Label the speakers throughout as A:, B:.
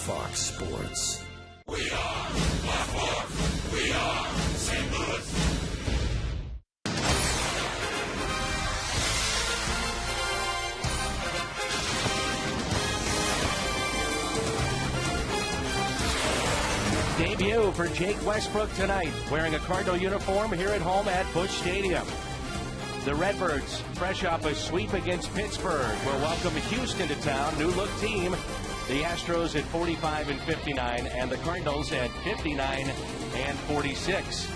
A: Fox Sports.
B: We are Black Hawks. We are St. Louis.
C: Debut for Jake Westbrook tonight, wearing a Cardinal uniform here at home at Busch Stadium. The Redbirds, fresh off a sweep against Pittsburgh, will welcome Houston to town. New look team. The Astros at 45-59, and the Cardinals at 59-46.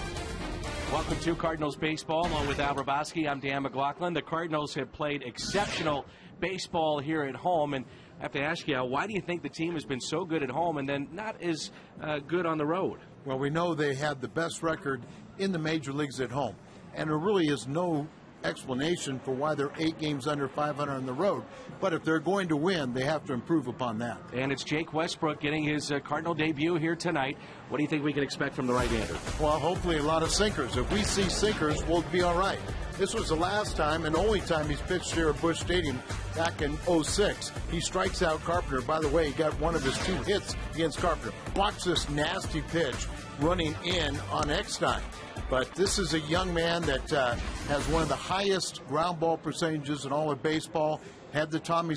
C: Welcome to Cardinals baseball, along with Al Hrabosky. I'm Dan McLaughlin. The Cardinals have played exceptional baseball here at home, and I have to ask you, why do you think the team has been so good at home and then not as good on the road?
D: Well, we know they had the best record in the major leagues at home, and there really is no explanation for why they're 8 games under 500 on the road. But if they're going to win, they have to improve upon that.
C: And it's Jake Westbrook getting his Cardinal debut here tonight. What do you think we can expect from the right-hander?
D: Well, hopefully a lot of sinkers. If we see sinkers, we'll be all right. This was the last time and only time he's pitched here at Busch Stadium back in 06. He strikes out Carpenter. By the way, he got one of his 2 hits against Carpenter. Watch this nasty pitch running in on Eckstein. But this is a young man that has one of the highest ground ball percentages in all of baseball. Had the Tommy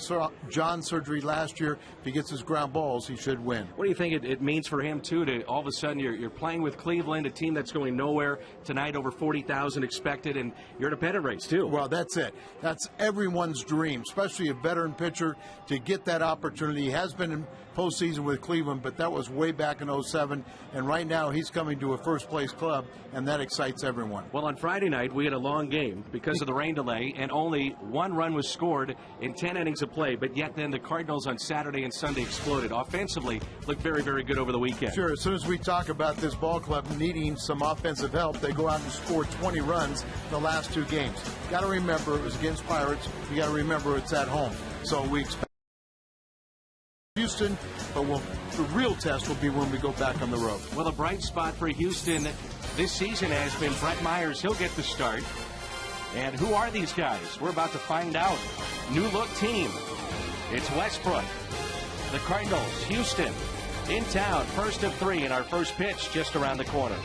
D: John surgery last year. If he gets his ground balls, he should win.
C: What do you think it means for him, too, to all of a sudden you're playing with Cleveland, a team that's going nowhere tonight, over 40,000 expected, and you're in a pennant race, too?
D: Well, that's it. That's everyone's dream, especially a veteran pitcher, to get that opportunity. He has been in postseason with Cleveland, but that was way back in 07, and right now he's coming to a first-place club, and that excites everyone.
C: Well, on Friday night, we had a long game because of the rain delay, and only 1 run was scored in 10 innings of play, but yet then the Cardinals on Saturday and Sunday exploded. Offensively, looked very, very good over the weekend.
D: Sure, as soon as we talk about this ball club needing some offensive help, they go out and score 20 runs in the last 2 games. Got to remember it was against Pirates. You got to remember it's at home. So we expect Houston, but the real test will be when we go back on the road.
C: Well, a bright spot for Houston this season has been Brett Myers. He'll get the start. And who are these guys? We're about to find out. New look team. It's Westbrook. The Cardinals, Houston, in town. First of 3 in our first pitch just around the corner.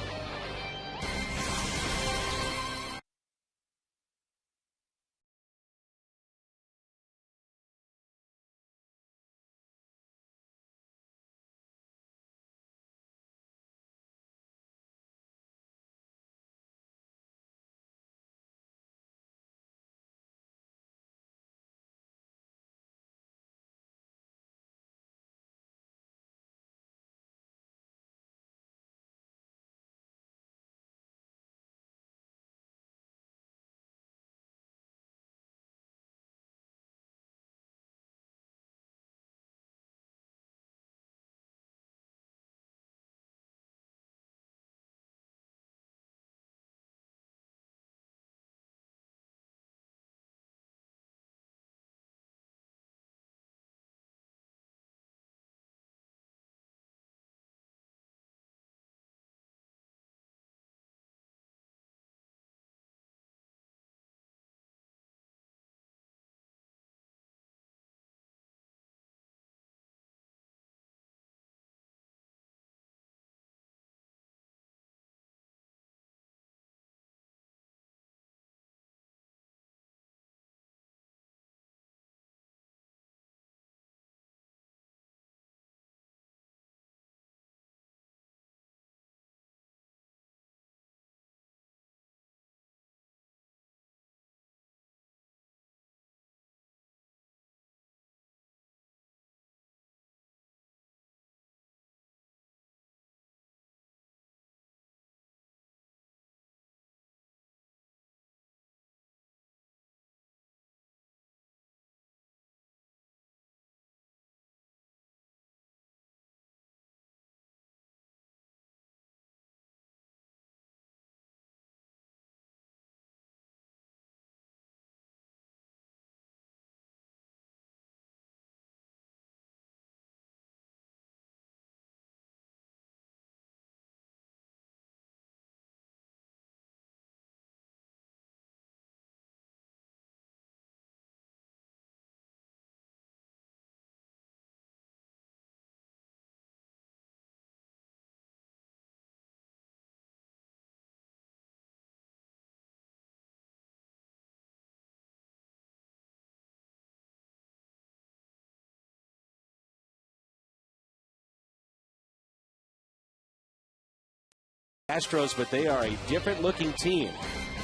C: Astros, but they are a different-looking team.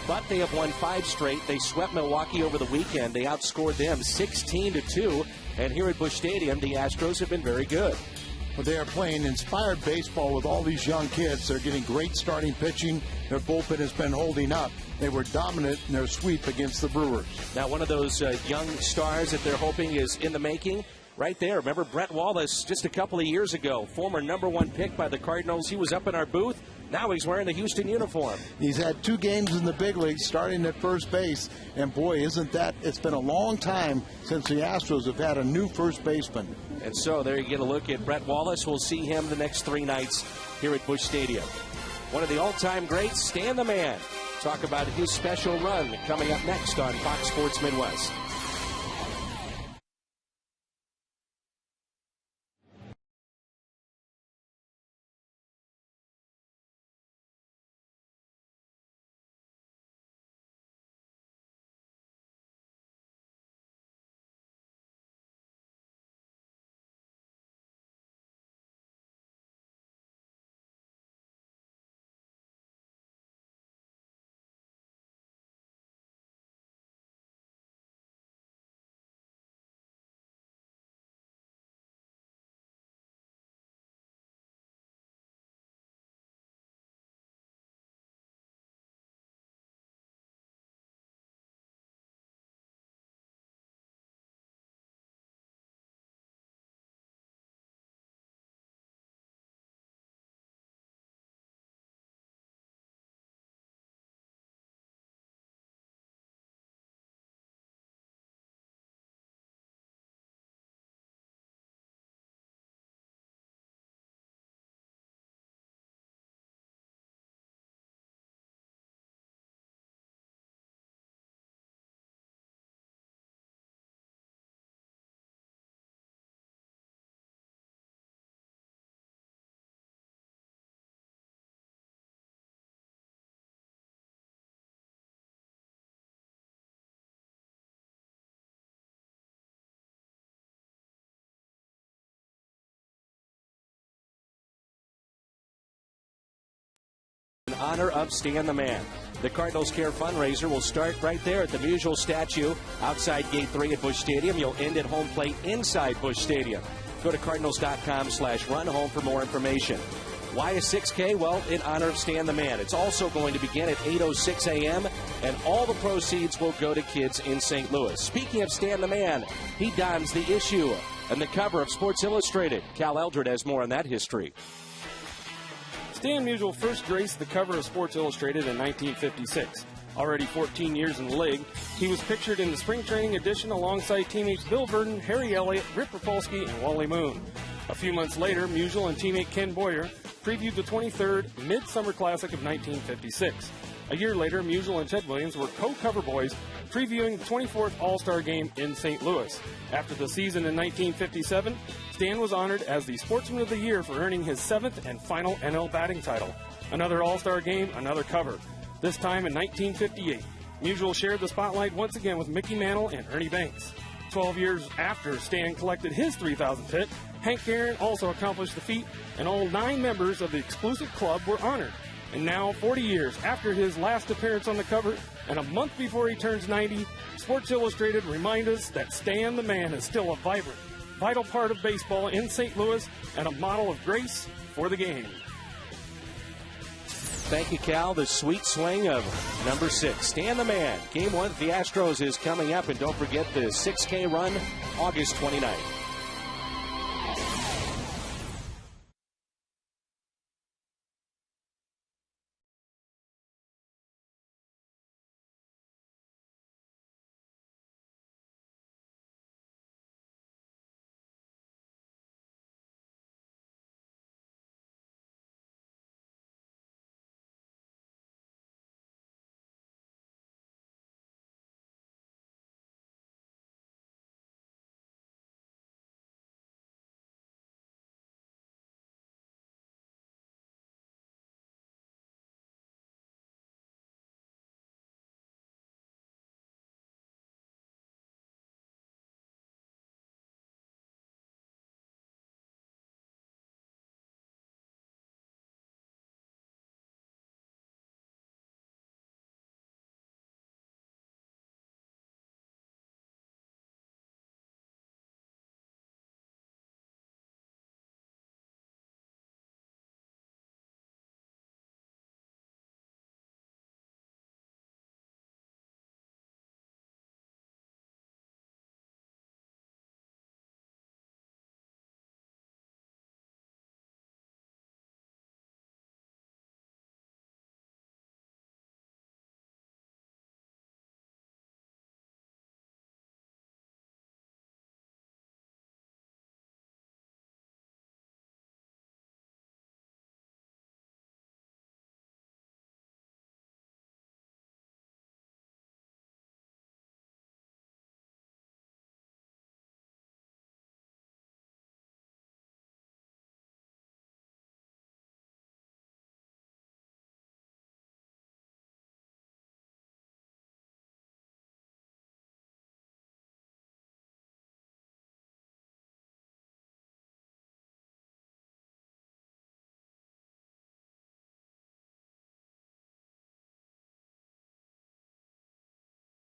C: But they have won 5 straight. They swept Milwaukee over the weekend. They outscored them 16-2. And here at Busch Stadium, the Astros have been very good.
D: Well, they are playing inspired baseball with all these young kids. They're getting great starting pitching. Their bullpen has been holding up. They were dominant in their sweep against the Brewers.
C: Now, one of those young stars that they're hoping is in the making. Right there. Remember Brett Wallace just a couple of years ago, former #1 pick by the Cardinals. He was up in our booth. Now he's wearing the Houston uniform.
D: He's had 2 games in the big leagues starting at first base. And boy, isn't that, it's been a long time since the Astros have had a new first baseman.
C: And so there you get a look at Brett Wallace. We'll see him the next 3 nights here at Busch Stadium. One of the all-time greats, Stan the Man. Talk about his special run coming up next on Fox Sports Midwest. In honor of Stan the Man. The Cardinals Care fundraiser will start right there at the Musial statue outside Gate 3 at Busch Stadium. You'll end at home plate inside Busch Stadium. Go to cardinals.com/runhome for more information. Why a 6K? Well, in honor of Stan the Man. It's also going to begin at 8:06 a.m., and all the proceeds will go to kids in St. Louis. Speaking of Stan the Man, he dons the issue and the cover of Sports Illustrated. Cal Eldred has more on that history.
A: Stan Musial first graced the cover of Sports Illustrated in 1956. Already 14 years in the league, he was pictured in the spring training edition alongside teammates Bill Verdon, Harry Elliott, Rip Rapolsky, and Wally Moon. A few months later, Musial and teammate Ken Boyer previewed the 23rd Midsummer Classic of 1956. A year later, Musial and Ted Williams were co-cover boys previewing the 24th All-Star Game in St. Louis. After the season in 1957, Stan was honored as the Sportsman of the Year for earning his 7th and final NL batting title. Another All-Star Game, another cover. This time in 1958, Musial shared the spotlight once again with Mickey Mantle and Ernie Banks. 12 years after Stan collected his 3,000th hit, Hank Aaron also accomplished the feat, and all 9 members of the exclusive club were honored. And now, 40 years after his last appearance on the cover, and a month before he turns 90, Sports Illustrated remind us that Stan the Man is still a vibrant, vital part of baseball in St. Louis and a model of grace for the game.
C: Thank you, Cal. The sweet swing of number 6, Stan the Man. Game 1 of the Astros is coming up, and don't forget the 6K run, August 29th.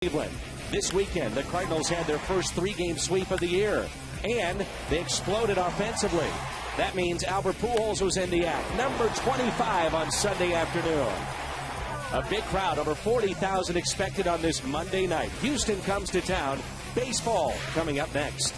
C: Cleveland. This weekend, the Cardinals had their first 3-game sweep of the year, and they exploded offensively. That means Albert Pujols was in the act, number 25 on Sunday afternoon. A big crowd, over 40,000 expected on this Monday night. Houston comes to town. Baseball coming up next.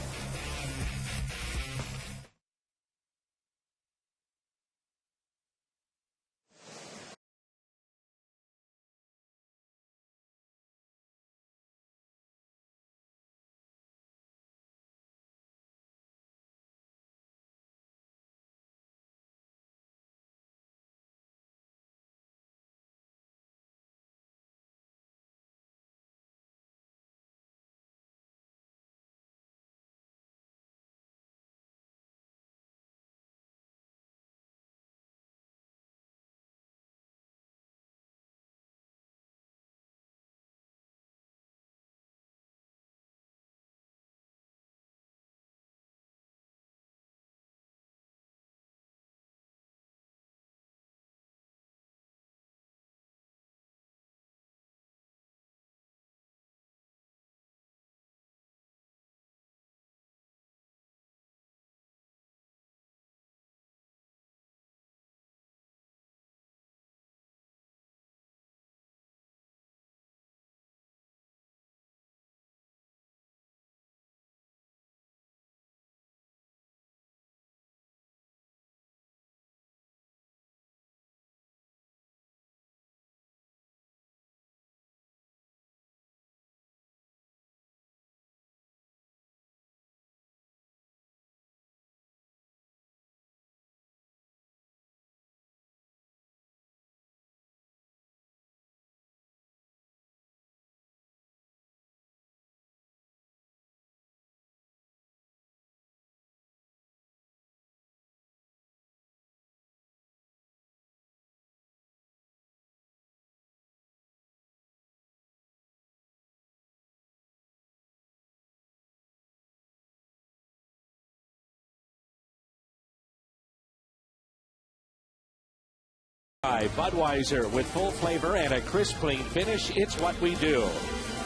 C: By Budweiser, with full flavor and a crisp, clean finish, it's what we do.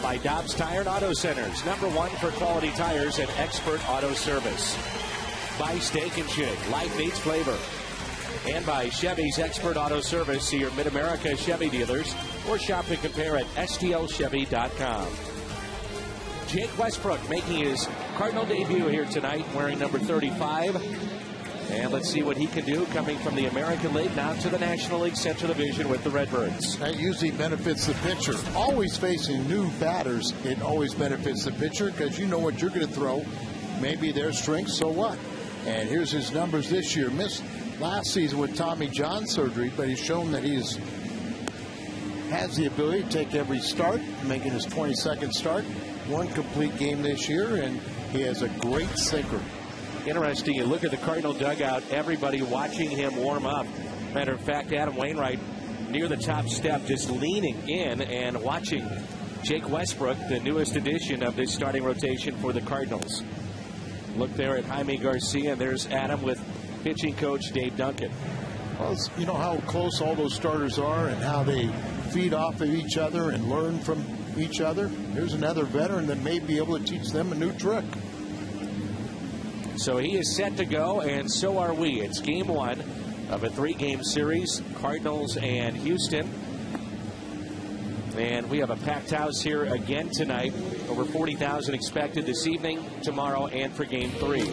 C: By Dobbs Tire and Auto Centers, #1 for quality tires and expert auto service. By Steak and Shake, life meets flavor. And by Chevy's expert auto service. See your Mid-America Chevy dealers or shop and compare at stlchevy.com. Jake Westbrook making his Cardinal debut here tonight, wearing number 35. And let's see what he can do coming from the American League now to the National League Central Division with the Redbirds.
D: That usually benefits the pitcher. Always facing new batters, it always benefits the pitcher because you know what you're going to throw. Maybe their strengths, so what? And here's his numbers this year. Missed last season with Tommy John surgery, but he's shown that he has the ability to take every start, making his 22nd start. 1 complete game this year, and he has a great sinker.
C: Interesting, you look at the Cardinal dugout, everybody watching him warm up. Matter of fact, Adam Wainwright near the top step, just leaning in and watching Jake Westbrook, the newest addition of this starting rotation for the Cardinals. Look there at Jaime Garcia, and there's Adam with pitching coach Dave Duncan.
D: Well, you know how close all those starters are and how they feed off of each other and learn from each other. Here's another veteran that may be able to teach them a new trick.
C: So he is set to go, and so are we. It's game 1 of a 3-game series, Cardinals and Houston. And we have a packed house here again tonight. Over 40,000 expected this evening, tomorrow, and for game 3.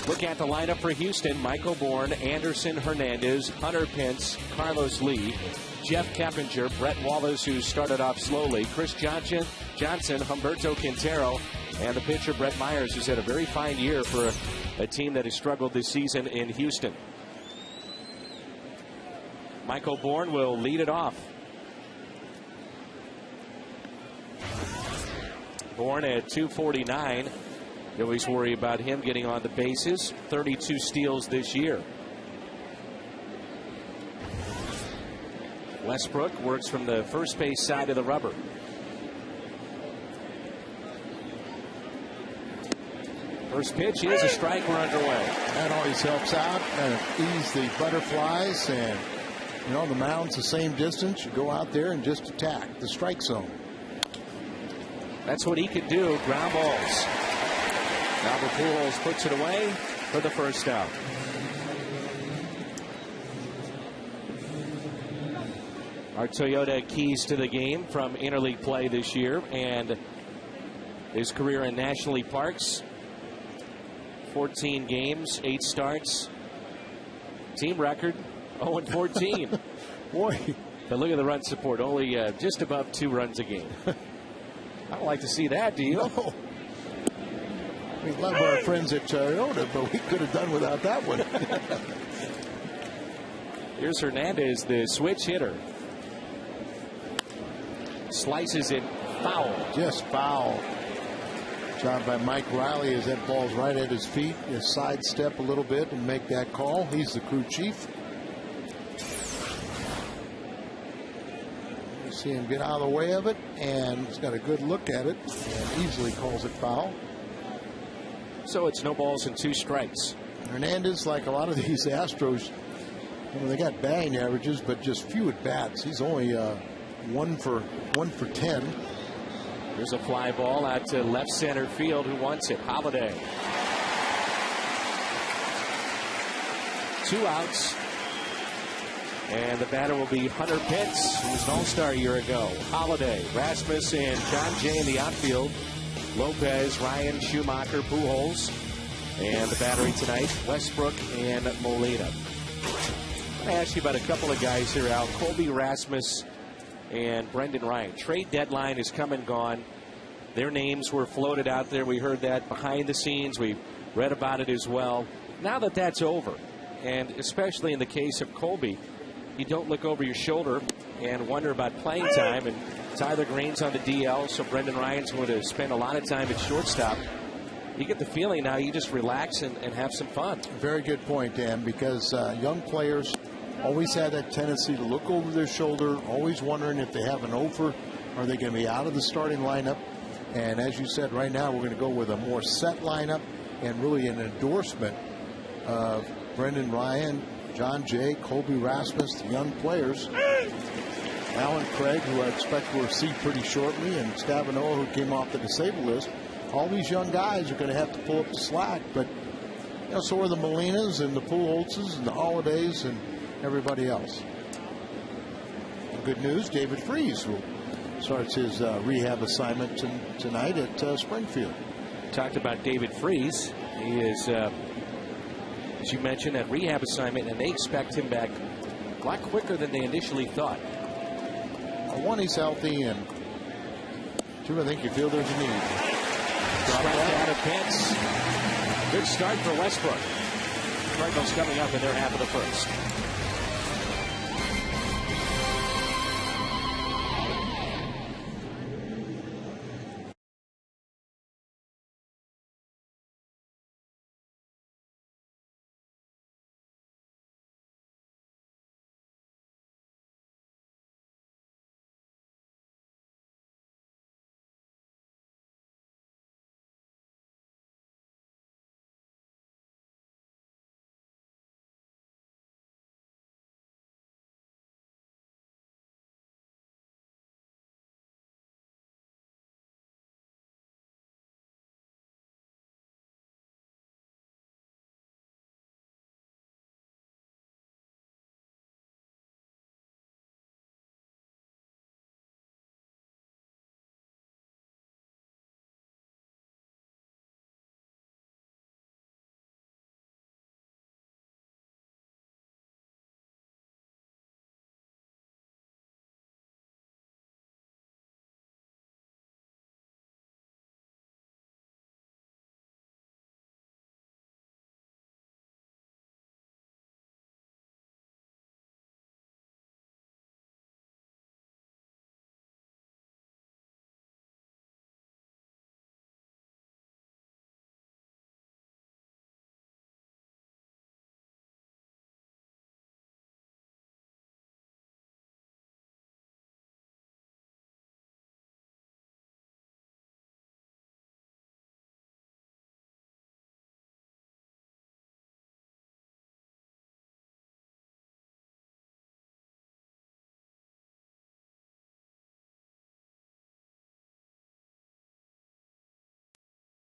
C: Look at the lineup for Houston. Michael Bourne, Anderson Hernandez, Hunter Pence, Carlos Lee, Jeff Keppinger, Brett Wallace, who started off slowly, Chris Johnson, Humberto Quintero, and the pitcher Brett Myers, who's had a very fine year for a team that has struggled this season in Houston. Michael Bourne will lead it off. Bourne at 249. You always worry about him getting on the bases. 32 steals this year. Westbrook works from the first base side of the rubber. First pitch is a strike. We're underway.
D: That always helps out and ease the butterflies. And, you know, the mound's the same distance. You go out there and just attack the strike zone.
C: That's what he can do. Ground balls. Albert Pujols puts it away for the first out. Our Toyota keys to the game from interleague play this year and his career in National League Parks. 14 games, 8 starts. Team record 0-14.
D: Boy.
C: But look at the run support, only just above 2 runs a game. I don't like to see that, do you?
D: No. We love our friends at Toyota, but we could have done without that one.
C: Here's Hernandez, the switch hitter. Slices it foul.
D: Just foul. Job by Mike Riley as that ball's right at his feet. You sidestep a little bit and make that call. He's the crew chief. You see him get out of the way of it, and he's got a good look at it and easily calls it foul.
C: So it's no balls and 2 strikes.
D: Hernandez, like a lot of these Astros, they got batting averages, but just few at bats. He's only 1 for 10.
C: There's a fly ball out to left center field. Who wants it? Holiday. 2 outs. And the batter will be Hunter Pitts, who was an all-star a year ago. Holiday, Rasmus, and John Jay in the outfield. Lopez, Ryan, Schumacher, Pujols. And the battery tonight, Westbrook and Molina. I'm going to ask you about a couple of guys here, Al. Colby, Rasmus, and Brendan Ryan. Trade deadline is come and gone. Their names were floated out there. We heard that behind the scenes. We read about it as well. Now that that's over, and especially in the case of Colby, you don't look over your shoulder and wonder about playing time. And Tyler Green's on the DL, so Brendan Ryan's going to spend a lot of time at shortstop. You get the feeling now you just relax and have some fun.
D: Very good point, Dan, because young players always have that tendency to look over their shoulder, always wondering if they have an offer. Are they going to be out of the starting lineup? And as you said, right now we're going to go with a more set lineup and really an endorsement of Brendan Ryan, John Jay, Colby Rasmus, the young players. Alan Craig, who I expect we'll see pretty shortly, and Stavanoa, who came off the disabled list. All these young guys are going to have to pull up the slack, but so are the Molinas and the Pujols and the Holidays and everybody else. And good news, David Freese will starts his rehab assignment tonight at Springfield.
C: Talked about David Freese. He is, as you mentioned, at rehab assignment, and they expect him back a lot quicker than they initially thought.
D: One, he's healthy, and 2, I think you feel there's a need.
C: Struck out of Pitts. Good start for Westbrook. Cardinals coming up in their half of the first.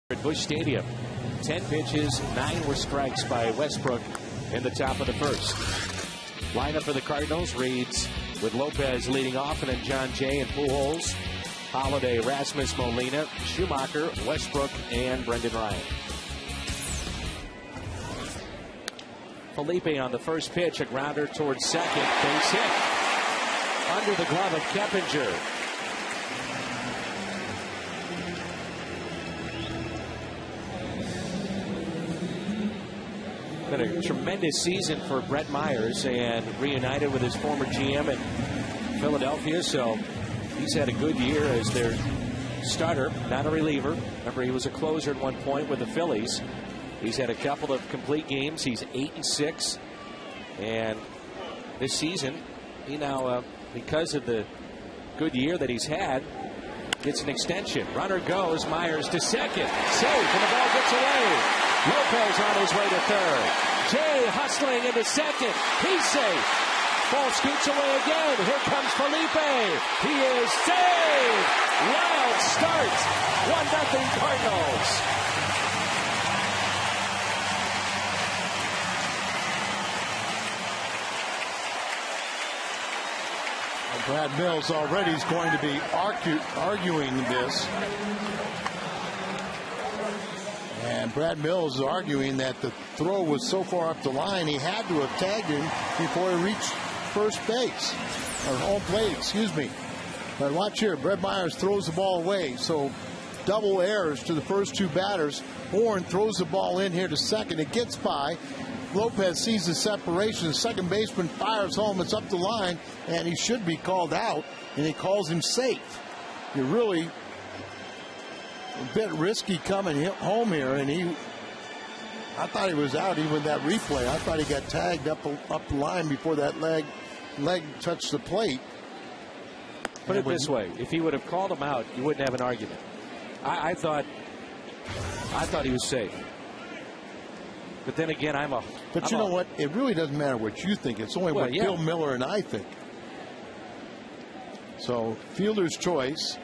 C: At Busch Stadium. 10 pitches, 9 were strikes by Westbrook in the top of the first. Lineup for the Cardinals reads with Lopez leading off, and then John Jay and Pujols, Holiday, Rasmus, Molina, Schumacher, Westbrook, and Brendan Ryan. Felipe on the first pitch, a grounder towards second, base hit under the glove of Keppinger. Been a tremendous season for Brett Myers, and reunited with his former GM in Philadelphia, so he's had a good year as their starter, not a reliever. Remember, he was a closer at one point with the Phillies. He's had a couple of complete games. He's 8-6, and this season he now, because of the good year that he's had, gets an extension. Runner goes, Myers to second, safe, and the ball gets away. Lopez on his way to third. Jay hustling into second. He's safe. Ball scoots away again. Here comes Felipe. He is saved. Wild start. 1-0 Cardinals.
D: Brad Mills already is going to be arguing this. And Brad Mills is arguing that the throw was so far up the line, he had to have tagged him before he reached first base, or home plate, excuse me. But watch here, Brett Myers throws the ball away, so double errors to the first two batters. Horn throws the ball in here to second. It gets by. Lopez sees the separation. The second baseman fires home. It's up the line, and he should be called out, and he calls him safe. You're really a bit risky coming home here, and I thought he was out even with that replay. I thought he got tagged up the line before that leg touched the plate.
C: Put it this way, if he would have called him out, you wouldn't have an argument. I thought he was safe. But then again,
D: But you know what? It really doesn't matter what you think. It's only what Bill Miller and I think. So, fielder's choice.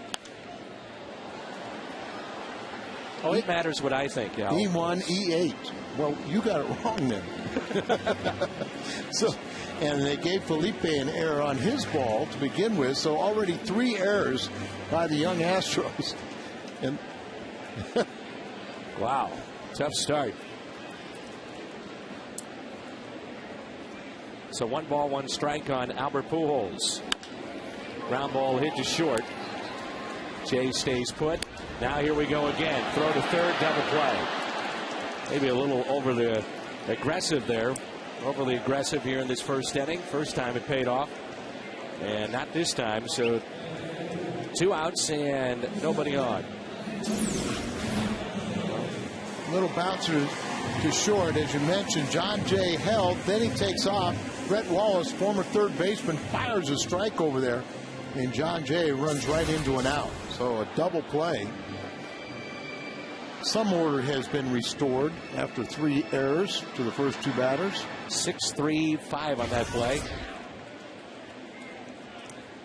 C: Oh, it matters what I think, Al.
D: E1, E8. Well, you got it wrong then. And they gave Felipe an error on his ball to begin with, so already 3 errors by the young Astros. And
C: wow, tough start. So 1 ball, 1 strike on Albert Pujols. Ground ball hit to short. Jay stays put. Now here we go again. Throw to third, double play. Maybe a little overly aggressive there. Overly aggressive here in this first inning. First time it paid off. And not this time. So 2 outs and nobody on.
D: Little bouncer to short, as you mentioned. John Jay held. Then he takes off. Brett Wallace, former third baseman, fires a strike over there. And John Jay runs right into an out. So a double play. Some order has been restored after 3 errors to the first 2 batters.
C: 6-3-5 on that play.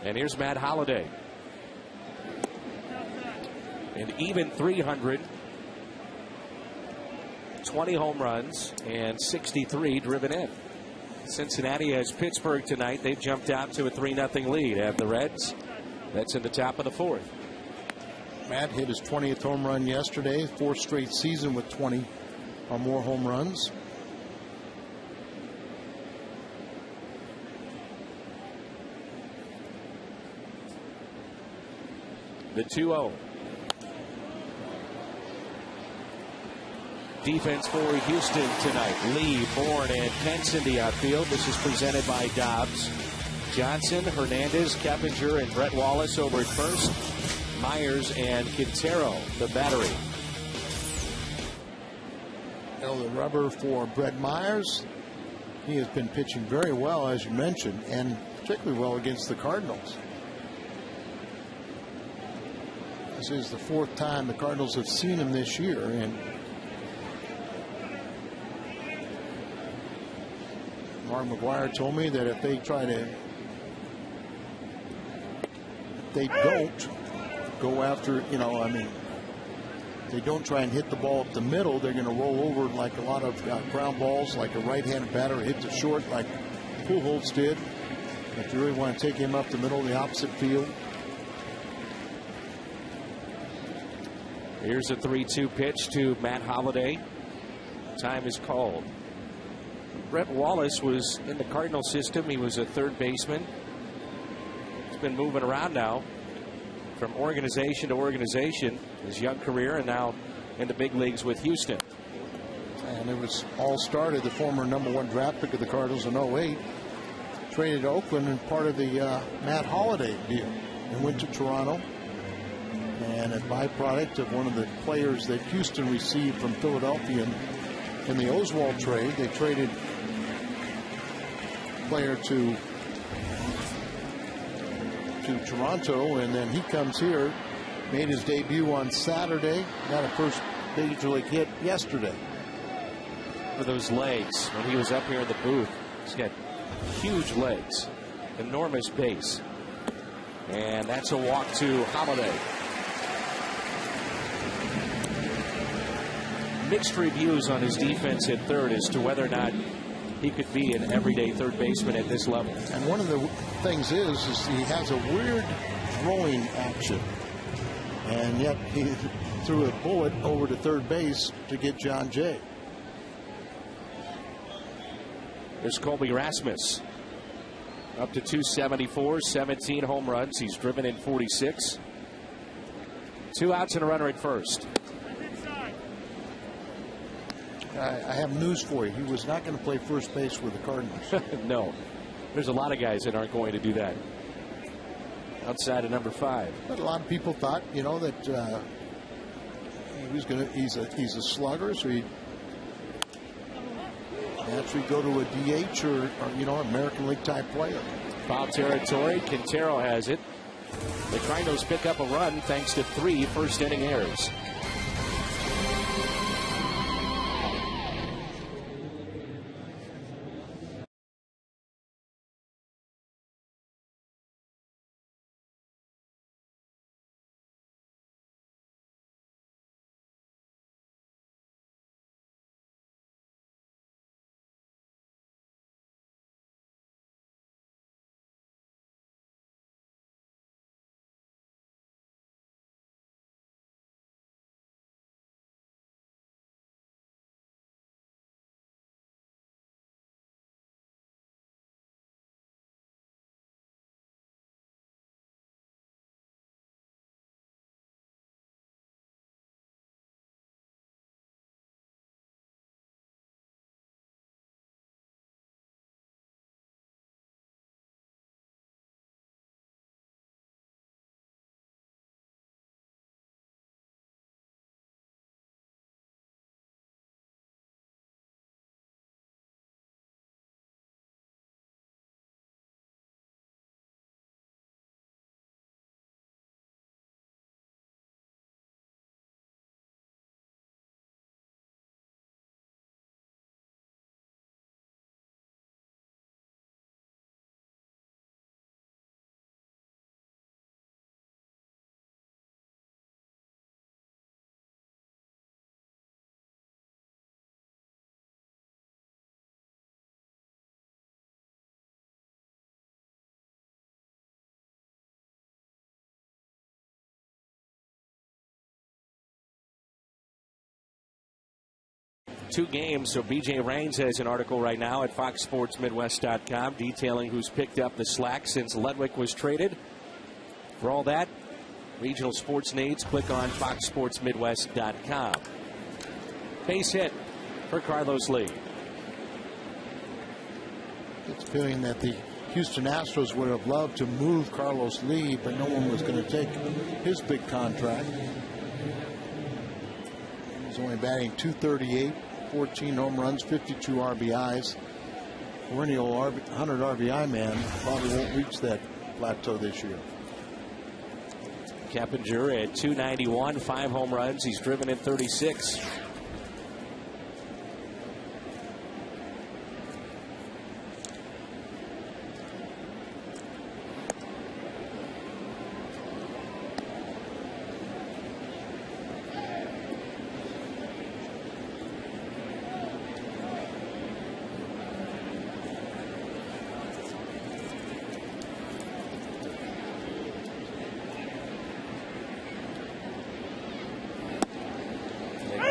C: And here's Matt Holliday. An even 300. 20 home runs and 63 driven in. Cincinnati has Pittsburgh tonight. They've jumped out to a 3-0 lead. Have the Reds. That's in the top of the 4th.
D: Matt hit his 20th home run yesterday. 4th straight season with 20 or more home runs.
C: The 2-0. Defense for Houston tonight. Lee, Bourne, and Pence in the outfield. This is presented by Dobbs. Johnson, Hernandez, Keppinger, and Brett Wallace over at first. Myers and Quintero, the battery.
D: The rubber for Brett Myers. He has been pitching very well, as you mentioned, and particularly well against the Cardinals. This is the 4th time the Cardinals have seen him this year, and Mark McGuire told me that if they don't go after, they don't try and hit the ball up the middle, they're going to roll over like a lot of ground balls, like a right-handed batter hits it short like Pujols did. If you really want to take him up the middle of the opposite field.
C: Here's a 3-2 pitch to Matt Holliday. Time is called. Brett Wallace was in the Cardinal system. He was a third baseman. He's been moving around now from organization to organization, his young career, and now in the big leagues with Houston.
D: And it was all started, the former #1 draft pick of the Cardinals in 08, traded to Oakland and part of the Matt Holliday deal, and went to Toronto. And a byproduct of one of the players that Houston received from Philadelphia in the Oswald trade, they traded a player to Toronto, and then he comes here, made his debut on Saturday, got a first major league hit yesterday.
C: For those legs, when he was up here in the booth, he's got huge legs, enormous base, and that's a walk to Holliday. Mixed reviews on his defense at third as to whether or not he could be an everyday third baseman at this level.
D: And one of the things is he has a weird throwing action, and yet he threw a bullet over to third base to get John Jay.
C: There's Colby Rasmus, up to 274, 17 home runs. He's driven in 46. 2 outs and a runner at first.
D: I have news for you. He was not going to play first base with the Cardinals.
C: No. There's a lot of guys that aren't going to do that outside of number 5.
D: But a lot of people thought, you know, that he was going to. He's a slugger, so he'd actually go to a DH or you know, American League type player.
C: Foul territory. Quintero has it. The Cardinals pick up a run thanks to 3 first inning errors. Two games, so BJ Raines has an article right now at FoxSportsMidwest.com detailing who's picked up the slack since Ludwig was traded. For all that, regional sports needs, click on FoxSportsMidwest.com. Base hit for Carlos Lee.
D: It's a feeling that the Houston Astros would have loved to move Carlos Lee, but no one was going to take his big contract. He's only batting .238, 14 home runs, 52 RBIs. Perennial 100 RBI man probably won't reach that plateau this year.
C: Keppinger at .291, 5 home runs. He's driven in 36.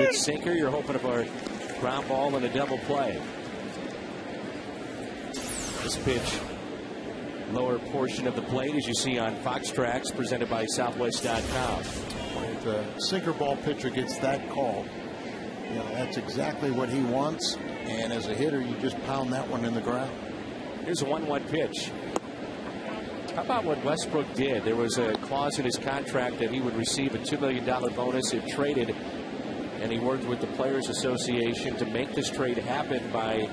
C: inside sinker. You're hoping for a ground ball and a double play. This pitch, lower portion of the plate, as you see on Fox Tracks, presented by Southwest.com.
D: If the sinker ball pitcher gets that call, you know, that's exactly what he wants. And as a hitter, you just pound that one in the ground.
C: Here's a 1-1 pitch. How about what Westbrook did? There was a clause in his contract that he would receive a $2 million bonus if traded, and he worked with the Players Association to make this trade happen by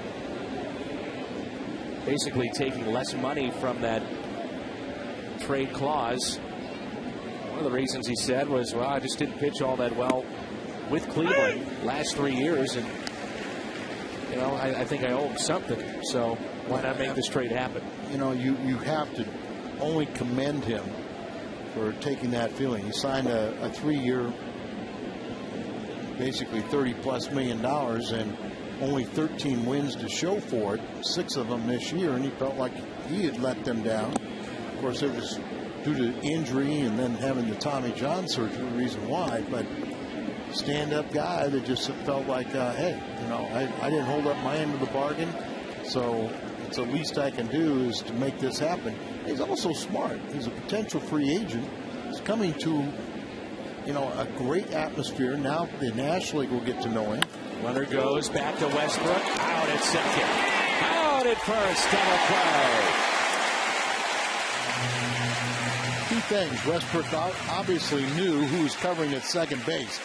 C: basically taking less money from that trade clause. One of the reasons he said was, well, I just didn't pitch all that well with Cleveland last 3 years, and you know, I think I owe him something, so why not make this trade happen?
D: You know, you have to only commend him for taking that feeling. He signed a 3-year, basically $30+ million, and only 13 wins to show for it, 6 of them this year, and he felt like he had let them down. Of course, it was due to injury and then having the Tommy John surgery, the reason why, but stand-up guy that just felt like, hey, you know, I didn't hold up my end of the bargain, so it's the least I can do is to make this happen. He's also smart. He's a potential free agent. He's coming to, you know, a great atmosphere. Now the National League will get to know him.
C: Runner goes back to Westbrook. Out at second. Out at first. Double play.
D: Two things. Westbrook obviously knew who was covering at second base.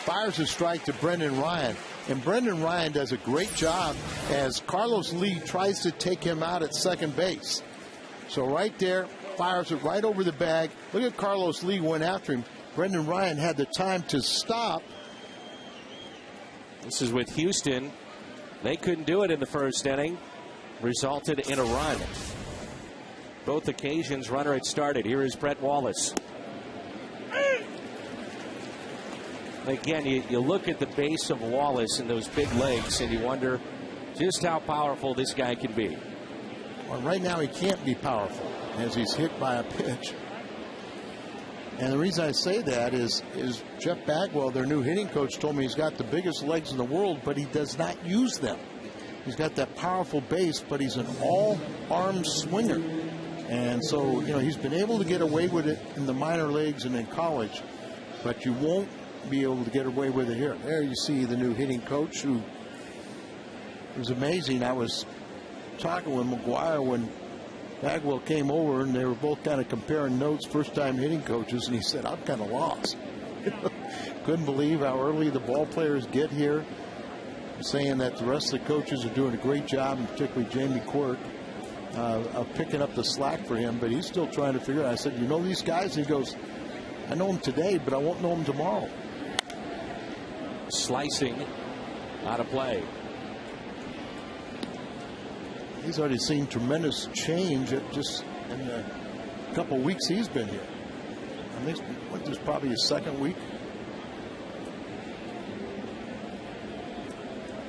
D: Fires a strike to Brendan Ryan. And Brendan Ryan does a great job as Carlos Lee tries to take him out at second base. So right there, fires it right over the bag. Look at Carlos Lee went after him. Brendan Ryan had the time to stop.
C: This is with Houston. They couldn't do it in the first inning. Resulted in a run. Both occasions, runner had started. Here is Brett Wallace. Again, you look at the base of Wallace and those big legs, and you wonder just how powerful this guy can be.
D: Well, right now he can't be powerful as he's hit by a pitch. And the reason I say that is Jeff Bagwell, their new hitting coach, told me he's got the biggest legs in the world, but he does not use them. He's got that powerful base, but he's an all-arm swinger. And so, you know, he's been able to get away with it in the minor leagues and in college, but you won't be able to get away with it here. There you see the new hitting coach, who was amazing. I was talking with McGuire when Bagwell came over, and they were both kind of comparing notes, first-time hitting coaches, and he said, I'm kind of lost. Couldn't believe how early the ball players get here, saying that the rest of the coaches are doing a great job, and particularly Jamie Quirk, of picking up the slack for him, but he's still trying to figure it out. I said, you know these guys? And he goes, I know them today, but I won't know them tomorrow.
C: Slicing out of play.
D: He's already seen tremendous change just in the couple weeks he's been here. I think this is probably his second week.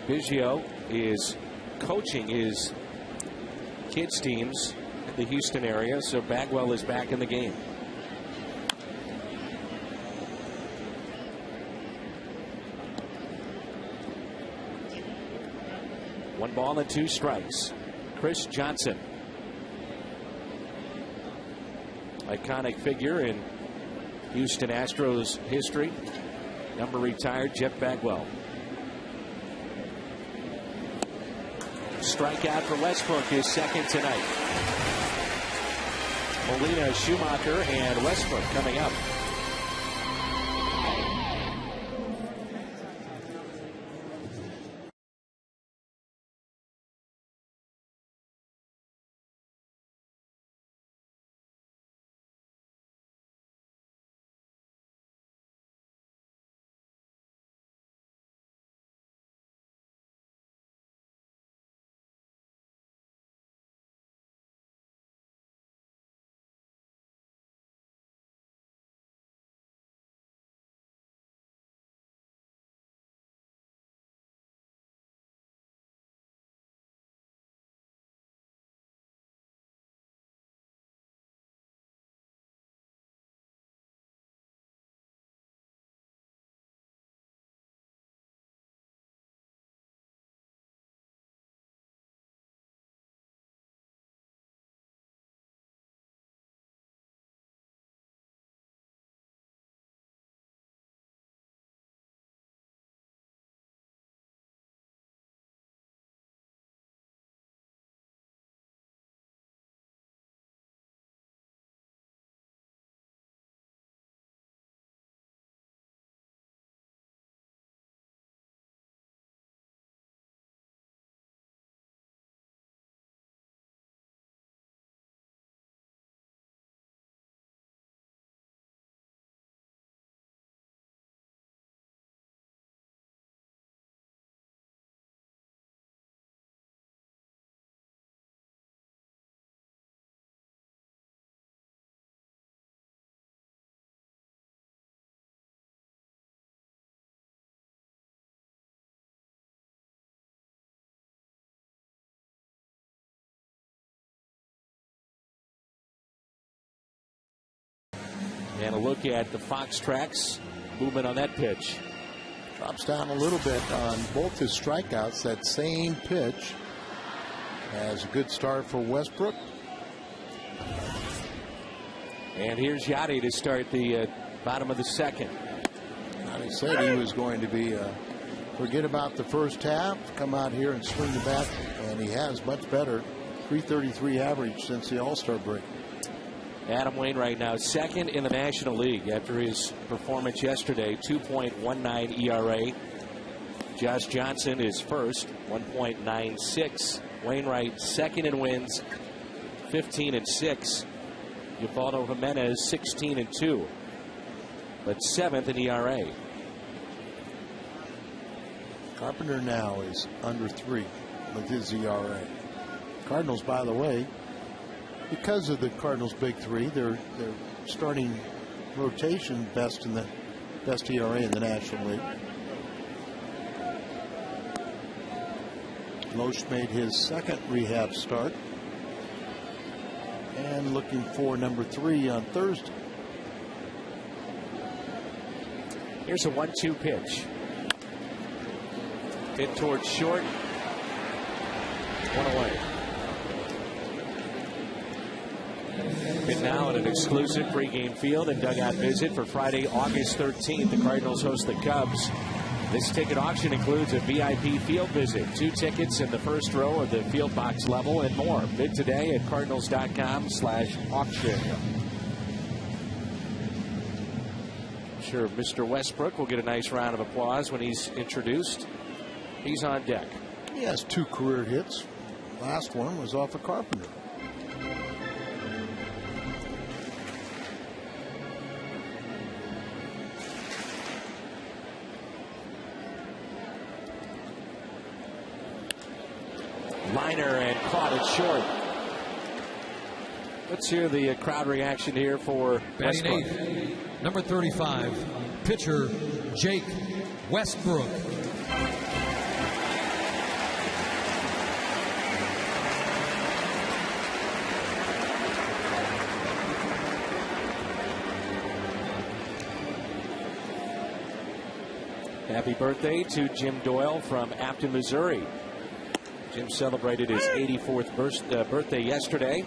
C: Biggio is coaching his kids teams in the Houston area, so Bagwell is back in the game. One ball and 2 strikes. Chris Johnson, iconic figure in Houston Astros history. Number retired, Jeff Bagwell. Strikeout for Westbrook, his second tonight. Molina, Schumacher, and Westbrook coming up. And a look at the Fox tracks movement on that pitch.
D: Drops down a little bit on both his strikeouts. That same pitch. Has a good start for Westbrook.
C: And here's Yachty to start the bottom of the second.
D: He said he was going to be forget about the first half, come out here and swing the bat, and he has much better. 333 average since the All-Star break.
C: Adam Wainwright now second in the National League after his performance yesterday. 2.19 ERA. Josh Johnson is first, 1.96. Wainwright second in wins, 15-6. Ubaldo Jimenez 16-2, but seventh in ERA.
D: Carpenter now is under 3 with his ERA. Cardinals, by the way, because of the Cardinals' big three, they're starting rotation best ERA in the National League. Loesch made his second rehab start and looking for number 3 on Thursday.
C: Here's a 1-2 pitch. Hit towards short. One away. And now at an exclusive pregame field and dugout visit for Friday, August 13th. The Cardinals host the Cubs. This ticket auction includes a VIP field visit, 2 tickets in the first row of the field box level, and more. Bid today at cardinals.com/auction. I'm sure Mr. Westbrook will get a nice round of applause when he's introduced. He's on deck.
D: He has 2 career hits. Last one was off of Carpenter.
C: Liner and caught it short. Let's hear the crowd reaction here for
E: batting
C: Westbrook.
E: 8th, number 35, pitcher Jake Westbrook.
C: Happy birthday to Jim Doyle from Afton, Missouri. Jim celebrated his 84th birthday yesterday.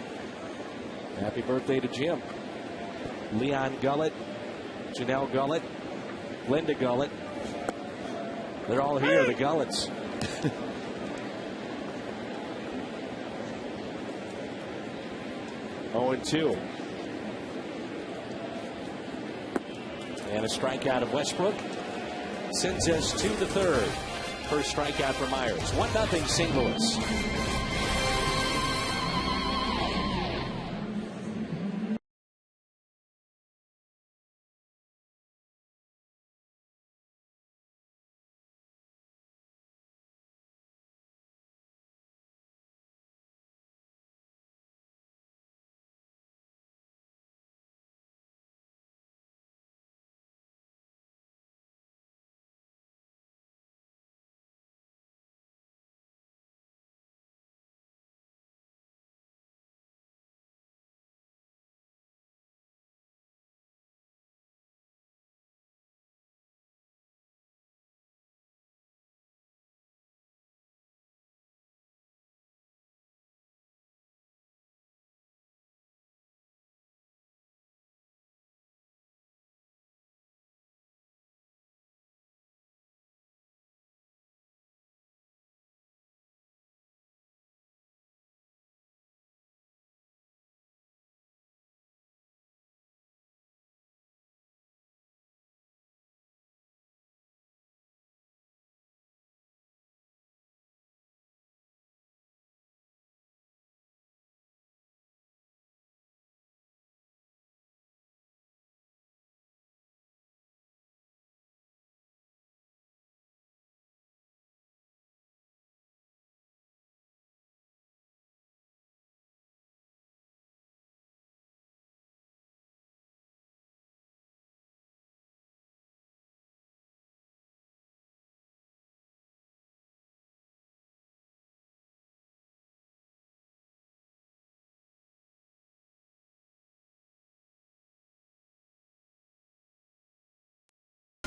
C: Happy birthday to Jim. Leon Gullett, Janelle Gullett, Linda Gullett. They're all here, the Gullets. Oh, and 2. And a strikeout of Westbrook sends us to the third. First strikeout for Myers. 1-0 St. Louis.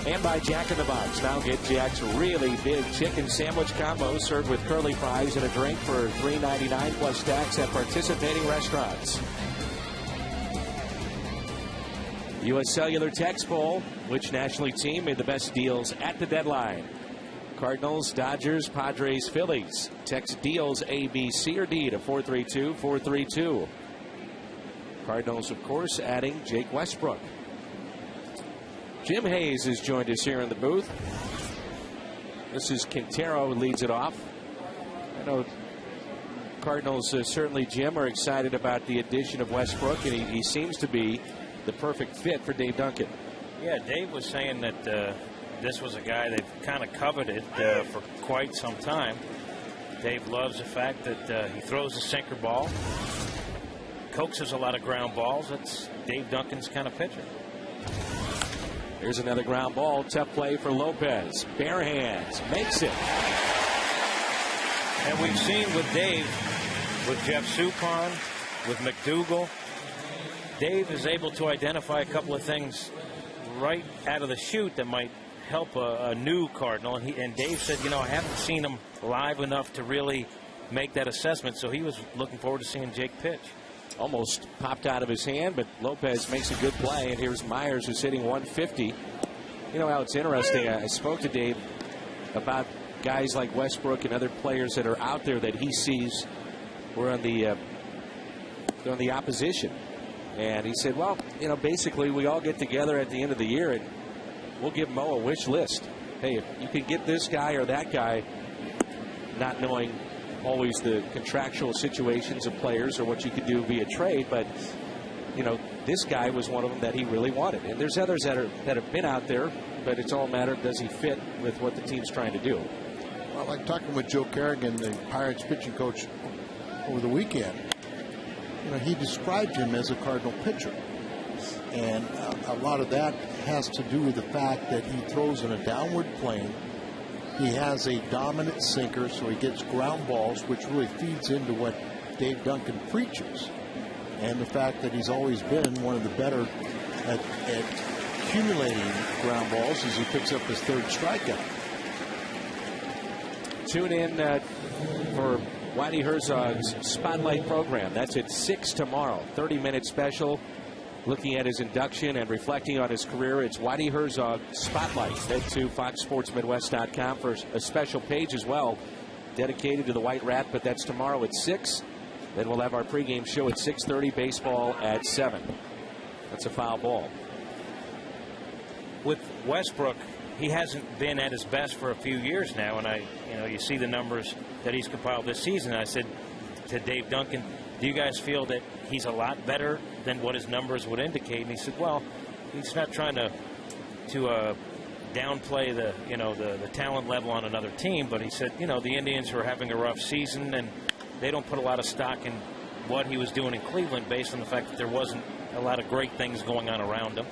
C: And by Jack in the Box. Now get Jack's really big chicken sandwich combo served with curly fries and a drink for $3.99 plus tax at participating restaurants. U.S. Cellular Text Poll. Which National League team made the best deals at the deadline? Cardinals, Dodgers, Padres, Phillies. Text deals A, B, C, or D to 432-432. Cardinals, of course, adding Jake Westbrook. Jim Hayes has joined us here in the booth. This is Quintero who leads it off. I know Cardinals, certainly Jim, are excited about the addition of Westbrook, and he seems to be the perfect fit for Dave Duncan.
F: Yeah, Dave was saying that this was a guy they've kind of coveted for quite some time. Dave loves the fact that he throws a sinker ball, coaxes a lot of ground balls. That's Dave Duncan's kind of pitcher.
C: Here's another ground ball. Tough play for Lopez. Bare hands. Makes it.
F: And we've seen with Dave, with Jeff Suppan, with McDougal, Dave is able to identify a couple of things right out of the chute that might help a new Cardinal. And Dave said, you know, I haven't seen him live enough to really make that assessment. So he was looking forward to seeing Jake pitch.
C: Almost popped out of his hand, but Lopez makes a good play. And here's Myers, who's hitting 150. You know how it's interesting. I spoke to Dave about guys like Westbrook and other players that are out there that he sees were on the opposition. And he said, well, you know, basically we all get together at the end of the year and we'll give Mo a wish list. Hey, if you can get this guy or that guy, not knowing always the contractual situations of players or what you could do via trade, but you know, this guy was one of them that he really wanted. And there's others that have been out there, but it's all a matter of does he fit with what the team's trying to do.
D: Well, like talking with Joe Kerrigan, the Pirates pitching coach, over the weekend, you know, he described him as a Cardinal pitcher. And a lot of that has to do with the fact that he throws in a downward plane. He has a dominant sinker, so he gets ground balls, which really feeds into what Dave Duncan preaches. And the fact that he's always been one of the better at accumulating ground balls as he picks up his third strikeout.
C: Tune in for Whitey Herzog's Spotlight program. That's at 6 tomorrow. 30-minute special looking at his induction and reflecting on his career. It's Whitey Herzog Spotlight. Head to foxsportsmidwest.com for a special page as well dedicated to the White Rat, but that's tomorrow at 6. Then we'll have our pregame show at 6:30, baseball at 7. That's a foul ball.
F: With Westbrook, he hasn't been at his best for a few years now, and you see the numbers that he's compiled this season. I said to Dave Duncan, do you guys feel that he's a lot better than what his numbers would indicate? And he said, well, he's not trying to downplay the talent level on another team, but he said, you know, the Indians were having a rough season, and they don't put a lot of stock in what he was doing in Cleveland based on the fact that there wasn't a lot of great things going on around him.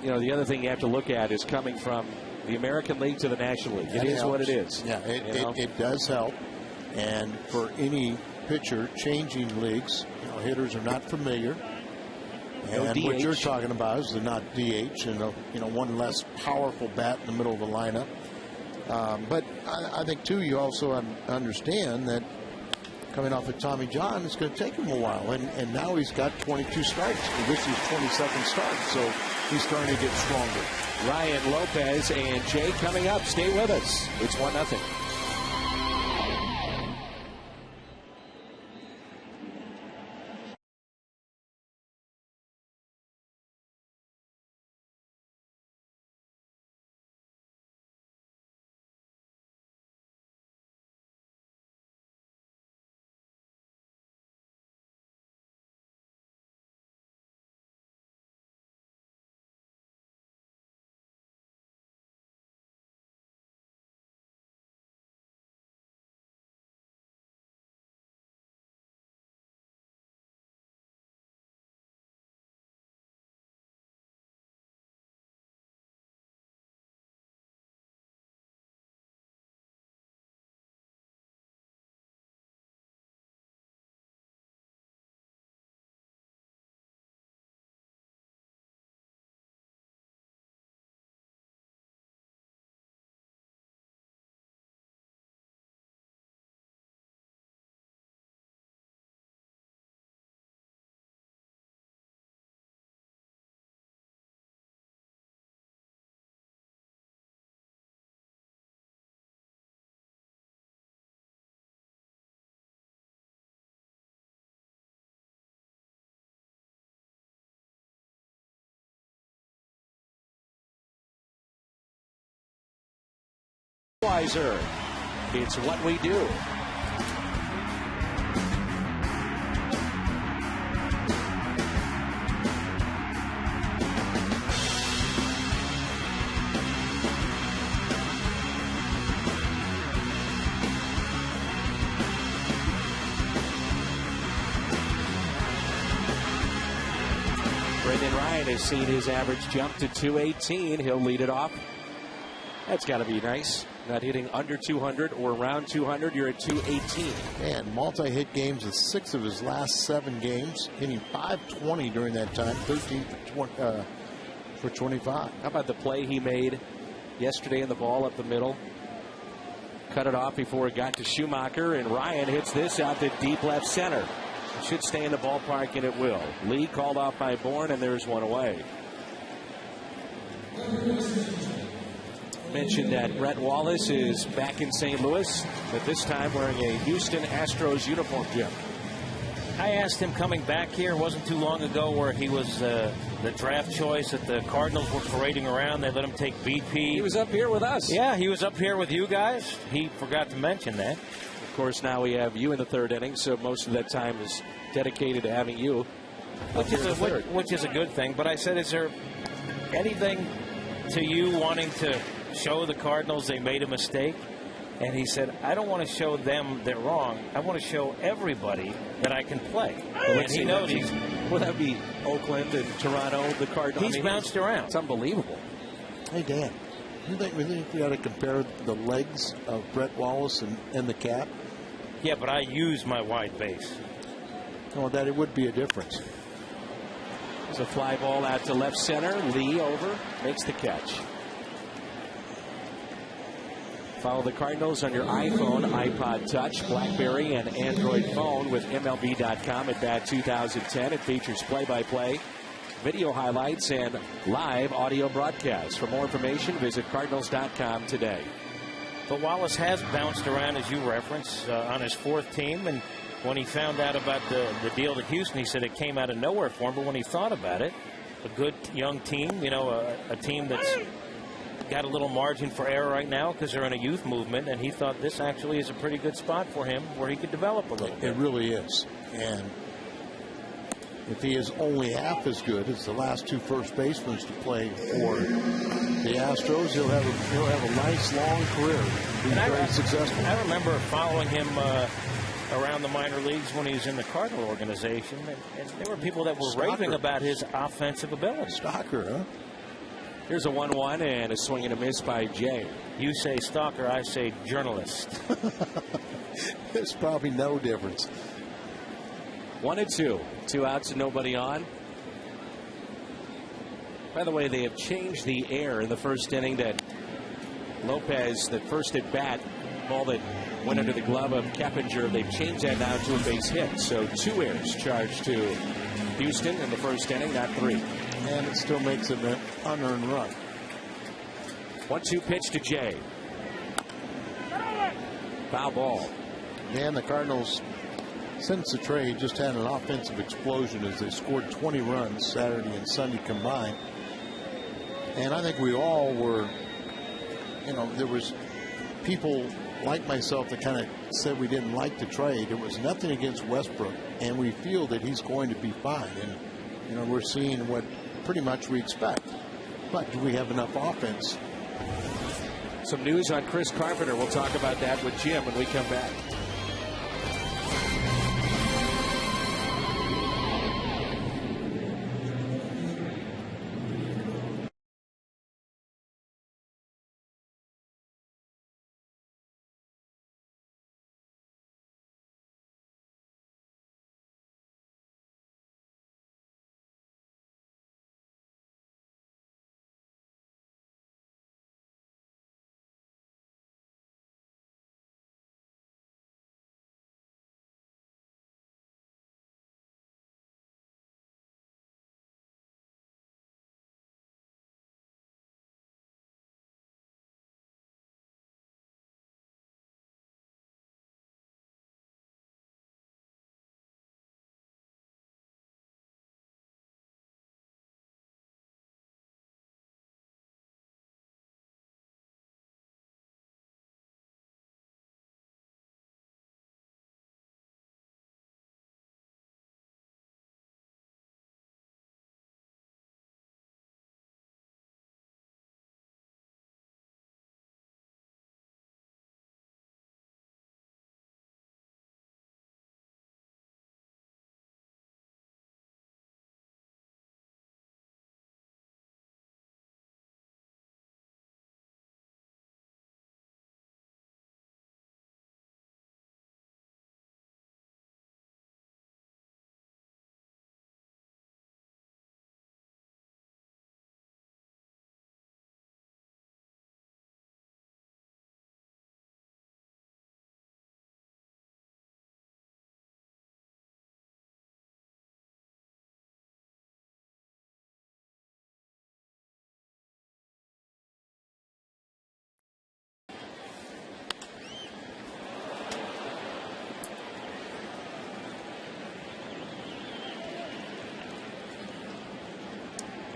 C: You know, the other thing you have to look at is coming from the American League to the National League. It is what it is.
D: Yeah, it does help. And for any pitcher changing leagues, you know, hitters are not familiar. And
C: no
D: what
C: DH.
D: you're talking about is they're not DH and one less powerful bat in the middle of the lineup. But I think too, you also understand that coming off of Tommy John, it's going to take him a while. And now he's got 22 starts. This is his 22nd start, so he's starting to get stronger.
C: Ryan Lopez and Jay coming up. Stay with us. It's 1-0. Weiser. It's what we do. Brendan Ryan has seen his average jump to 218. He'll lead it off. That's got to be nice. Not hitting under 200 or around 200. You're at 218.
D: And multi-hit games in 6 of his last 7 games, hitting 520 during that time, 13 for 25.
C: How about the play he made yesterday in the ball up the middle? Cut it off before it got to Schumacher, and Ryan hits this out to deep left center. It should stay in the ballpark, and it will. Lee called off by Bourne, and there's one away. Mentioned that Brett Wallace is back in St. Louis, but this time wearing a Houston Astros uniform, Jim.
F: I asked him coming back here, wasn't too long ago, where he was the draft choice that the Cardinals were parading around. They let him take BP.
C: He was up here with us.
F: Yeah, he was up here with you guys. He forgot to mention that.
C: Of course, now we have you in the 3rd inning, so most of that time is dedicated to having you.
F: Which is a good thing. But I said, is there anything to you wanting to show the Cardinals they made a mistake? And he said, I don't want to show them they're wrong. I want to show everybody that I can play.
C: Well,
F: and he knows he's...
C: Will that be Oakland and Toronto, the Cardinals?
F: He's bounced around.
C: It's unbelievable.
D: Hey, Dan, you think we ought to compare the legs of Brett Wallace and the cap?
F: Yeah, but I use my wide base.
D: Well, that it would be a difference.
C: There's a fly ball out to left center. Lee over, makes the catch. Follow the Cardinals on your iPhone, iPod Touch, BlackBerry, and Android phone with MLB.com at Bat 2010. It features play-by-play, video highlights, and live audio broadcasts. For more information, visit Cardinals.com today.
F: But Wallace has bounced around, as you referenced, on his 4th team. And when he found out about the deal to Houston, he said it came out of nowhere for him. But when he thought about it, a good young team, a team that's got a little margin for error right now because they're in a youth movement, and he thought this actually is a pretty good spot for him where he could develop a little bit.
D: It really is. And if he is only half as good as the last 2 first basemen to play for the Astros, he'll have a nice long career. He's very successful.
F: I remember following him around the minor leagues when he was in the Cardinal organization, and there were people that were raving about his offensive ability.
D: Stalker, huh?
C: Here's a 1-1 and a swing and a miss by Jay.
F: You say stalker, I say journalist.
D: There's probably no difference.
C: 1-2. 2 outs and nobody on. By the way, they have changed the air in the 1st inning that Lopez, the first at bat, ball that went under the glove of Keppinger, they've changed that now to a base hit. So 2 airs charged to Houston in the 1st inning, not 3.
D: And it still makes it an unearned run.
C: 1-2 pitch to Jay. Foul ball.
D: And the Cardinals, since the trade, just had an offensive explosion as they scored 20 runs Saturday and Sunday combined. And I think we all were, there was people like myself that kind of said we didn't like the trade. It was nothing against Westbrook, and we feel that he's going to be fine. And, we're seeing what pretty much we expect. But do we have enough offense?
C: Some news on Chris Carpenter. We'll talk about that with Jim when we come back.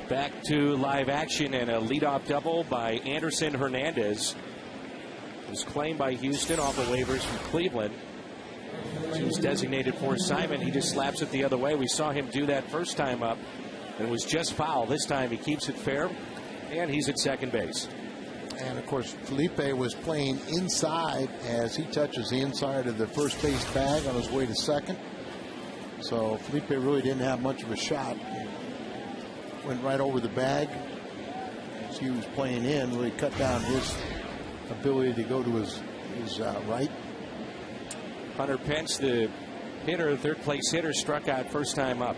C: Back to live action and a leadoff double by Anderson Hernandez. It was claimed by Houston off of waivers from Cleveland. He was designated for assignment. He just slaps it the other way. We saw him do that first time up. And it was just foul. This time he keeps it fair, and he's at second base.
D: And, of course, Felipe was playing inside as he touches the inside of the first base bag on his way to second. So Felipe really didn't have much of a shot. Went right over the bag as he was playing in, really cut down his ability to go to his right.
C: Hunter Pence, the hitter, third place hitter, struck out first time up.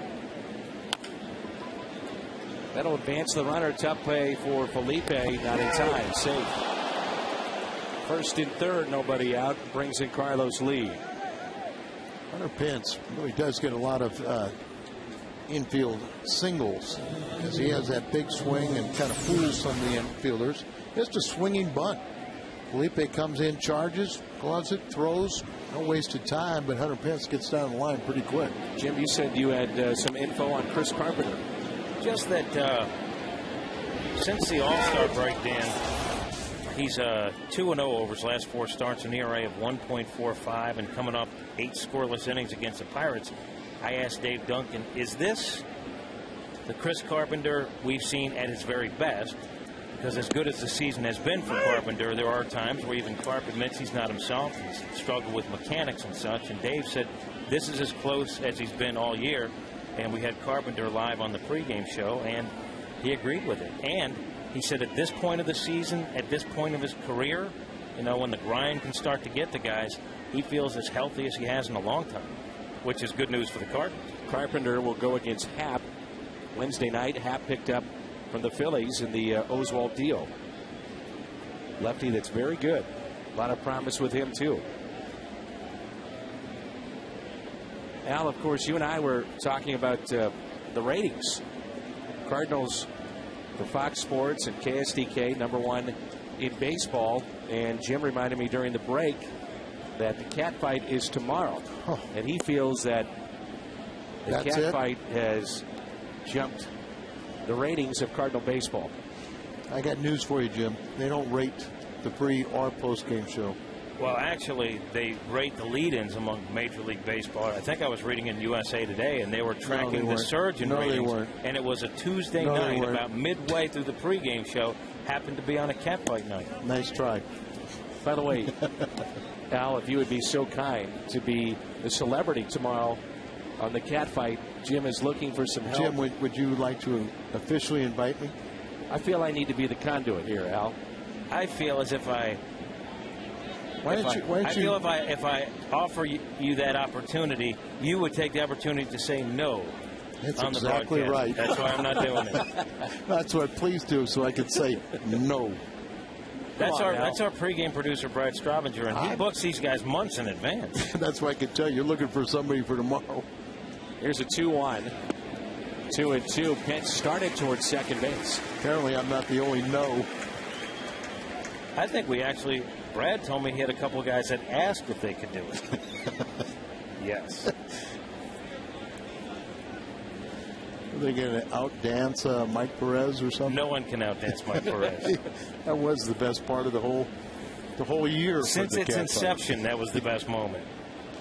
C: That'll advance the runner. Tough play for Felipe. Not in time. Safe. First and third, nobody out. Brings in Carlos Lee.
D: Hunter Pence really does get a lot of infield singles because he has that big swing and kind of fools some of the infielders. Just a swinging bunt. Felipe comes in, charges, gloves it, throws. No wasted time, but Hunter Pence gets down the line pretty quick.
C: Jim, you said you had some info on Chris Carpenter.
F: Just that since the All-Star break, Dan, he's 2-0 over his last 4 starts, an ERA of 1.45, and coming up 8 scoreless innings against the Pirates. I asked Dave Duncan, is this the Chris Carpenter we've seen at his very best? Because as good as the season has been for Carpenter, there are times where even Carp admits he's not himself. He's struggled with mechanics and such. And Dave said this is as close as he's been all year. And we had Carpenter live on the pregame show, and he agreed with it. And he said at this point of the season, at this point of his career, you know, when the grind can start to get the guys, he feels as healthy as he has in a long time, which is good news for the Cardinals.
C: Carpenter will go against Happ Wednesday night. Happ picked up from the Phillies in the Oswalt deal. Lefty that's very good. A lot of promise with him, too. Al, of course, you and I were talking about the ratings. Cardinals for Fox Sports and KSDK, #1 in baseball. And Jim reminded me during the break that the cat fight is tomorrow.
D: Oh.
C: And he feels that the
D: That's
C: cat
D: it?
C: fight has jumped the ratings of Cardinal baseball.
D: I got news for you, Jim. They don't rate the pre or post game show.
F: Well, actually, they rate the lead-ins among Major League Baseball. I think I was reading in USA Today, and they were tracking the surge in ratings.
D: They weren't.
F: And it was a Tuesday night, about midway through the pregame show, happened to be on a cat fight night.
D: Nice try.
C: By the way, Al, if you would be so kind to be the celebrity tomorrow on the cat fight, Jim is looking for some help.
D: Jim, would you like to officially invite me?
C: I feel I need to be the conduit here, Al.
F: I feel as if I...
D: I feel
F: if I offer you that opportunity, you would take the opportunity to say no.
D: That's
F: on the
D: exactly
F: broadcast.
D: right.
F: That's why I'm not doing it.
D: That's what please do, so I could say no.
F: That's our pregame producer, Brad Straubinger, and he books these guys months in advance.
D: That's why I could tell you're looking for somebody for tomorrow.
C: Here's a 2-1. 2-2. Pence started towards second base.
D: Apparently, I'm not the only no.
F: I think we actually, Brad told me he had a couple of guys that asked if they could do it. Yes.
D: Are they going to outdance Mike Perez or something?
F: No one can outdance Mike Perez.
D: That was the best part of the whole year.
F: Since its inception, that was the best moment.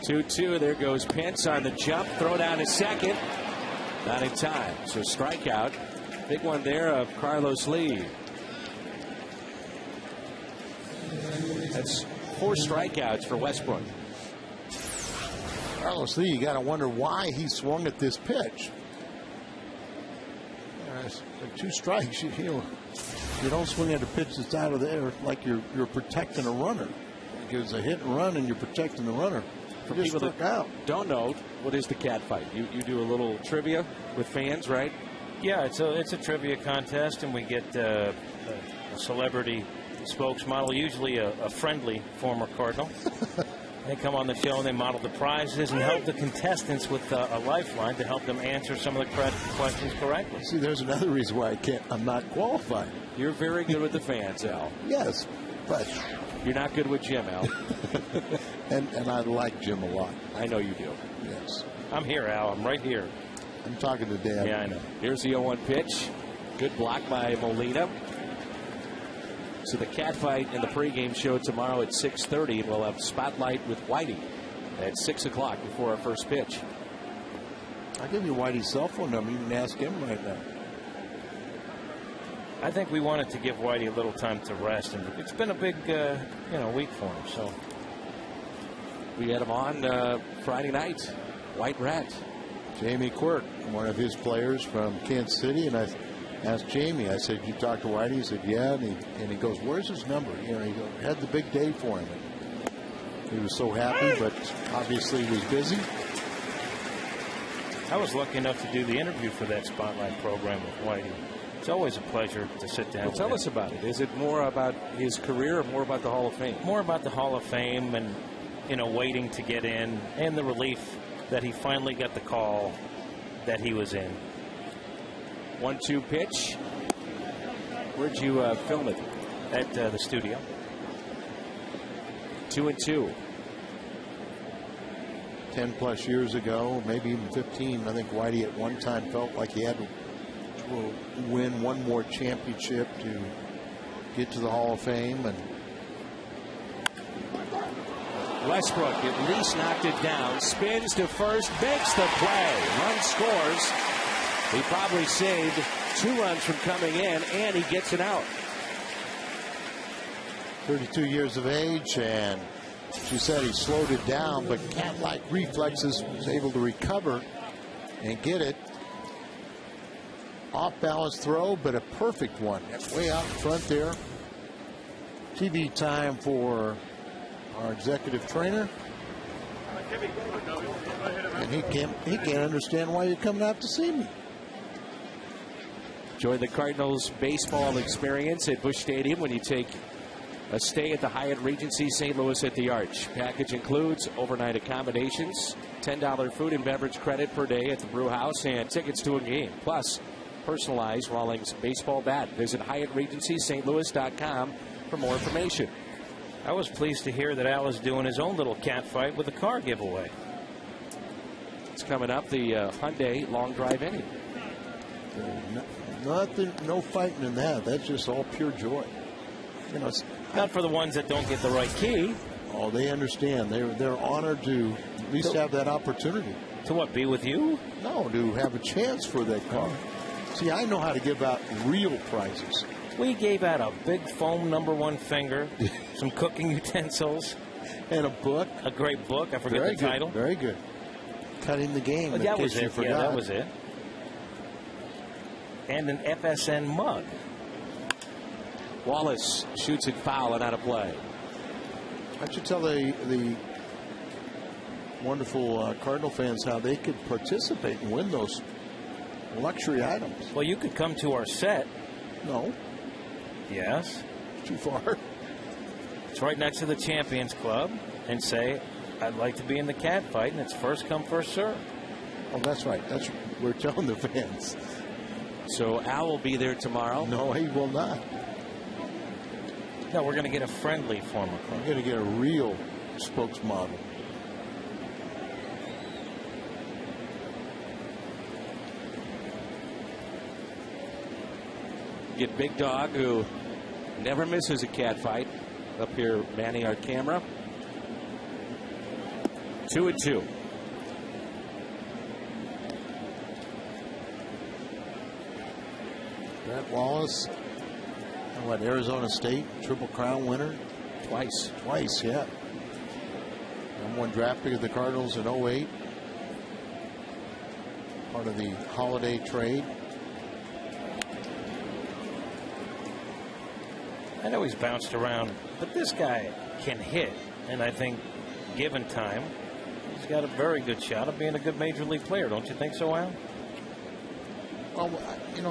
C: 2-2. There goes Pence on the jump. Throw down to second. Not in time. So strikeout. Big one there of Carlos Lee. That's 4 strikeouts for Westbrook.
D: Carlos Lee, you got to wonder why he swung at this pitch. Like 2 strikes, you don't swing at a pitch that's out of there like you're protecting a runner. Like it's a hit and run, and you're protecting the runner.
C: For people that don't know, what is the cat fight? You do a little trivia with fans, right?
F: Yeah, it's a trivia contest, and we get a celebrity spokesmodel, usually a friendly former Cardinal. They come on the show and they model the prizes and help the contestants with a lifeline to help them answer some of the questions correctly.
D: See, there's another reason why I'm not qualified.
C: You're very good with the fans, Al.
D: Yes, but
C: you're not good with Jim, Al.
D: and I like Jim a lot.
C: I know you do.
D: Yes.
F: I'm here, Al. I'm right here.
D: I'm talking to Dan.
F: Yeah, I know.
C: Here's the 0-1 pitch. Good block by Molina. So the catfight in the pregame show tomorrow at 6:30. We'll have Spotlight with Whitey at 6 o'clock before our first pitch.
D: I'll give you Whitey's cell phone number. You can ask him right now.
F: I think we wanted to give Whitey a little time to rest, and it's been a big, week for him. So
C: we had him on Friday night. White Rat.
D: Jamie Quirk, one of his players from Kansas City, and I asked Jamie. I said, "You talked to Whitey?" He said, "Yeah." And he goes, "Where's his number?" He had the big day for him. He was so happy, but obviously he was busy.
F: I was lucky enough to do the interview for that Spotlight program with Whitey. It's always a pleasure to sit down.
C: Well, tell us about it. Is it more about his career or more about the Hall of Fame?
F: More about the Hall of Fame and, waiting to get in, and the relief that he finally got the call that he was in.
C: 1-2 pitch. Where'd you film it?
F: At the studio.
C: 2-2.
D: 10 plus years ago, maybe even 15, I think Whitey at one time felt like he had to win one more championship to get to the Hall of Fame. And
C: Westbrook at least knocked it down, spins to first, makes the play. Run scores. He probably saved 2 runs from coming in, and he gets it out.
D: 32 years of age, and she said he slowed it down, but cat-like reflexes, was able to recover and get it. Off-balance throw, but a perfect one. That's way out in front there. TV time for our executive trainer. And he can't understand why you're coming out to see me.
C: Join the Cardinals baseball experience at Busch Stadium when you take a stay at the Hyatt Regency St. Louis at the Arch. Package includes overnight accommodations, $10 food and beverage credit per day at the Brew House, and tickets to a game. Plus, personalized Rawlings baseball bat. Visit HyattRegencySt.Louis.com for more information.
F: I was pleased to hear that Al is doing his own little cat fight with a car giveaway.
C: It's coming up, the Hyundai long drive inning.
D: Nothing, no fighting in that. That's just all pure joy. It's
F: not for the ones that don't get the right key.
D: Oh, they understand. They're honored to at least have that opportunity.
F: To what, be with you?
D: No, to have a chance for that car. See, I know how to give out real prizes.
F: We gave out a big foam #1 finger, some cooking utensils,
D: and a book.
F: A great book. I forget the title.
D: Very good. Cutting the Game.
F: Well, that was it. Yeah, that was it. And an FSN mug.
C: Wallace shoots it foul and out of play.
D: I should tell the wonderful Cardinal fans how they could participate and win those luxury items.
F: Well, you could come to our set.
D: No.
F: Yes.
D: Too far.
F: It's right next to the Champions Club, and say, "I'd like to be in the cat fight," and it's first come, first serve.
D: Oh, that's right. We're telling the fans.
C: So Al will be there tomorrow.
D: No, he will not.
F: No, we're going to get a friendly former club.
D: We're going to get a real spokesmodel.
C: Get Big Dog, who never misses a cat fight, up here manning our camera. 2-2.
D: Brett Wallace, Arizona State Triple Crown winner?
C: Twice,
D: yeah. #1 draft pick of the Cardinals in 08. Part of the holiday trade.
F: I know he's bounced around, but this guy can hit, and I think, given time, he's got a very good shot of being a good major league player. Don't you think so, Al?
D: Well,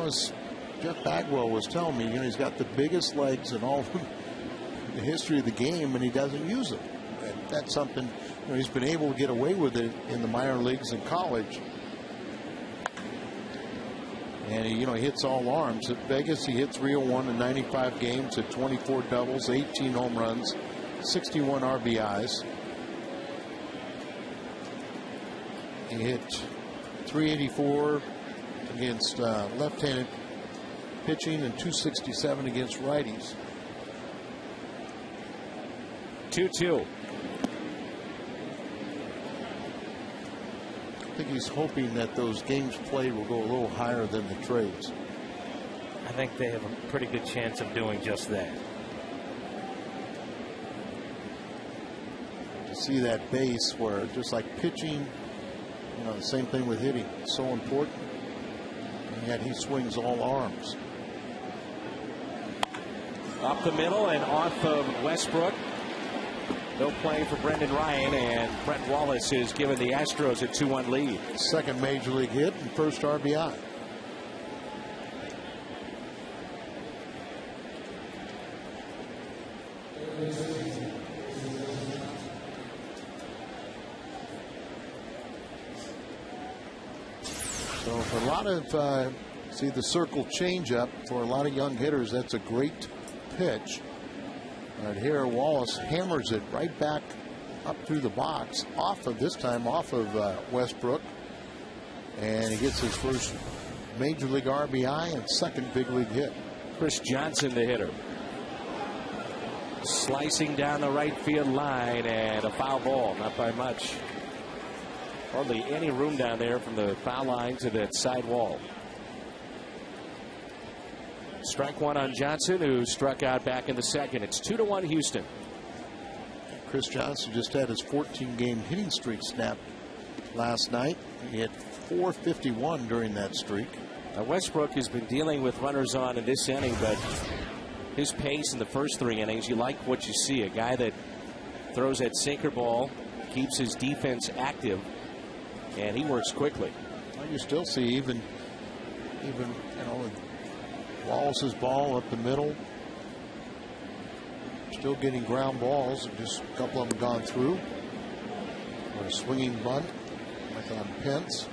D: as Jeff Bagwell was telling me, he's got the biggest legs in all the history of the game, and he doesn't use them. And that's something, he's been able to get away with it in the minor leagues and college. And he hits all arms. At Vegas, he hit 301 in 95 games at 24 doubles, 18 home runs, 61 RBIs. He hit 384 against left-handed pitching and 267 against righties.
C: 2-2.
D: I think he's hoping that those games played will go a little higher than the trades.
F: I think they have a pretty good chance of doing just that.
D: To see that base where just like pitching, the same thing with hitting, it's so important. And yet he swings all arms.
C: Up the middle and off of Westbrook. No play for Brendan Ryan, and Brett Wallace is giving the Astros a 2-1 lead.
D: Second major league hit and first RBI. So for a lot of see the circle change up for a lot of young hitters, that's a great pitch. Right here, Wallace hammers it right back up through the box, off of Westbrook, and he gets his first major league RBI and second big league hit.
C: Chris Johnson, the hitter, slicing down the right field line, and a foul ball, not by much. Hardly any room down there from the foul line to that side wall. Strike one on Johnson, who struck out back in the second. It's 2-1 Houston.
D: Chris Johnson just had his 14-game hitting streak snapped last night. He hit .451 during that streak.
C: Westbrook has been dealing with runners on in this inning, but his pace in the first 3 innings, you like what you see. A guy that throws that sinker ball, keeps his defense active, and he works quickly.
D: Well, you still see even Wallace's ball up the middle, still getting ground balls. Just a couple of them gone through. Or a swinging bunt like on Pence.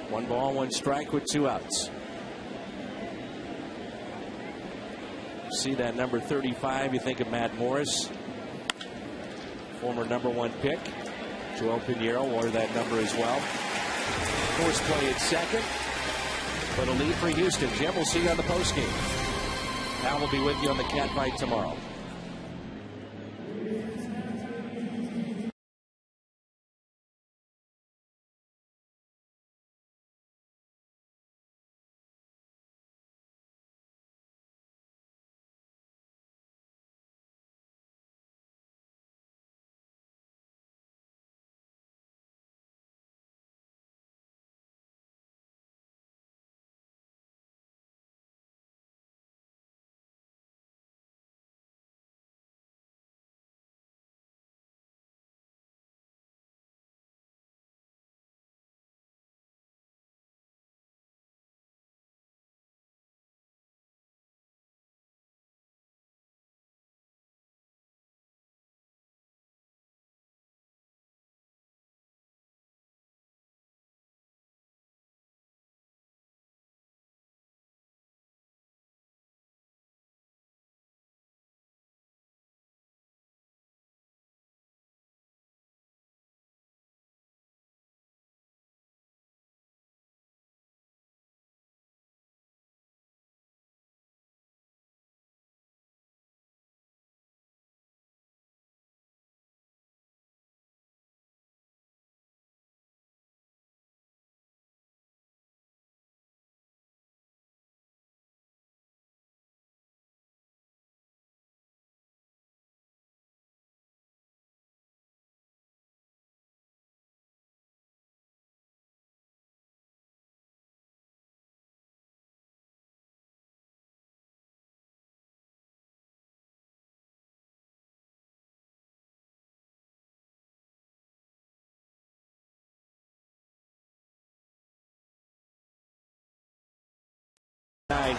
C: One ball, one strike with 2 outs. See that number 35, you think of Matt Morris, former #1 pick. Joel Pinheiro wore that number as well. Force play at second, but a lead for Houston. Jim, we'll see you on the postgame. Al will be with you on the Cat Fight tomorrow.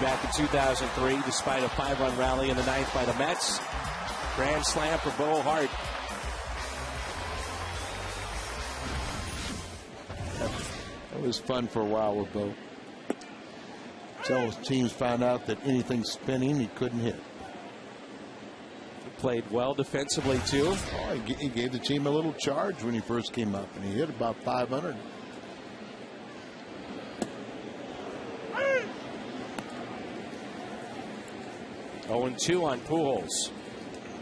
C: Back in 2003, despite a 5-run rally in the 9th by the Mets. Grand slam for Bo Hart.
D: That was fun for a while with Bo. Until his teams found out that anything spinning he couldn't hit.
C: played well defensively, too.
D: Oh, he gave the team a little charge when he first came up, and he hit about 500.
C: Oh, and 2 on Pujols.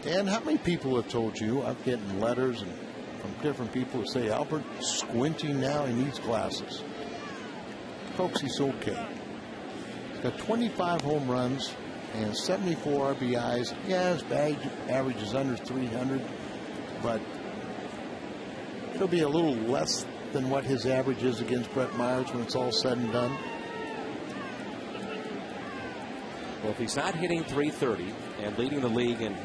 D: And how many people have told you, I'm getting letters from different people who say, Albert, squinting now, he needs glasses. Folks, he's okay. He's got 25 home runs and 74 RBIs. Yeah, his average is under 300, but it'll be a little less than what his average is against Brett Myers when it's all said and done.
C: Well, if he's not hitting 330 and leading the league in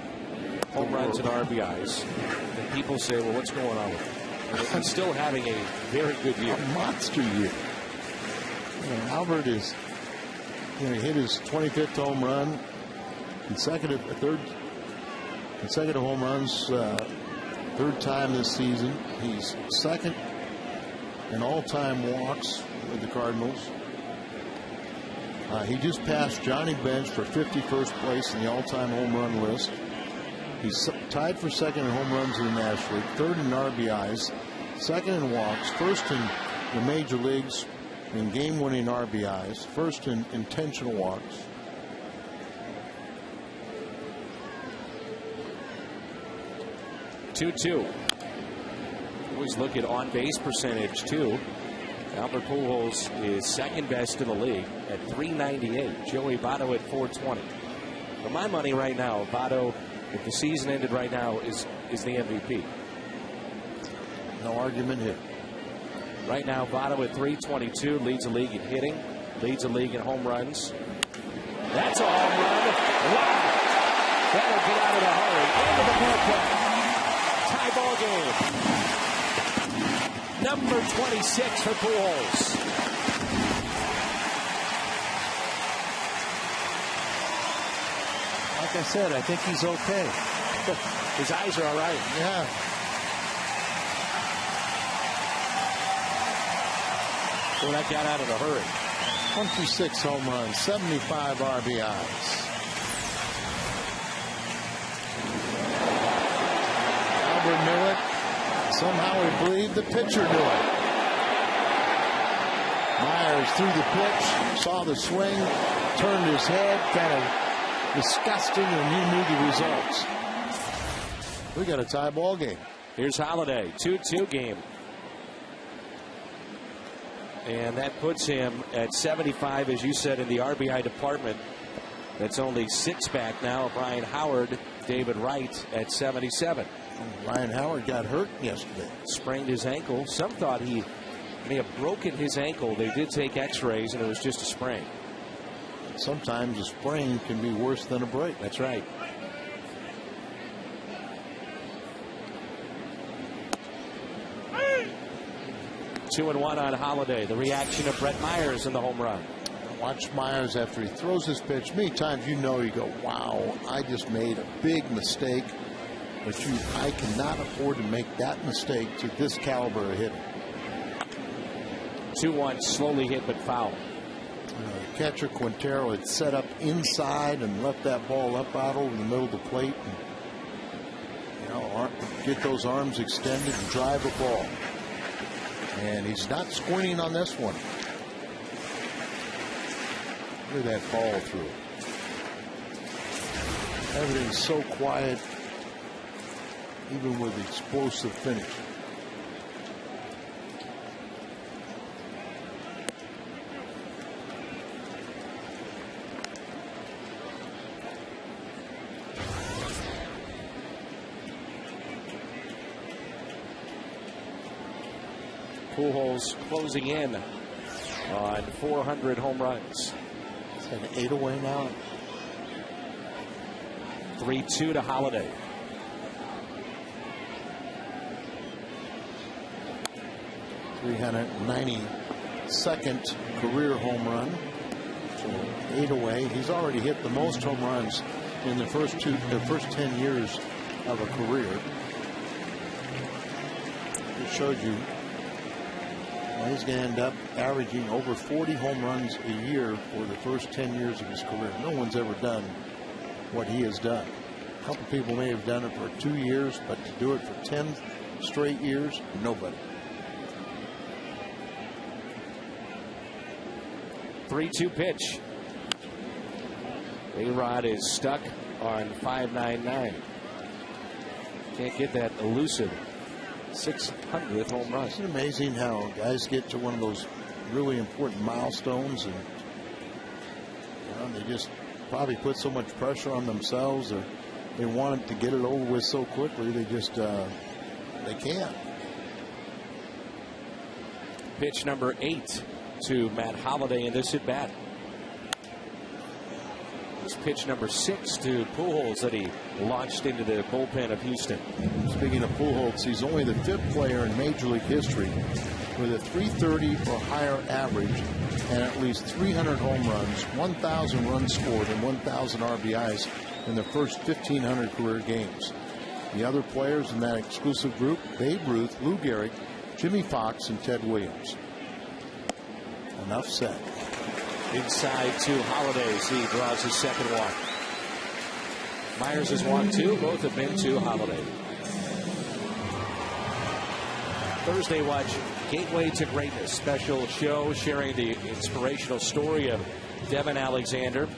C: home runs and RBIs, then people say, well, what's going on with him? He's still having a very good year.
D: A monster year. Albert is, he hit his 25th home run, consecutive home runs, third time this season. He's second in all-time walks with the Cardinals. He just passed Johnny Bench for 51st place in the all-time home run list. He's tied for second in home runs in the National League, third in RBIs, second in walks, first in the major leagues in game-winning RBIs, first in intentional walks.
C: Two. Always look at on-base percentage, too. Albert Pujols is second best in the league at 398. Joey Votto at 420. For my money right now, Votto, if the season ended right now, is the MVP.
D: No argument here.
C: Right now, Votto at 322 leads the league in hitting, leads the league in home runs. That's a home run. Wow! That'll get out of the hurry. Into the bullpen. Tie ball game. Number 26 for Pujols.
D: Like I said, I think he's okay.
C: His eyes are all right.
D: Yeah.
C: Well, that got out of the hurry.
D: 26 home runs, 75 RBIs. Albert knew it. Somehow we believe the pitcher knew it. Myers threw the pitch, saw the swing, turned his head, kind of disgusting, and he knew the results. We got a tie ball game.
C: Here's Holiday, 2-2 game. And that puts him at 75, as you said, in the RBI department. That's only 6 back now. Brian Howard, David Wright at 77.
D: Ryan Howard got hurt yesterday.
C: Sprained his ankle. Some thought he may have broken his ankle. They did take x-rays, and it was just a sprain.
D: Sometimes a sprain can be worse than a break.
C: That's right. Two and one on Holiday. The reaction of Brett Myers in the home run.
D: Watch Myers after he throws his pitch. Many times you go, wow, I just made a big mistake. But I cannot afford to make that mistake to this caliber of hitter.
C: 2-1, slowly hit but foul.
D: Catcher Quintero had set up inside and left that ball up out over the middle of the plate. And, get those arms extended and drive a ball. And he's not squinting on this one. Look at that ball through. Everything's so quiet, even with explosive finish.
C: Pujols closing in on 400 home runs.
D: Is that 8 away now?
C: 3-2 to Holiday.
D: .392nd career home run. So 8 away. He's already hit the most home runs in the first 10 years of a career. It shows you he's going to end up averaging over 40 home runs a year for the first 10 years of his career. No one's ever done what he has done. A couple people may have done it for 2 years, but to do it for 10 straight years, nobody.
C: 3-2 pitch. A-Rod is stuck on 5.99. Can't get that elusive 600th home run.
D: It's amazing how guys get to one of those really important milestones, and they just probably put so much pressure on themselves, or they want to get it over with so quickly they just they can't.
C: Pitch number 8 to Matt Holliday in this at bat. It's pitch number 6 to Pujols that he launched into the bullpen of Houston.
D: Speaking of Pujols, he's only the 5th player in Major League history with a 330 or higher average and at least 300 home runs, 1,000 runs scored, and 1,000 RBIs in the first 1,500 career games. The other players in that exclusive group: Babe Ruth, Lou Gehrig, Jimmy Foxx, and Ted Williams. Enough said.
C: Inside to Holliday as he draws his second walk. Myers has walked 2. Both have been to Holliday. Thursday, watch Gateway to Greatness, special show sharing the inspirational story of Devin Alexander.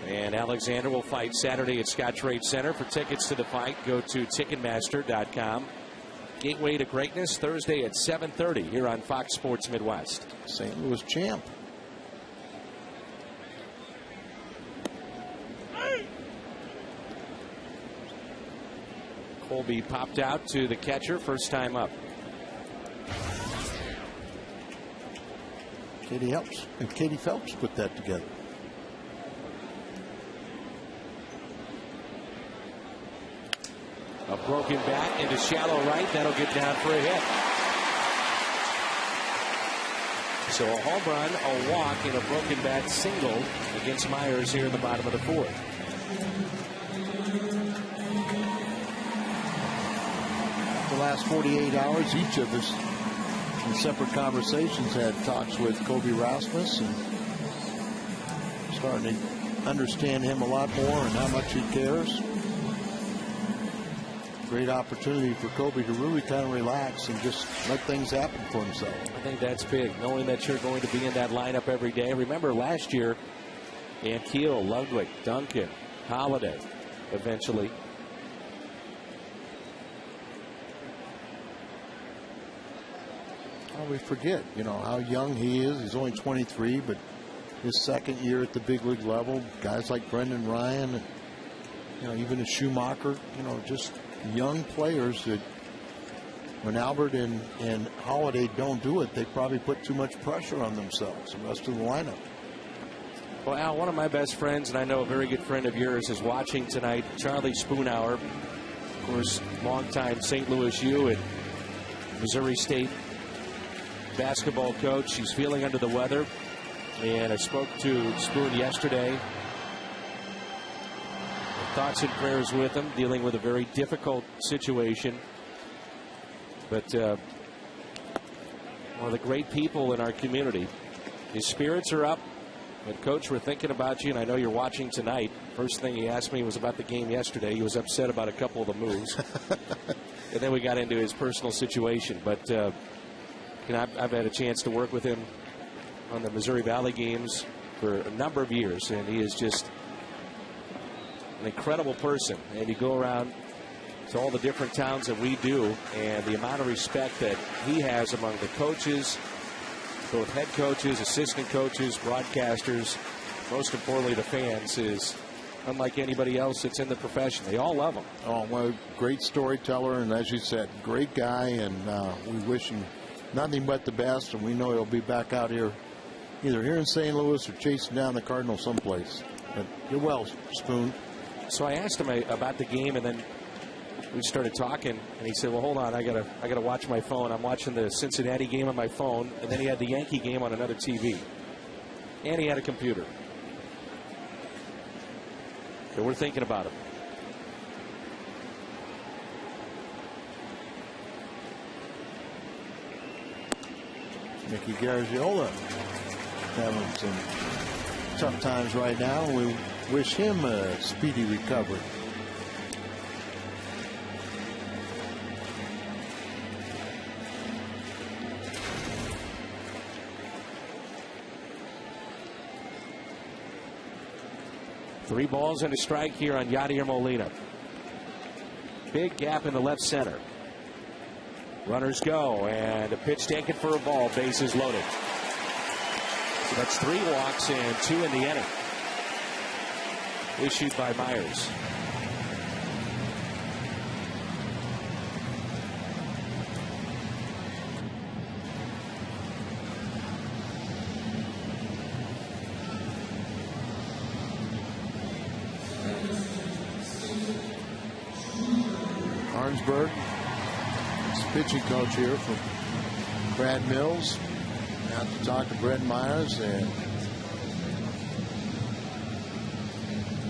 C: And Alexander will fight Saturday at Scottrade Center. For tickets to the fight, go to Ticketmaster.com. Gateway to Greatness, Thursday at 7:30 here on Fox Sports Midwest.
D: St. Louis champ.
C: Colby popped out to the catcher, first time up.
D: Katie Phelps put that together.
C: A broken bat into shallow right. That'll get down for a hit. So a home run, a walk, and a broken bat single against Myers here in the bottom of the 4th.
D: The last 48 hours, each of us in separate conversations had talks with Kobe Rasmus, and starting to understand him a lot more and how much he cares. Great opportunity for Kobe to really kind of relax and just let things happen for himself.
C: I think that's big, knowing that you're going to be in that lineup every day. Remember last year, Ankiel, Ludwig, Duncan, Holliday, eventually.
D: Oh, we forget, how young he is. He's only 23, but his second year at the big league level. Guys like Brendan Ryan, even a Schumacher, just young players that when Albert and Holliday don't do it, they probably put too much pressure on themselves, the rest of the lineup.
C: Well, Al, one of my best friends, and I know a very good friend of yours, is watching tonight. Charlie Spoonhour, of course, longtime St. Louis U and Missouri State basketball coach. He's feeling under the weather, and I spoke to Spoon yesterday. Thoughts and prayers with him, dealing with a very difficult situation. But one of the great people in our community. His spirits are up. But, Coach, we're thinking about you, and I know you're watching tonight. First thing he asked me was about the game yesterday. He was upset about a couple of the moves. And then we got into his personal situation. But I've had a chance to work with him on the Missouri Valley games for a number of years, and he is just an incredible person. And you go around to all the different towns that we do, and the amount of respect that he has among the coaches, both head coaches, assistant coaches, broadcasters, most importantly the fans, is unlike anybody else that's in the profession. They all love him.
D: Oh, well, great storyteller, and as you said, great guy, and we wish him nothing but the best, and we know he'll be back out here either here in St. Louis or chasing down the Cardinals someplace. But you're well, Spoon.
C: So I asked him about the game, and then we started talking, and he said, well, hold on, I gotta watch my phone. I'm watching the Cincinnati game on my phone, and then he had the Yankee game on another TV. And he had a computer. So we're thinking about him.
D: Mickey Garagiola having some tough times right now. We wish him a speedy recovery.
C: Three balls and a strike here on Yadier Molina. Big gap in the left center. Runners go, and a pitch taken for a ball. Bases loaded. So that's 3 walks and 2 in the inning. Issued by Myers.
D: Arnsberg, pitching coach here from Brad Mills. Out to talk to Brett Myers, and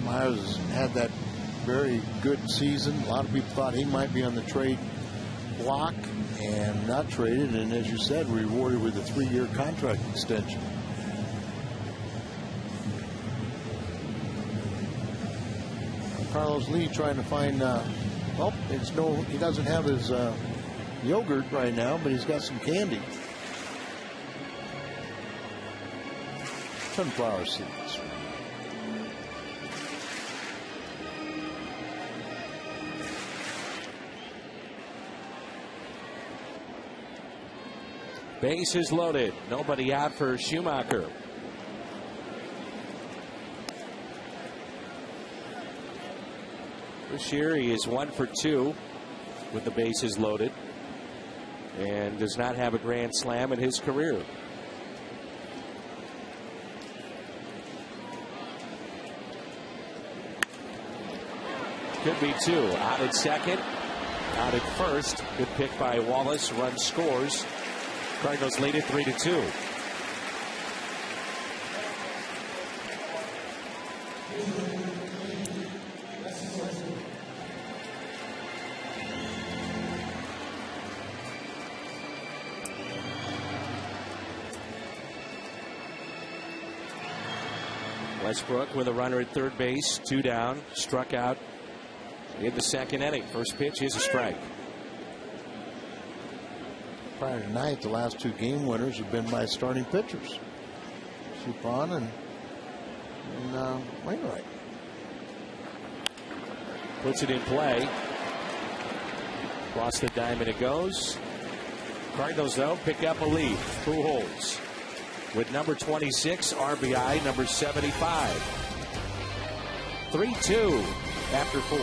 D: Myers has had that very good season. A lot of people thought he might be on the trade block and not traded, and as you said, rewarded with a 3-year contract extension. Carlos Lee trying to find well, he doesn't have his yogurt right now, but he's got some candy. Sunflower seeds.
C: Bases loaded. Nobody out for Schumacher. This year he is 1 for 2 with the bases loaded and does not have a grand slam in his career. Could be 2. Out at second, out at first. Good pick by Wallace. Run scores. Cardinals lead it 3-2. Westbrook with a runner at third base, 2 down, struck out in the second inning. First pitch is a strike.
D: Prior tonight, the last 2 game winners have been by starting pitchers, Suppan and Wainwright.
C: Puts it in play. Across the diamond it goes. Cardinals, though, pick up a lead. Pujols with number 26, RBI number 75. 3-2 after 4.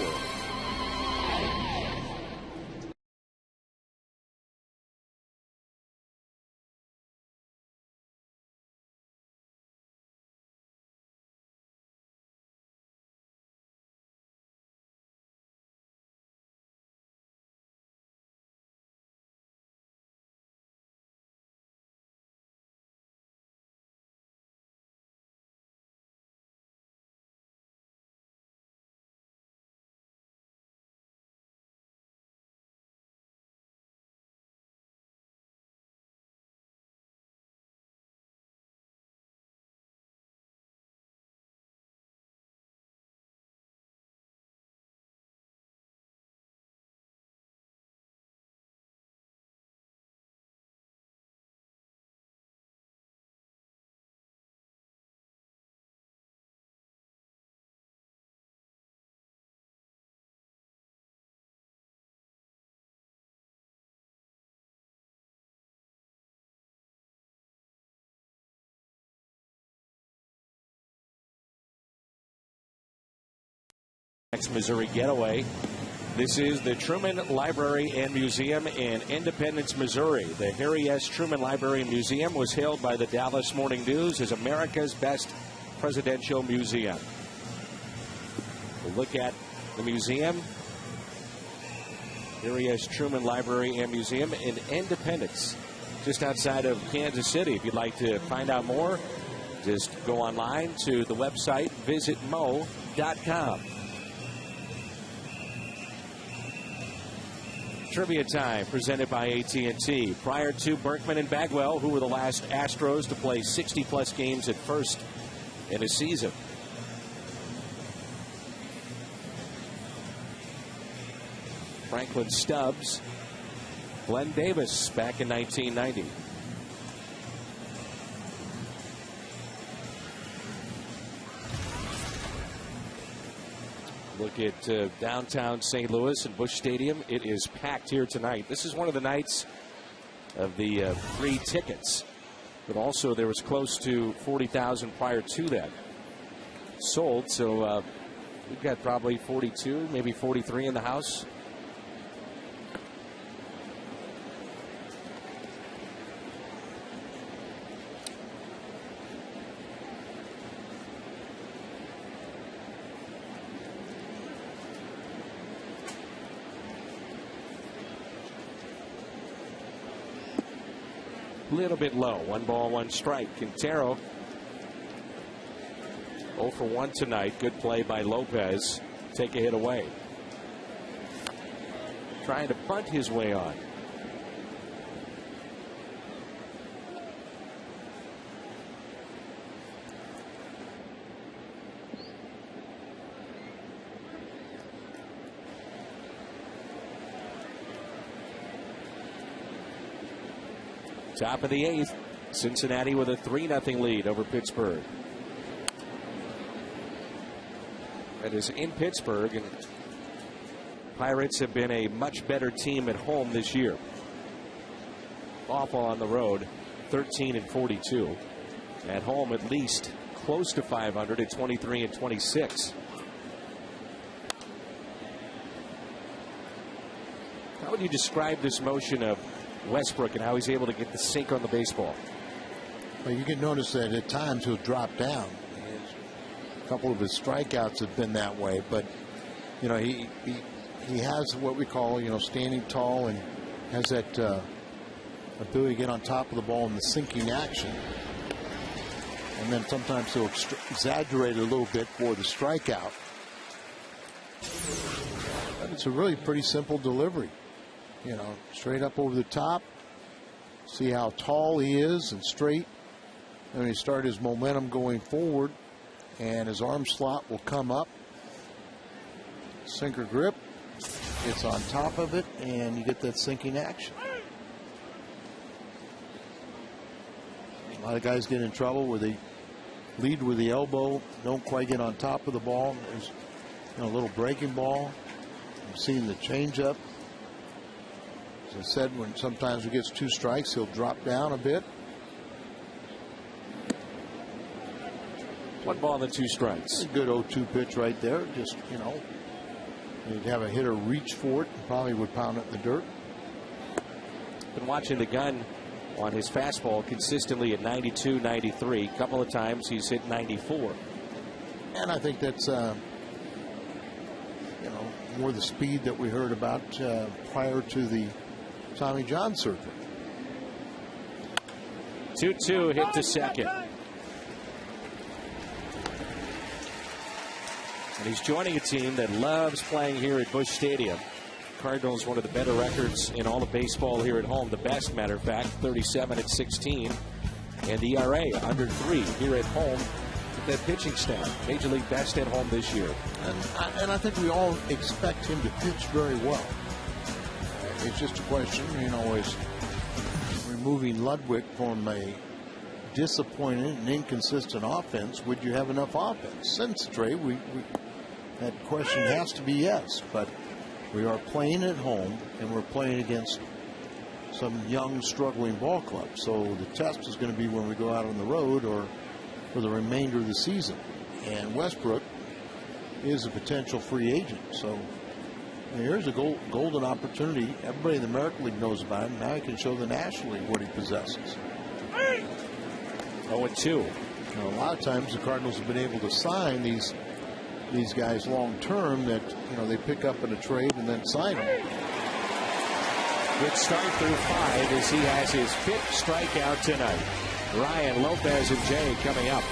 C: Next Missouri getaway. This is the Truman Library and Museum in Independence, Missouri. The Harry S. Truman Library and Museum was hailed by the Dallas Morning News as America's best presidential museum. We'll look at the museum. Harry S. Truman Library and Museum in Independence, just outside of Kansas City. If you'd like to find out more, just go online to the website, visitmo.com. Trivia time presented by AT&T. Prior to Berkman and Bagwell, who were the last Astros to play 60-plus games at first in a season. Franklin Stubbs, Glenn Davis back in 1990. Look at downtown St. Louis and Busch Stadium. It is packed here tonight. This is one of the nights of the free tickets, but also there was close to 40,000 prior to that sold. So we've got probably 42, maybe 43 in the house. Little bit low. 1 ball, 1 strike. Quintero 0 for 1 tonight. Good play by Lopez. Take a hit away. Trying to bunt his way on. Top of the 8th. Cincinnati with a 3-0 lead over Pittsburgh. That is in Pittsburgh, and Pirates have been a much better team at home this year. Awful on the road, 13-42. At home, at least close to 500 at 23-26. How would you describe this motion of Westbrook and how he's able to get the sink on the baseball?
D: Well, you can notice that at times he'll drop down. A couple of his strikeouts have been that way, but you know he has what we call standing tall and has that ability to get on top of the ball in the sinking action. And then sometimes he'll exaggerate a little bit for the strikeout. But it's a really pretty simple delivery. Straight up over the top. See how tall he is and straight. And he start his momentum going forward, and his arm slot will come up. Sinker grip. It's on top of it, and you get that sinking action. A lot of guys get in trouble where they lead with the elbow, don't quite get on top of the ball. There's a little breaking ball. I've seen the changeup. As I said, when sometimes he gets 2 strikes, he'll drop down a bit.
C: 1 ball and 2 strikes.
D: A good 0-2 pitch right there. Just, you'd have a hitter reach for it, probably would pound it in the dirt.
C: Been watching the gun on his fastball consistently at 92, 93. A couple of times he's hit 94.
D: And I think that's, more the speed that we heard about prior to the Tommy John surgery.
C: 2-2 hit to second. And he's joining a team that loves playing here at Busch Stadium. Cardinals, one of the better records in all of baseball here at home. The best, matter of fact, 37-16. And the ERA under 3 here at home with that pitching staff. Major League best at home this year.
D: And I think we all expect him to pitch very well. It's just a question, is removing Ludwig from a disappointing and inconsistent offense, would you have enough offense? Since Trey, that question has to be yes, but we are playing at home and we're playing against some young, struggling ball clubs. So the test is going to be when we go out on the road or for the remainder of the season. And Westbrook is a potential free agent. So here's a golden opportunity. Everybody in the American League knows about him. Now he can show the National League what he possesses.
C: 0-2.
D: A lot of times the Cardinals have been able to sign these guys long term that they pick up in a trade and then sign them.
C: Good start through 5 as he has his 5th strikeout tonight. Ryan, Lopez, and Jay coming up.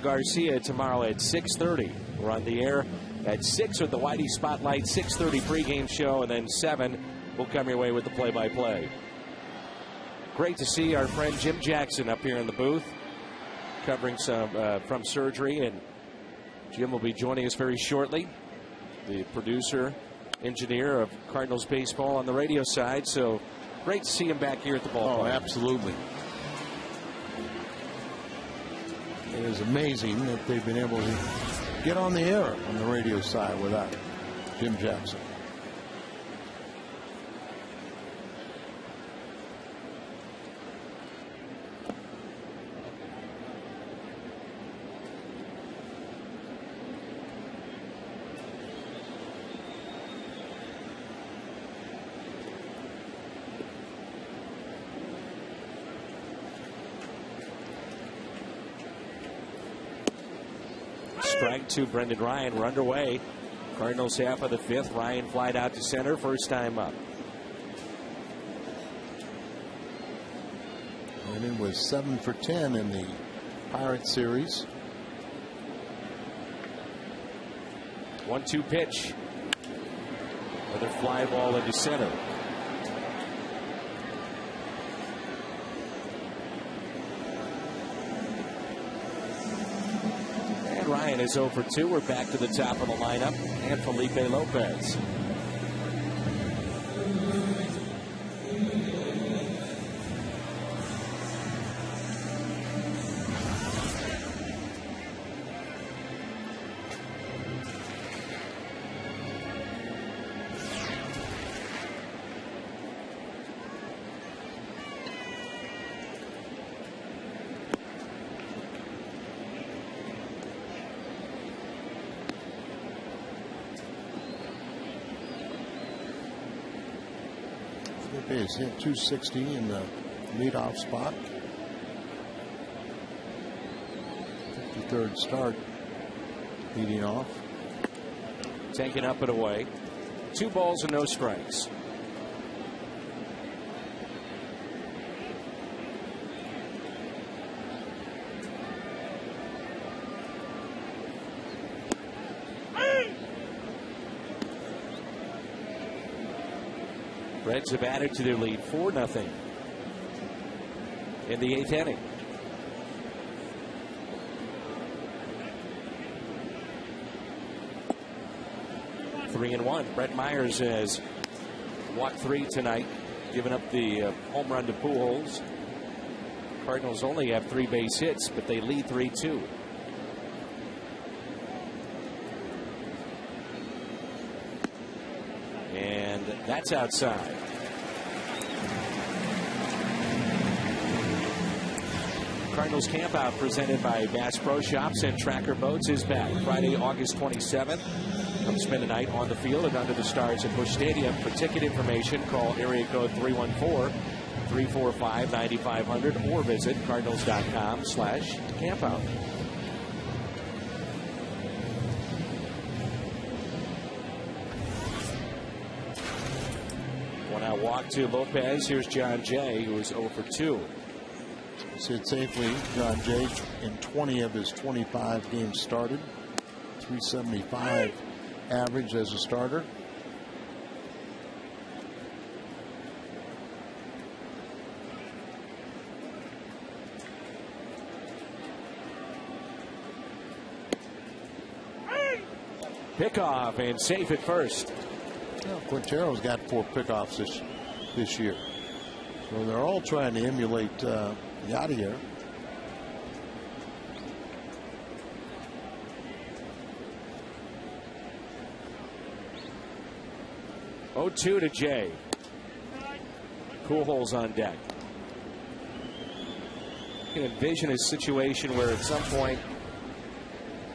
C: Garcia tomorrow at 6:30. We're on the air at 6 with the Whitey Spotlight 6:30 pregame show, and then 7 will come your way with the play-by-play. Great to see our friend Jim Jackson up here in the booth covering some from surgery, and Jim will be joining us very shortly, the producer, engineer of Cardinals baseball on the radio side. So great to see him back here at the ballpark.
D: Oh, absolutely. It is amazing that they've been able to get on the air on the radio side without Jim Jackson.
C: Strike to Brendan Ryan. We're underway. Cardinals half of the 5th. Ryan flied out to center. First time up.
D: Brendan was 7 for 10 in the Pirates series.
C: 1-2 pitch. Another fly ball into center. Ryan is 0 for 2. We're back to the top of the lineup. And Felipe Lopez.
D: He's hit 260 in the leadoff spot. 53rd start leading off.
C: Taken up and away. 2 balls and no strikes. Reds have added to their lead 4-0 in the 8th inning. Three and 1. Brett Myers has walked 3 tonight, giving up the home run to Pujols. Cardinals only have 3 base hits, but they lead 3-2. And that's outside. Cardinals campout presented by Bass Pro Shops and Tracker Boats is back Friday, August 27th. Come spend a night on the field and under the stars at Busch Stadium. For ticket information, call area code 314-345-9500 or visit cardinals.com/campout. Now walk to Lopez. Here's John Jay, who is 0 for 2.
D: Said safely, John Jay in 20 of his 25 games started. 375 average as a starter.
C: Pickoff and safe at first.
D: Well, Quintero's got 4 pickoffs this year. So they're all trying to emulate Yadier.
C: Oh, 2 to Jay. Pujols on deck. You can envision a situation where at some point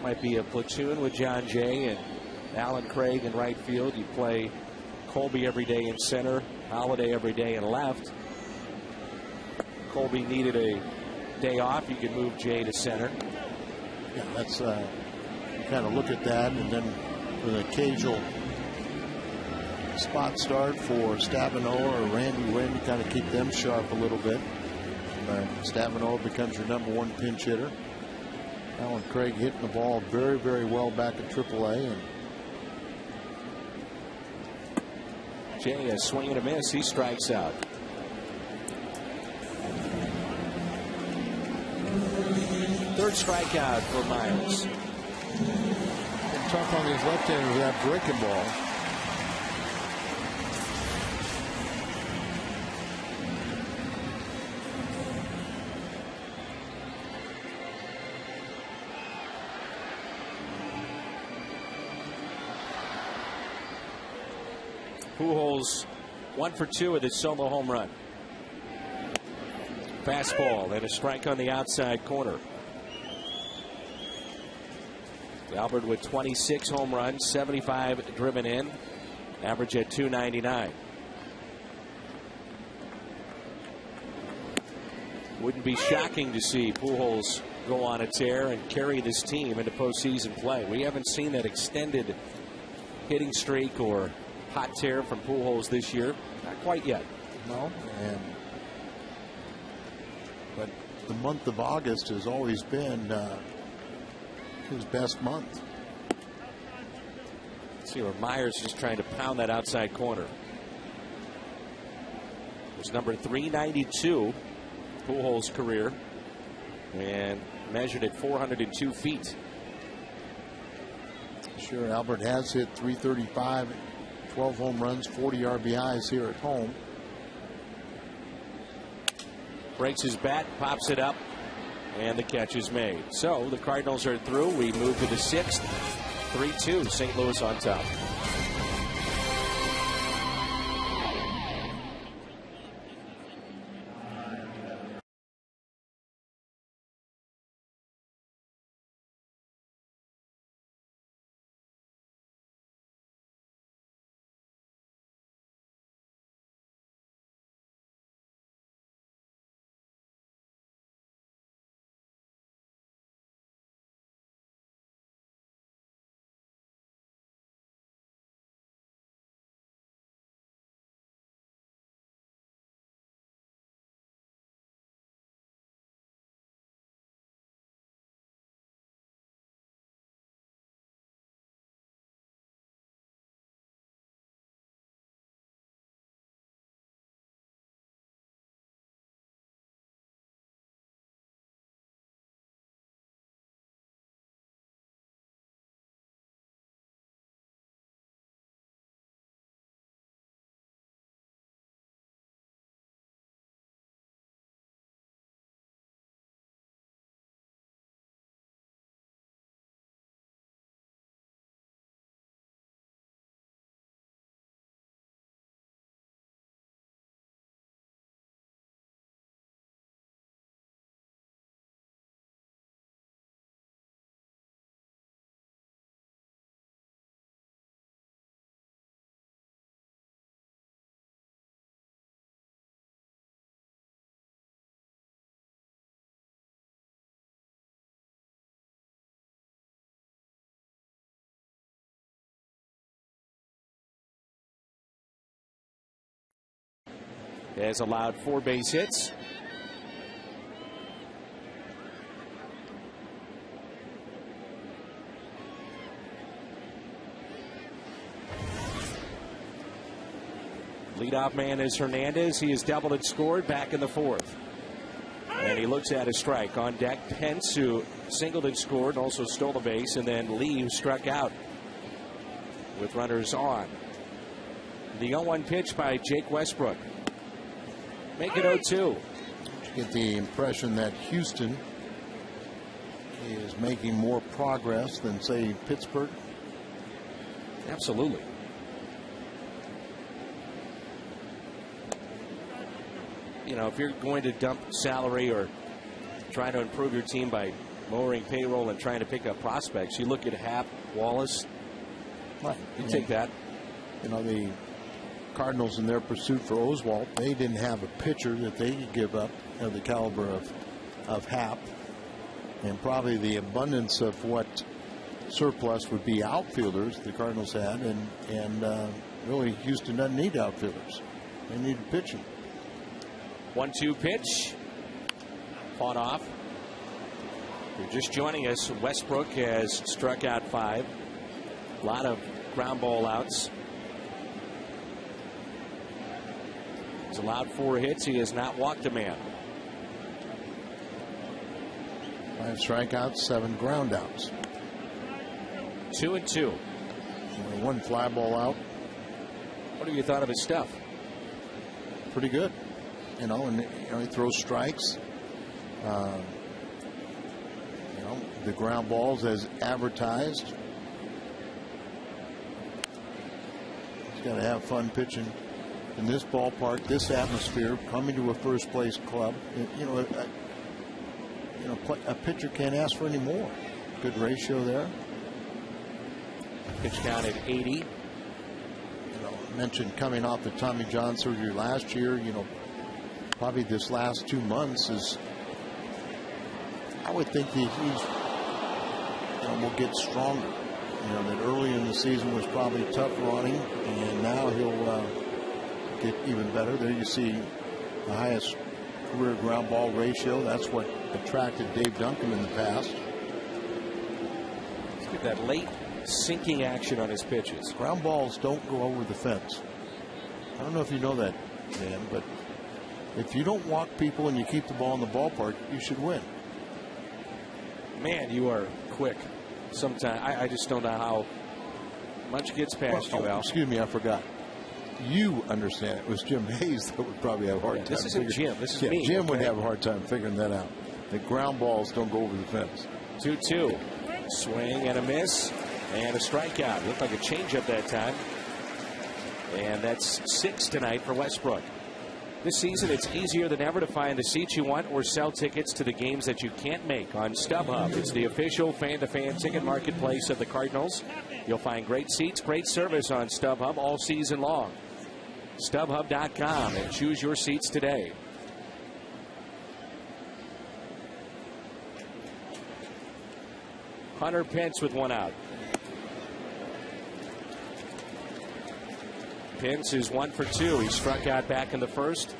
C: might be a platoon with John Jay and Alan Craig in right field. You play Colby every day in center, Holiday every day in left. Colby needed a day off. You could move Jay to center.
D: Yeah, that's you kind of look at that, and then with an occasional spot start for Stavino or Randy Wynn to kind of keep them sharp a little bit. Stavino becomes your #1 pinch hitter. Alan Craig hitting the ball very, very well back at AAA. And
C: Jay, a swing and a miss. He strikes out. Third strikeout for Myers.
D: And tough on his left-hander with that breaking ball.
C: Pujols 1 for 2 with his solo home run. Fastball and a strike on the outside corner. Albert with 26 home runs, 75 driven in, average at .299. Wouldn't be shocking to see Pujols go on a tear and carry this team into postseason play. We haven't seen that extended hitting streak or hot tear from Pujols this year. Not quite yet.
D: No. But the month of August has always been his best month.
C: Let's see where Myers is trying to pound that outside corner. It's number 392, Pujols' career, and measured at 402 feet.
D: Sure, Albert has hit .335, 12 home runs, 40 RBIs here at home.
C: Breaks his bat, pops it up, and the catch is made. So the Cardinals are through. We move to the 6th. 3-2, St. Louis on top. Has allowed 4 base hits. Leadoff man is Hernandez. He has doubled and scored back in the 4th. And he looks at a strike. On deck, Pence, who singled and scored, and also stole a base, and then Lee, who struck out with runners on. The 0-1 pitch by Jake Westbrook. Make it 0-2.
D: You get the impression that Houston is making more progress than, say, Pittsburgh.
C: Absolutely. You know, if you're going to dump salary or try to improve your team by lowering payroll and trying to pick up prospects, you look at Happ, Wallace.
D: Right.
C: You take that.
D: You know, the Cardinals in their pursuit for Oswalt, they didn't have a pitcher that they could give up of the caliber of Happ, and probably the abundance of what surplus would be outfielders the Cardinals had, and really Houston doesn't need outfielders. They need pitching.
C: 1-2 pitch. Fought off. You're just joining us. Westbrook has struck out 5. A lot of ground ball outs. He's allowed 4 hits. He has not walked a man.
D: 5 strikeouts, 7 ground outs.
C: 2-2.
D: 1 fly ball out.
C: What have you thought of his stuff?
D: Pretty good. And he throws strikes. The ground balls as advertised. He's got to have fun pitching in this ballpark, this atmosphere, coming to a first place club. A pitcher can't ask for any more. Good ratio there.
C: Pitch count at 80.
D: Mentioned coming off the Tommy John surgery last year. Probably this last 2 months is. I would think that he's will get stronger. That early in the season was probably tough running, and now he'll get even better. There you see the highest career ground ball ratio. That's what attracted Dave Duncan in the past.
C: Let's get that late sinking action on his pitches.
D: Ground balls don't go over the fence. I don't know if you know that, Dan, but if you don't walk people and you keep the ball in the ballpark, you should win.
C: Man, you are quick. Sometimes I just don't know how much gets past you, Al.
D: Excuse me, I forgot. You understand. It was Jim Hayes that would probably have a hard time.
C: This isn't Jim. This is me.
D: Jim would have a hard time figuring that out. The ground balls don't go over the fence.
C: 2-2. Swing and a miss and a strikeout. Looked like a changeup that time. And that's 6 tonight for Westbrook. This season, it's easier than ever to find the seats you want or sell tickets to the games that you can't make on StubHub. It's the official fan-to-fan ticket marketplace of the Cardinals. You'll find great seats, great service on StubHub all season long. StubHub.com and choose your seats today. Hunter Pence with 1 out. Pence is 1 for 2. He struck out back in the first,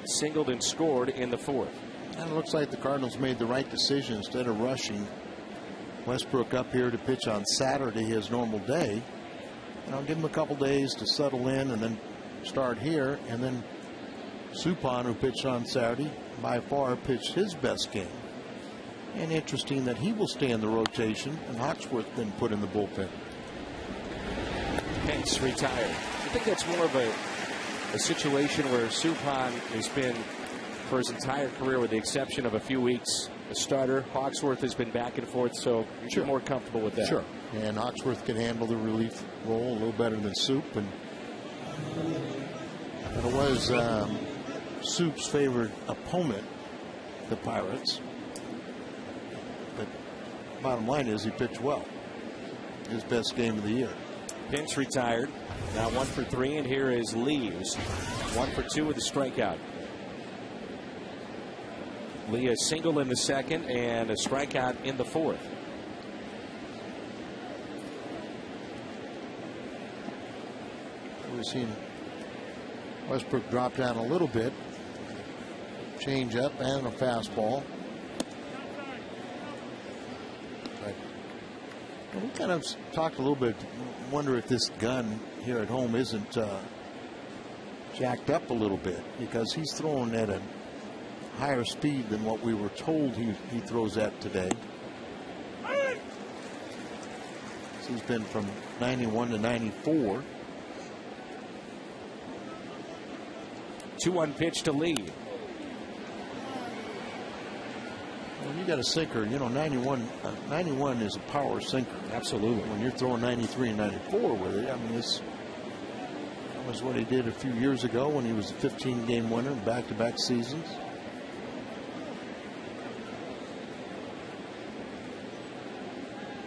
C: singled and scored in the 4th.
D: And it looks like the Cardinals made the right decision. Instead of rushing Westbrook up here to pitch on Saturday, his normal day, give him a couple days to settle in and then start here. And then Suppan, who pitched on Saturday, by far pitched his best game. And interesting that he will stay in the rotation and Hawksworth been put in the bullpen.
C: Pence retired. I think that's more of a situation where Suppan has been, for his entire career, with the exception of a few weeks, a starter. Hawksworth has been back and forth, so you're more comfortable with that.
D: Sure. And Hawksworth can handle the relief role a little better than Soup. And it was Soup's favorite opponent, the Pirates. But bottom line is he pitched well. His best game of the year.
C: Pence retired. Now 1 for 3, and here is Leaves. 1 for 2 with a strikeout. Lee a single in the second and a strikeout in the 4th.
D: We've seen Westbrook drop down a little bit. Change up and a fastball. We kind of talked a little bit. Wonder if this gun here at home isn't jacked up a little bit, because he's throwing at a higher speed than what we were told he throws at today. So he's been from 91 to 94.
C: 2-1 pitch to Lee.
D: When you got a sinker, 91 is a power sinker.
C: Absolutely.
D: When you're throwing 93 and 94 with it, I mean, that was what he did a few years ago when he was a 15-game winner in back-to-back seasons.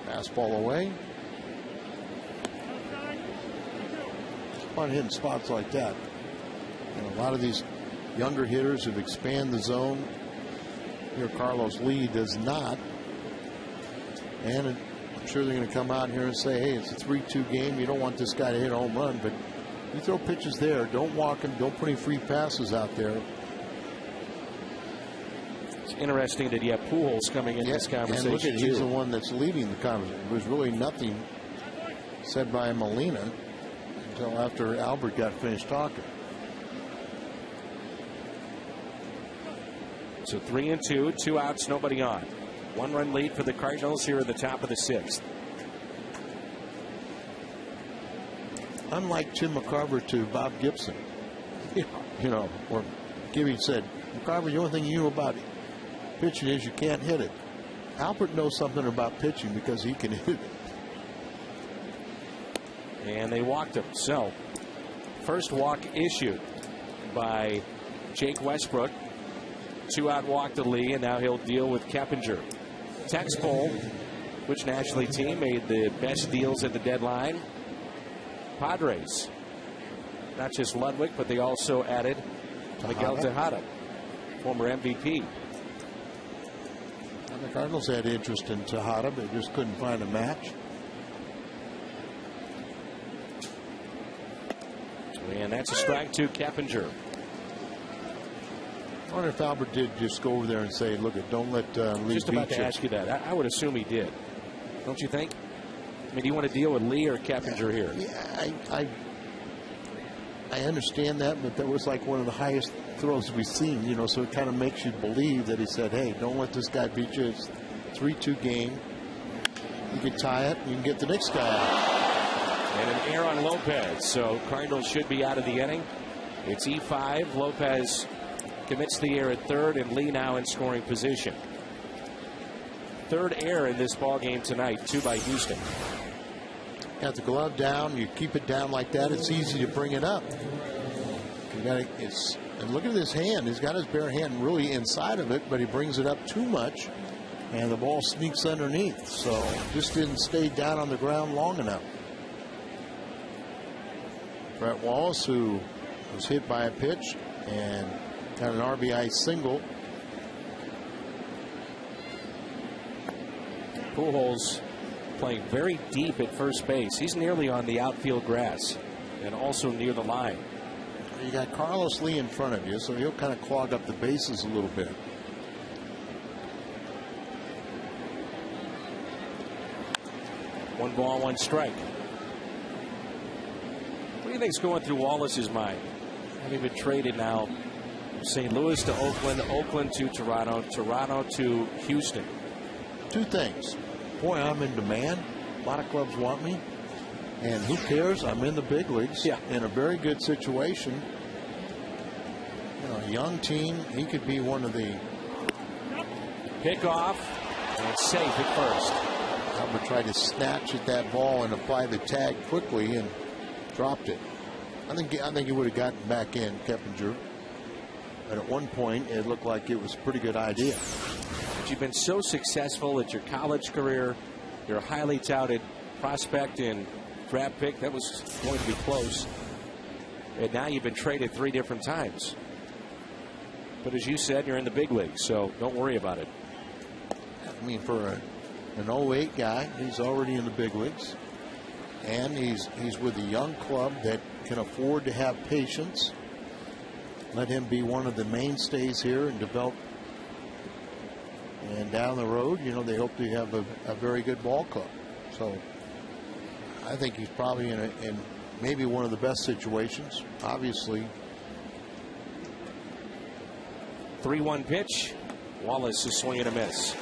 D: Fastball away. It's fun hitting spots like that. A lot of these younger hitters have expanded the zone. Here Carlos Lee does not. And I'm sure they're going to come out here and say, hey, it's a 3-2 game. You don't want this guy to hit a home run, but you throw pitches there. Don't walk him. Don't put any free passes out there.
C: interesting that you have Pujols coming in this conversation.
D: And look at, he's the one that's leading the conversation. There was really nothing said by Molina until after Albert got finished talking.
C: So 3-2, 2 outs, nobody on. 1-run lead for the Cardinals here at the top of the 6th.
D: Unlike Tim McCarver to Bob Gibson, you know, or Gibby said, McCarver, the only thing you know about pitching is you can't hit it. Albert knows something about pitching because he can hit it.
C: And they walked him. So, first walk issued by Jake Westbrook. 2-out walk to Lee, and now he'll deal with Keppinger. Text poll, which National League team made the best deals at the deadline? Padres. Not just Ludwig, but they also added Miguel Tejada, former MVP.
D: And the Cardinals had interest in Tejada, but just couldn't find a match.
C: And that's a strike to Keppinger.
D: I wonder if Albert did just go over there and say, look, don't let Lee
C: Just about
D: beat
C: to
D: you.
C: ask you that. I would assume he did. Don't you think? I mean, do you want to deal with Lee or Keppinger here?
D: Yeah, I understand that, but that was like one of the highest throws we've seen, you know, so it kind of makes you believe that he said, hey, don't let this guy beat you. It's 3-2 game. You can tie it, you can get the next guy out.
C: And an error on Lopez, so Cardinals should be out of the inning. It's E5. Lopez commits the error at third, and Lee now in scoring position. Third error in this ball game tonight, 2 by Houston.
D: Got the glove down. You keep it down like that, it's easy to bring it up. And look at his hand. He's got his bare hand really inside of it, but he brings it up too much, and the ball sneaks underneath. So just didn't stay down on the ground long enough. Brett Wallace, who was hit by a pitch and got an RBI single.
C: Pujols playing very deep at first base. He's nearly on the outfield grass and also near the line.
D: You got Carlos Lee in front of you, so he'll kind of clog up the bases a little bit.
C: One ball, one strike. What do you think's going through Wallace's mind? Having been traded now, St. Louis to Oakland, Oakland to Toronto, Toronto to Houston.
D: Two things. Boy, I'm in demand. A lot of clubs want me. And who cares? I'm in the big leagues.
C: Yeah.
D: In a very good situation. You know, a young team. He could be one of the.
C: Pick off, and it's safe at first.
D: Albert tried to snatch at that ball and apply the tag quickly and dropped it. I think he would have gotten back in, Keppinger. But at one point, it looked like it was a pretty good idea.
C: But you've been so successful at your college career. You're a highly touted prospect and draft pick. That was going to be close. And now you've been traded 3 different times. But as you said, you're in the big leagues, so don't worry about it.
D: I mean, for an 08 guy, he's already in the big leagues. And he's with a young club that can afford to have patience. Let him be one of the mainstays here and develop. And down the road, you know, they hope to have a very good ball club. So I think he's probably in maybe one of the best situations. Obviously.
C: 3-1 pitch. Wallace is swinging a miss.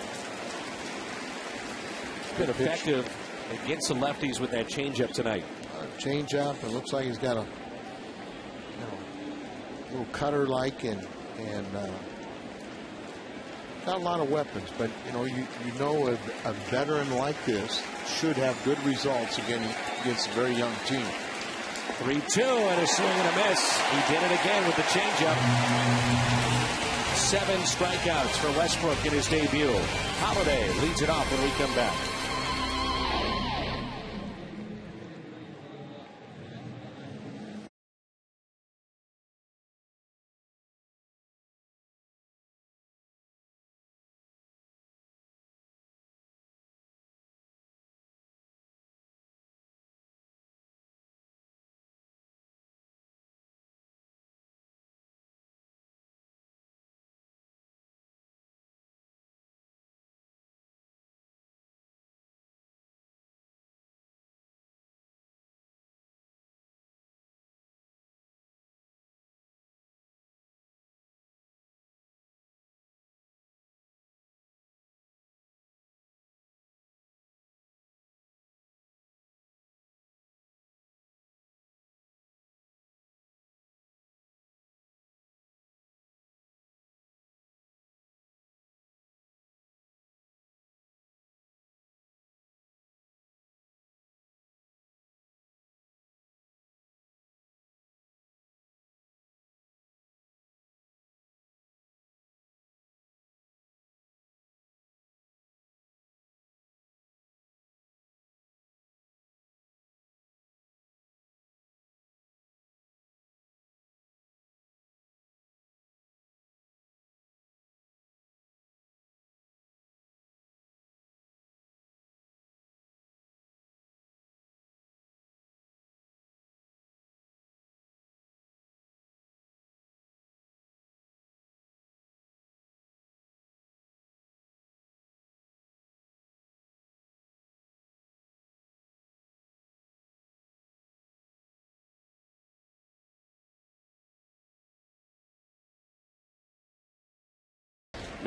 C: Been effective against the lefties with that changeup tonight.
D: Changeup. It looks like he's got a little cutter-like and not a lot of weapons, but you know a veteran like this should have good results against a very young team.
C: 3-2 and a swing and a miss. He did it again with the changeup. 7 strikeouts for Westbrook in his debut. Holiday leads it off when we come back.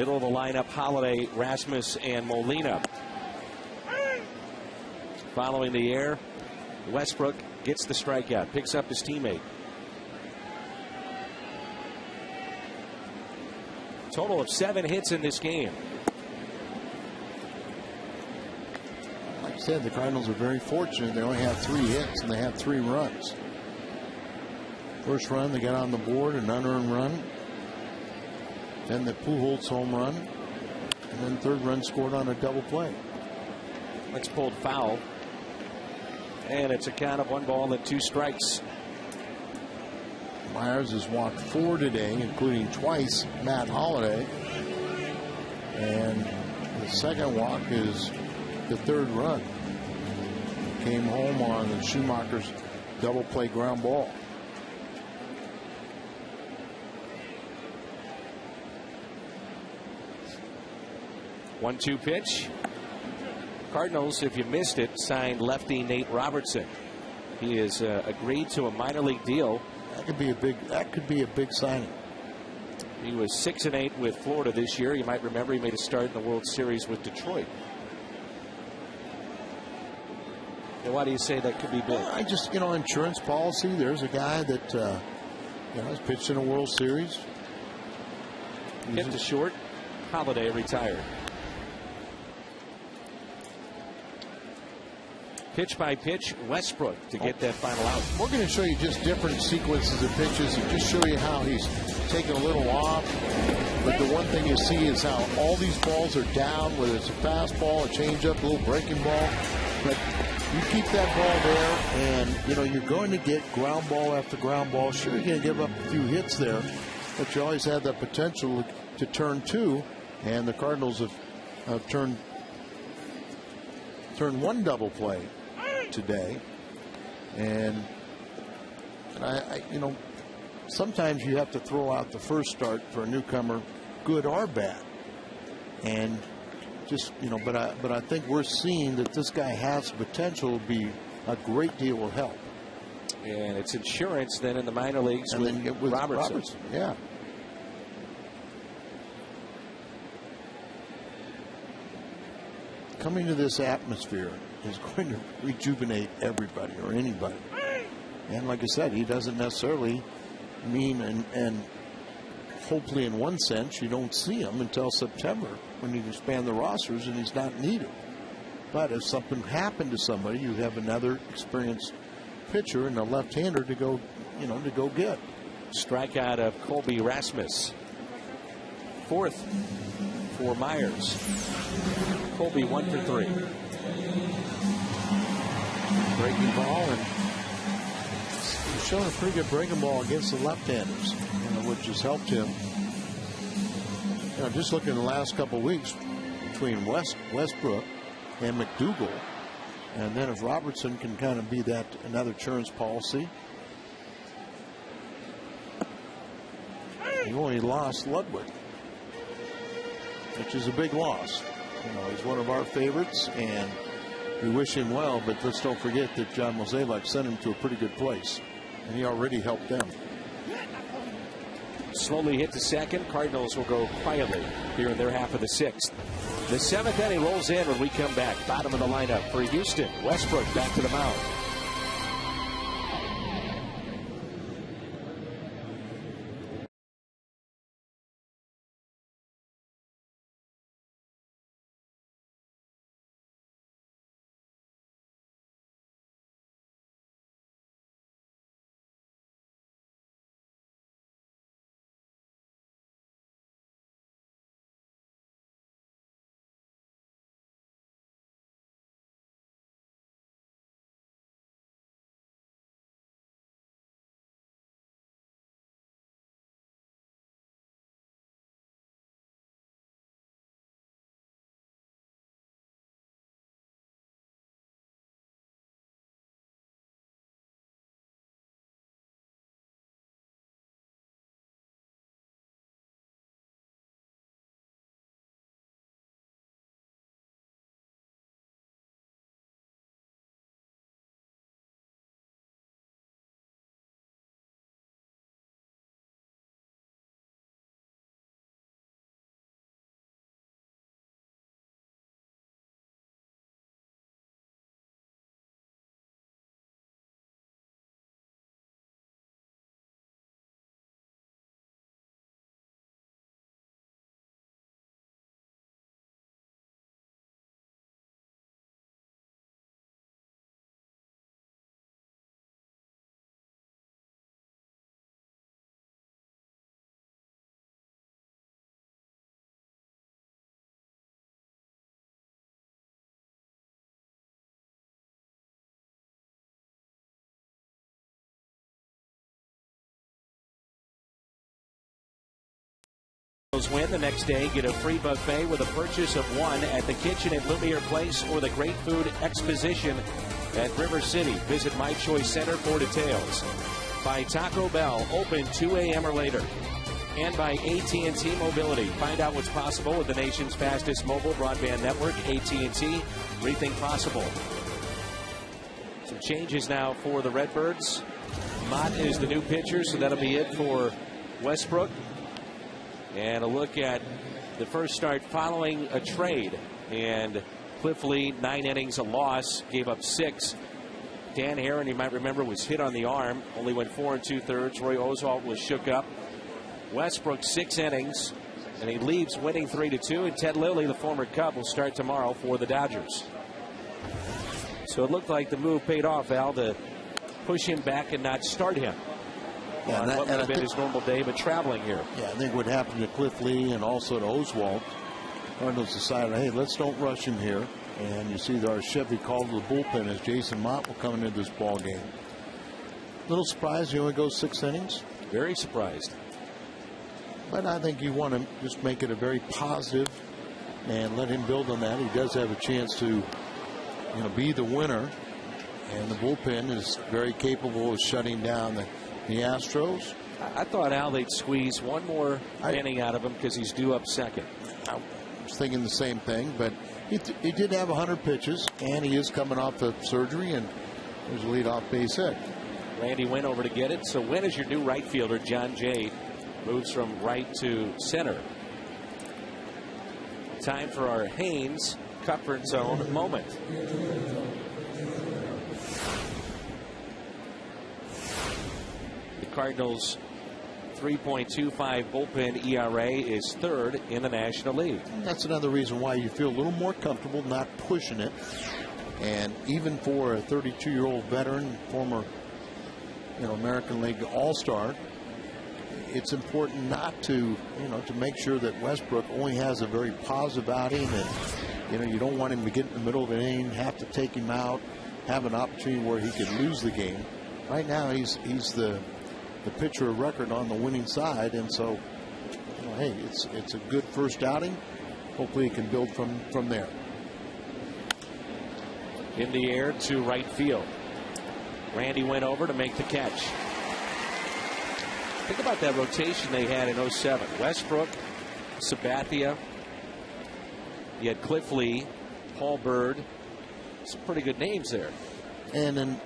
C: Middle of the lineup, Holiday, Rasmus, and Molina. Following the air, Westbrook gets the strikeout, picks up his teammate. Total of 7 hits in this game.
D: Like I said, the Cardinals are very fortunate. They only have 3 hits and they have 3 runs. First run, they got on the board, an unearned run. Then the Pujols home run. And then third run scored on a double play.
C: That's pulled foul. And it's a count of 1 ball and 2 strikes.
D: Myers has walked 4 today, including twice Matt Holliday. And the second walk is the 3rd run. Came home on Schumacher's double play ground ball.
C: One-two pitch. Cardinals, if you missed it, signed lefty Nate Robertson. He has agreed to a minor league deal.
D: That could be a big signing.
C: He was 6-8 with Florida this year. You might remember he made a start in the World Series with Detroit. And why do you say that could be big?
D: I just, insurance policy. There's a guy that has pitched in a World Series.
C: Hit to short. Holiday retired. Pitch by pitch, Westbrook to get that final out.
D: We're going to show you just different sequences of pitches and just show you how he's taking a little off. But the one thing you see is how all these balls are down, whether it's a fastball, a changeup, a little breaking ball. But you keep that ball there, and you're going to get ground ball after ground ball. Sure, you're going to give up a few hits there, but you always have that potential to turn 2. And the Cardinals have turned 1 double play today. And I sometimes you have to throw out the first start for a newcomer, good or bad. And just, but I think we're seeing that this guy has potential to be a great deal of help.
C: And it's insurance then in the minor leagues with Robertson.
D: Yeah. Coming to this atmosphere is going to rejuvenate everybody or anybody. And like I said, he doesn't necessarily mean, and hopefully in one sense, you don't see him until September when you expand the rosters and he's not needed. But if something happened to somebody, you have another experienced pitcher and a left-hander to go, to go get.
C: Strikeout of Colby Rasmus. 4th for Myers. Colby 1 for 3.
D: Breaking ball, and he's shown a pretty good breaking ball against the left-handers, which has helped him. Just looking at the last couple of weeks between Westbrook and McDougal, and then if Robertson can kind of be that another insurance policy. He only lost Ludwig, which is a big loss. He's one of our favorites, and we wish him well, but let's don't forget that John Mozeliak sent him to a pretty good place, and he already helped them.
C: Slowly hit to second. Cardinals will go quietly here in their half of the 6th. The 7th inning rolls in when we come back. Bottom of the lineup for Houston. Westbrook back to the mound. Cardinals win, the next day get a free buffet with a purchase of one at the Kitchen at Lumiere Place or the Great Food Exposition at River City. Visit My Choice Center for details. By Taco Bell, open 2 a.m. or later. And by AT&T Mobility. Find out what's possible with the nation's fastest mobile broadband network, AT&T. Rethink possible. Some changes now for the Redbirds. Mott is the new pitcher, so that'll be it for Westbrook. And a look at the first start following a trade. And Cliff Lee, 9 innings, a loss, gave up 6. Dan Herron, you might remember, was hit on the arm, only went 4 2/3. Roy Oswalt was shook up. Westbrook, 6 innings, and he leaves winning 3-2. And Ted Lilly, the former Cub, will start tomorrow for the Dodgers. So it looked like the move paid off, Al, to push him back and not start him.
D: Yeah,
C: on what would have been his normal day, but traveling here.
D: Yeah, I think what happened to Cliff Lee and also to Oswalt, Cardinals decided, hey, let's don't rush him here. And you see our Chevy called to the bullpen as Jason Mott will come into this ball game. Little surprised he only goes 6 innings.
C: Very surprised.
D: But I think you want to just make it a very positive and let him build on that. He does have a chance to, be the winner. And the bullpen is very capable of shutting down the Astros.
C: I thought, Al, they'd squeeze one more inning out of him because he's due up second.
D: I was thinking the same thing, but he did have 100 pitches, and he is coming off the surgery, and there's a leadoff base hit.
C: Randy Wynn over to get it. So Wynn is your new right fielder. John Jay moves from right to center. Time for our Haynes comfort zone moment. The Cardinals' 3.25 bullpen ERA is 3rd in the National League.
D: That's another reason why you feel a little more comfortable not pushing it. And even for a 32-year-old veteran, former American League All-Star, it's important not to, to make sure that Westbrook only has a very positive outing, and, you don't want him to get in the middle of an inning, have to take him out, have an opportunity where he could lose the game. Right now, he's the pitcher of record on the winning side, and so, hey, it's a good first outing. Hopefully, he can build from there.
C: In the air to right field. Randy went over to make the catch. Think about that rotation they had in 07. Westbrook, Sabathia. You had Cliff Lee, Paul Bird. Some pretty good names there.
D: And then,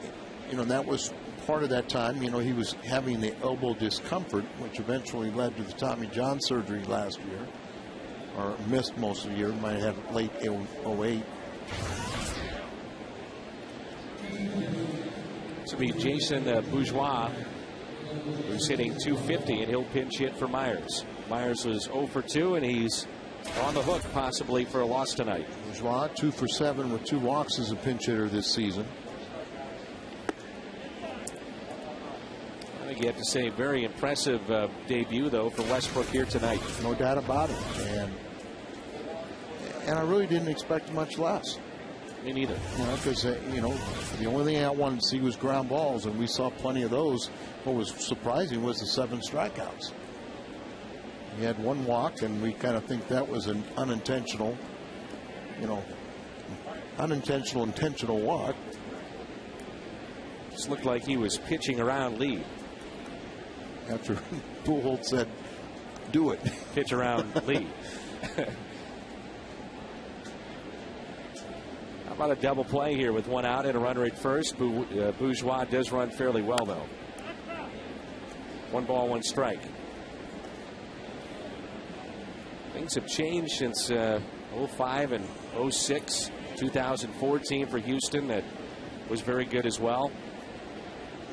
D: that was part of that time. He was having the elbow discomfort, which eventually led to the Tommy John surgery last year, or missed most of the year. Might have had late 08.
C: This will be Jason Bourgeois, who's hitting 250, and he'll pinch hit for Myers. Myers was 0 for 2, and he's on the hook possibly for a loss tonight.
D: Bourgeois 2 for 7 with 2 walks as a pinch hitter this season.
C: I think you have to say very impressive debut, though, for Westbrook here tonight.
D: No doubt about it. And I really didn't expect much less.
C: Me neither.
D: Because, the only thing I wanted to see was ground balls, and we saw plenty of those. What was surprising was the 7 strikeouts. He had 1 walk, and we kind of think that was an intentional walk.
C: Just looked like he was pitching around Lee.
D: After Pujols said, do it.
C: Pitch around Lee. How about a double play here with 1 out and a runner at first? Bourgeois does run fairly well, though. 1 ball, 1 strike. Things have changed since 05 and 06. 2014 for Houston, that was very good as well.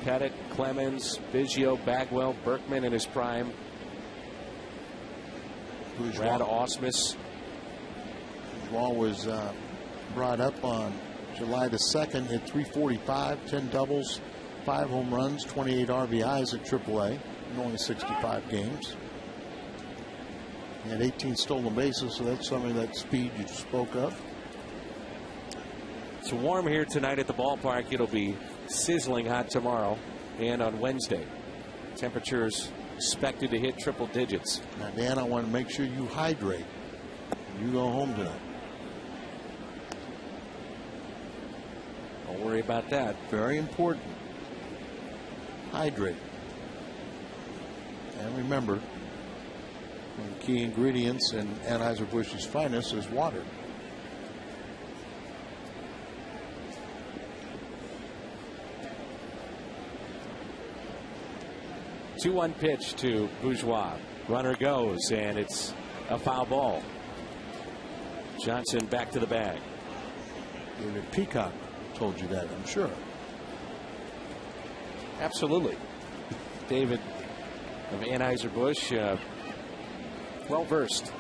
C: Pettit, Clemens, Biggio, Bagwell, Berkman in his prime. Brad Ausmus.
D: Bourgeois was brought up on July the 2nd, hit 345, 10 doubles, 5 home runs, 28 RBIs at AAA in only 65 games. He had 18 stolen bases, so that's some of that speed you spoke of.
C: It's warm here tonight at the ballpark. It'll be sizzling hot tomorrow and on Wednesday. Temperatures expected to hit triple digits.
D: Now, Dan, I want to make sure you hydrate. You go home tonight.
C: Don't worry about that.
D: Very important. Hydrate. And remember, one of the key ingredients in Anheuser-Busch's Finest is water.
C: Two-one pitch to Bourgeois. Runner goes, and it's a foul ball. Johnson back to the bag.
D: David Peacock told you that, I'm sure.
C: Absolutely. David of Anheuser-Busch, well versed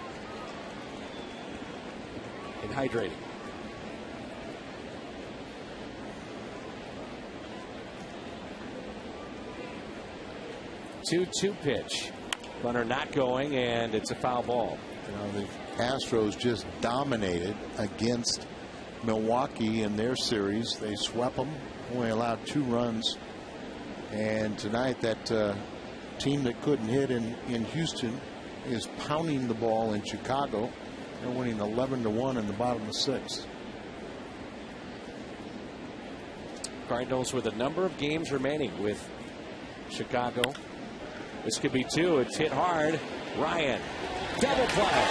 C: in hydrating. 2-2 pitch. Runner not going, and it's a foul ball.
D: You know, the Astros just dominated against Milwaukee in their series. They swept them, only allowed 2 runs. And tonight, that team that couldn't hit in Houston is pounding the ball in Chicago. They're winning 11-1 in the bottom of the 6th.
C: Cardinals with a number of games remaining with Chicago. This could be 2. It's hit hard. Ryan, double play.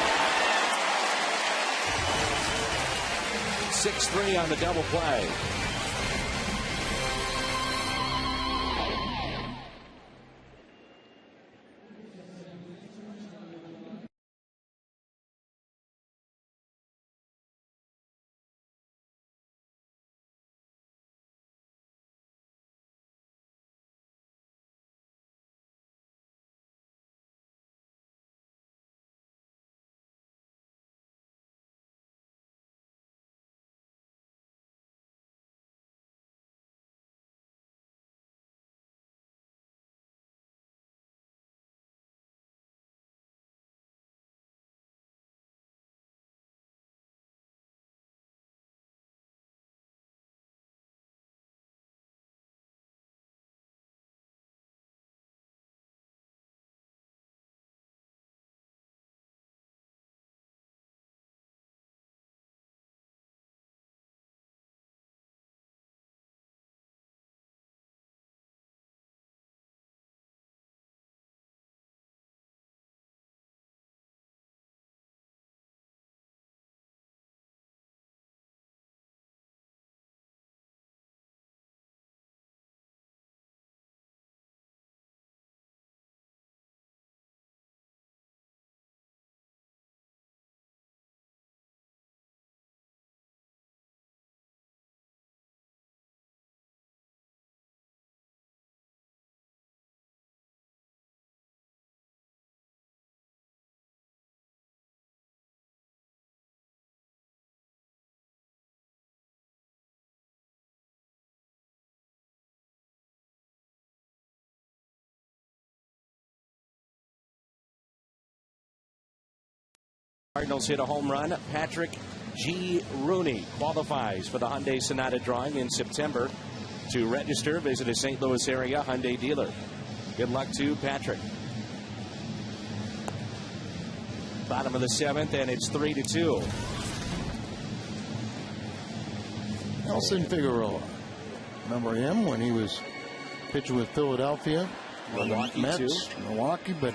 C: 6-3 on the double play. Cardinals hit a home run. Patrick G. Rooney qualifies for the Hyundai Sonata drawing in September. To register, visit a St. Louis area Hyundai dealer. Good luck to Patrick. Bottom of the 7th, and it's 3-2.
D: Nelson Figueroa. Remember him when he was pitching with Philadelphia?
C: Milwaukee,
D: Mets,
C: too.
D: Milwaukee, but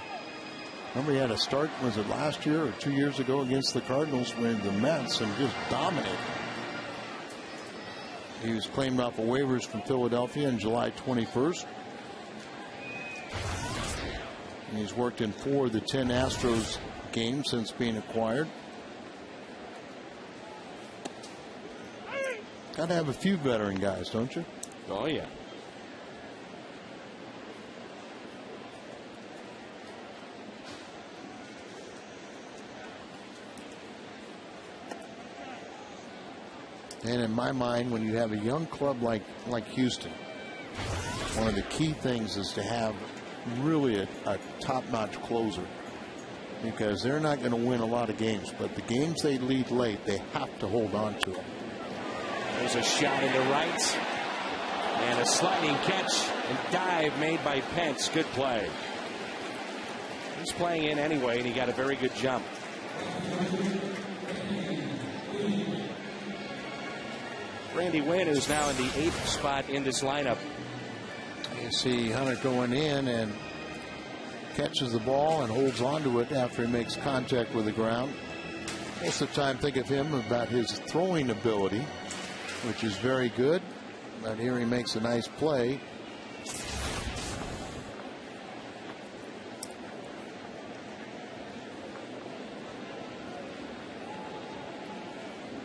D: remember he had a start, was it last year or 2 years ago against the Cardinals with the Mets and just dominated. He was claimed off of waivers from Philadelphia on July 21st. And he's worked in 4 of the 10 Astros games since being acquired. Got to have a few veteran guys, don't you?
C: Oh, yeah.
D: And in my mind, when you have a young club like Houston, one of the key things is to have really a top-notch closer, because they're not going to win a lot of games, but the games they lead late, they have to hold on to them.
C: There's a shot into right, and a sliding catch and dive made by Pence. Good play. He's playing in anyway, and he got a very good jump. Randy Wynn is now in the 8th spot in this lineup.
D: You see Hunter going in and catches the ball and holds onto it after he makes contact with the ground. Most of the time, think of him about his throwing ability, which is very good. But here he makes a nice play.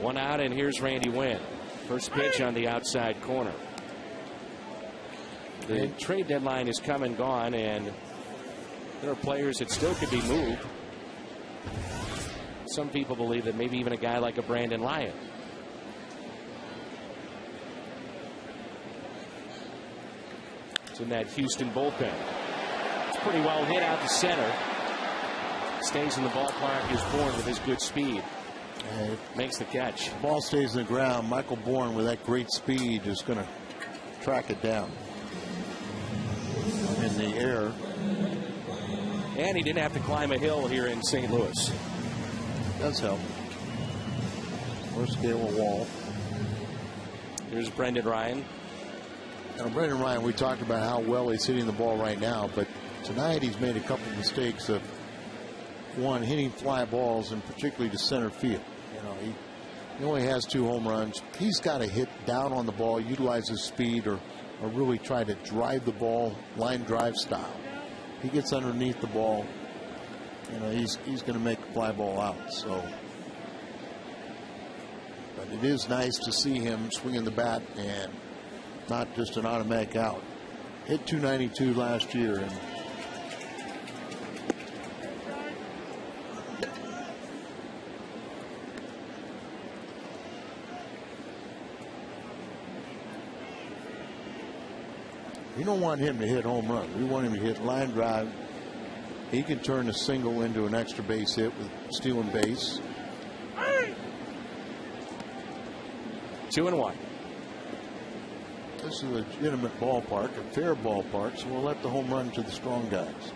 C: One out, and here's Randy Wynn. First pitch on the outside corner. The trade deadline is come and gone, and there are players that still could be moved. Some people believe that maybe even a guy like a Brandon Lyon. It's in that Houston bullpen. It's pretty well hit out to center. Stays in the ballpark, is Bourne with his good speed. Makes the catch.
D: Ball stays in the ground. Michael Bourne with that great speed is going to track it down in the air.
C: And he didn't have to climb a hill here in St. Louis.
D: Does help. Or scale a wall.
C: Here's Brendan Ryan.
D: Now, Brendan Ryan, we talked about how well he's hitting the ball right now, but tonight he's made a couple of mistakes of, one, hitting fly balls, and particularly to center field. You know, he only has 2 home runs. He's got to hit down on the ball, utilize his speed, or really try to drive the ball line drive style. He gets underneath the ball, you know, he's going to make a fly ball out. So, but it is nice to see him swinging the bat and not just an automatic out. Hit 292 last year, and we don't want him to hit home run. We want him to hit line drive. He can turn a single into an extra base hit with stealing base.
C: 2-1.
D: This is a legitimate ballpark, a fair ballpark, so we'll let the home run to the strong guys.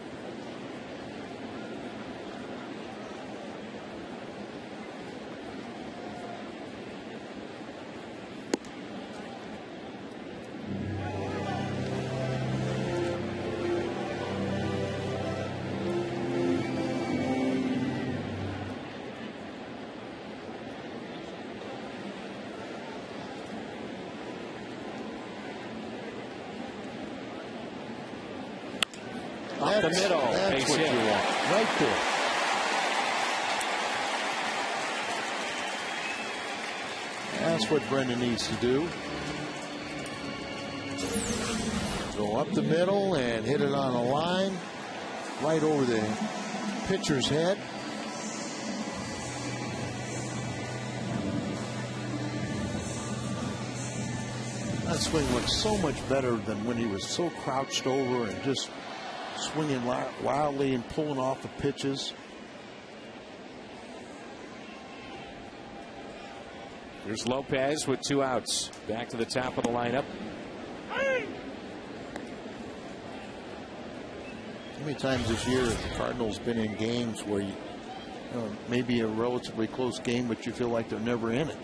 C: Up the middle.
D: That's what you want. Right there. That's what Brendan needs to do. Go up the middle and hit it on a line right over the pitcher's head. That swing looks so much better than when he was so crouched over and just swinging wildly and pulling off the pitches.
C: Here's Lopez with 2 outs. Back to the top of the lineup.
D: How many times this year have the Cardinals been in games where you know, maybe a relatively close game, but you feel like they're never in it?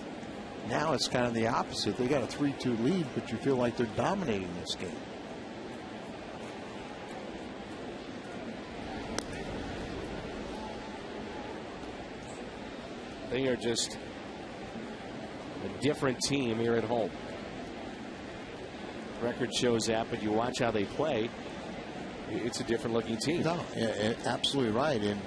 D: Now it's kind of the opposite. They got a 3-2 lead, but you feel like they're dominating this game.
C: They are just a different team here at home. Record shows that, but you watch how they play, it's a different looking team.
D: No, absolutely right. And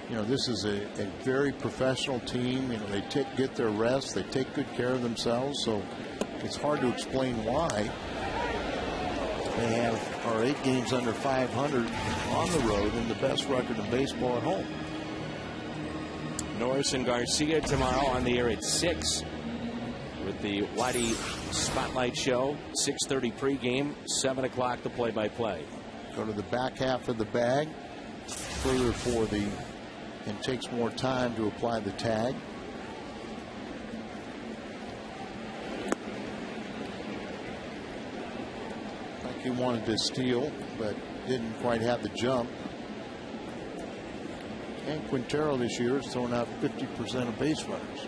D: you know, this is a very professional team. You know, they get their rest, they take good care of themselves, so it's hard to explain why they are 8 games under 500 on the road and the best record in baseball at home.
C: Norris and Garcia tomorrow on the air at 6 with the Whitey Spotlight Show. 6:30 pregame, 7 o'clock the play-by-play.
D: Go to the back half of the bag, further for the, and takes more time to apply the tag. Like he wanted to steal, but didn't quite have the jump. And Quintero this year has thrown out 50% of base runners.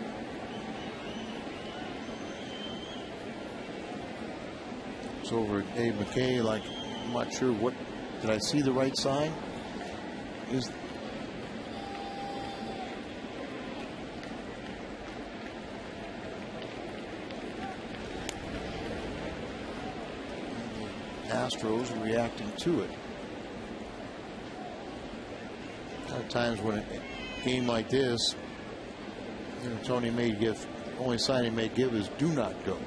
D: It's over at Dave McKay, like, I'm not sure what, did I see the right sign? Is the Astros reacting to it. A lot of times when a game like this, you know, Tony may give, the only sign he may give is do not go.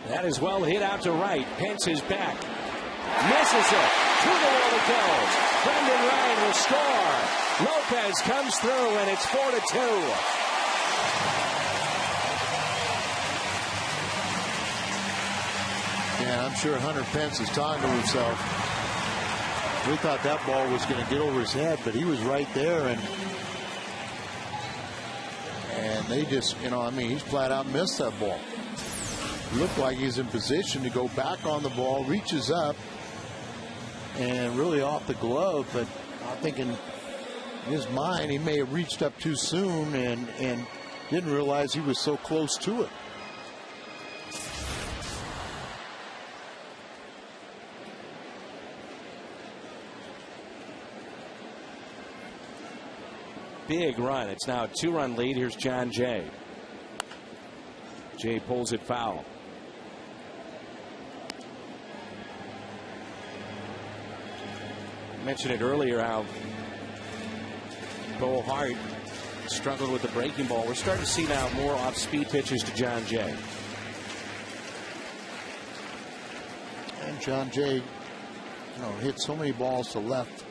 C: That is well hit out to right. Pence is back. Misses it. To the wall it goes. Brendan Ryan will score. Lopez comes through, and it's 4-2.
D: Yeah, I'm sure Hunter Pence is talking to himself. We thought that ball was going to get over his head, but he was right there, and they just, you know, I mean, he's flat out missed that ball. Looked like he's in position to go back on the ball, reaches up, and really off the glove, but I'm thinking in his mind he may have reached up too soon and didn't realize he was so close to it.
C: Big run. It's now a 2-run lead. Here's John Jay. Jay pulls it foul. I mentioned it earlier how Bo Hart struggled with the breaking ball. We're starting to see now more off-speed pitches to John Jay.
D: And John Jay, you know, hit so many balls to left,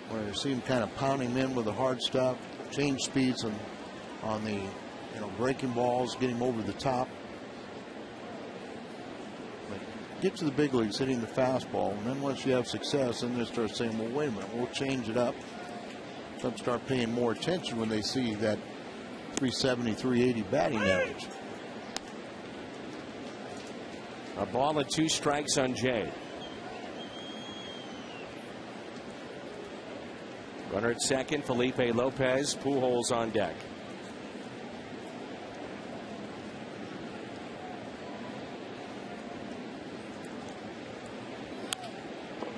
D: where you see him kind of pounding them in with the hard stuff, change speeds on the, you know, breaking balls, getting him over the top. But get to the big leagues hitting the fastball, and then once you have success, then they start saying, well, wait a minute, we'll change it up. Some start paying more attention when they see that 370, 380 batting average.
C: A ball and 2 strikes on Jay. Runner at second, Felipe Lopez. Pujols on deck.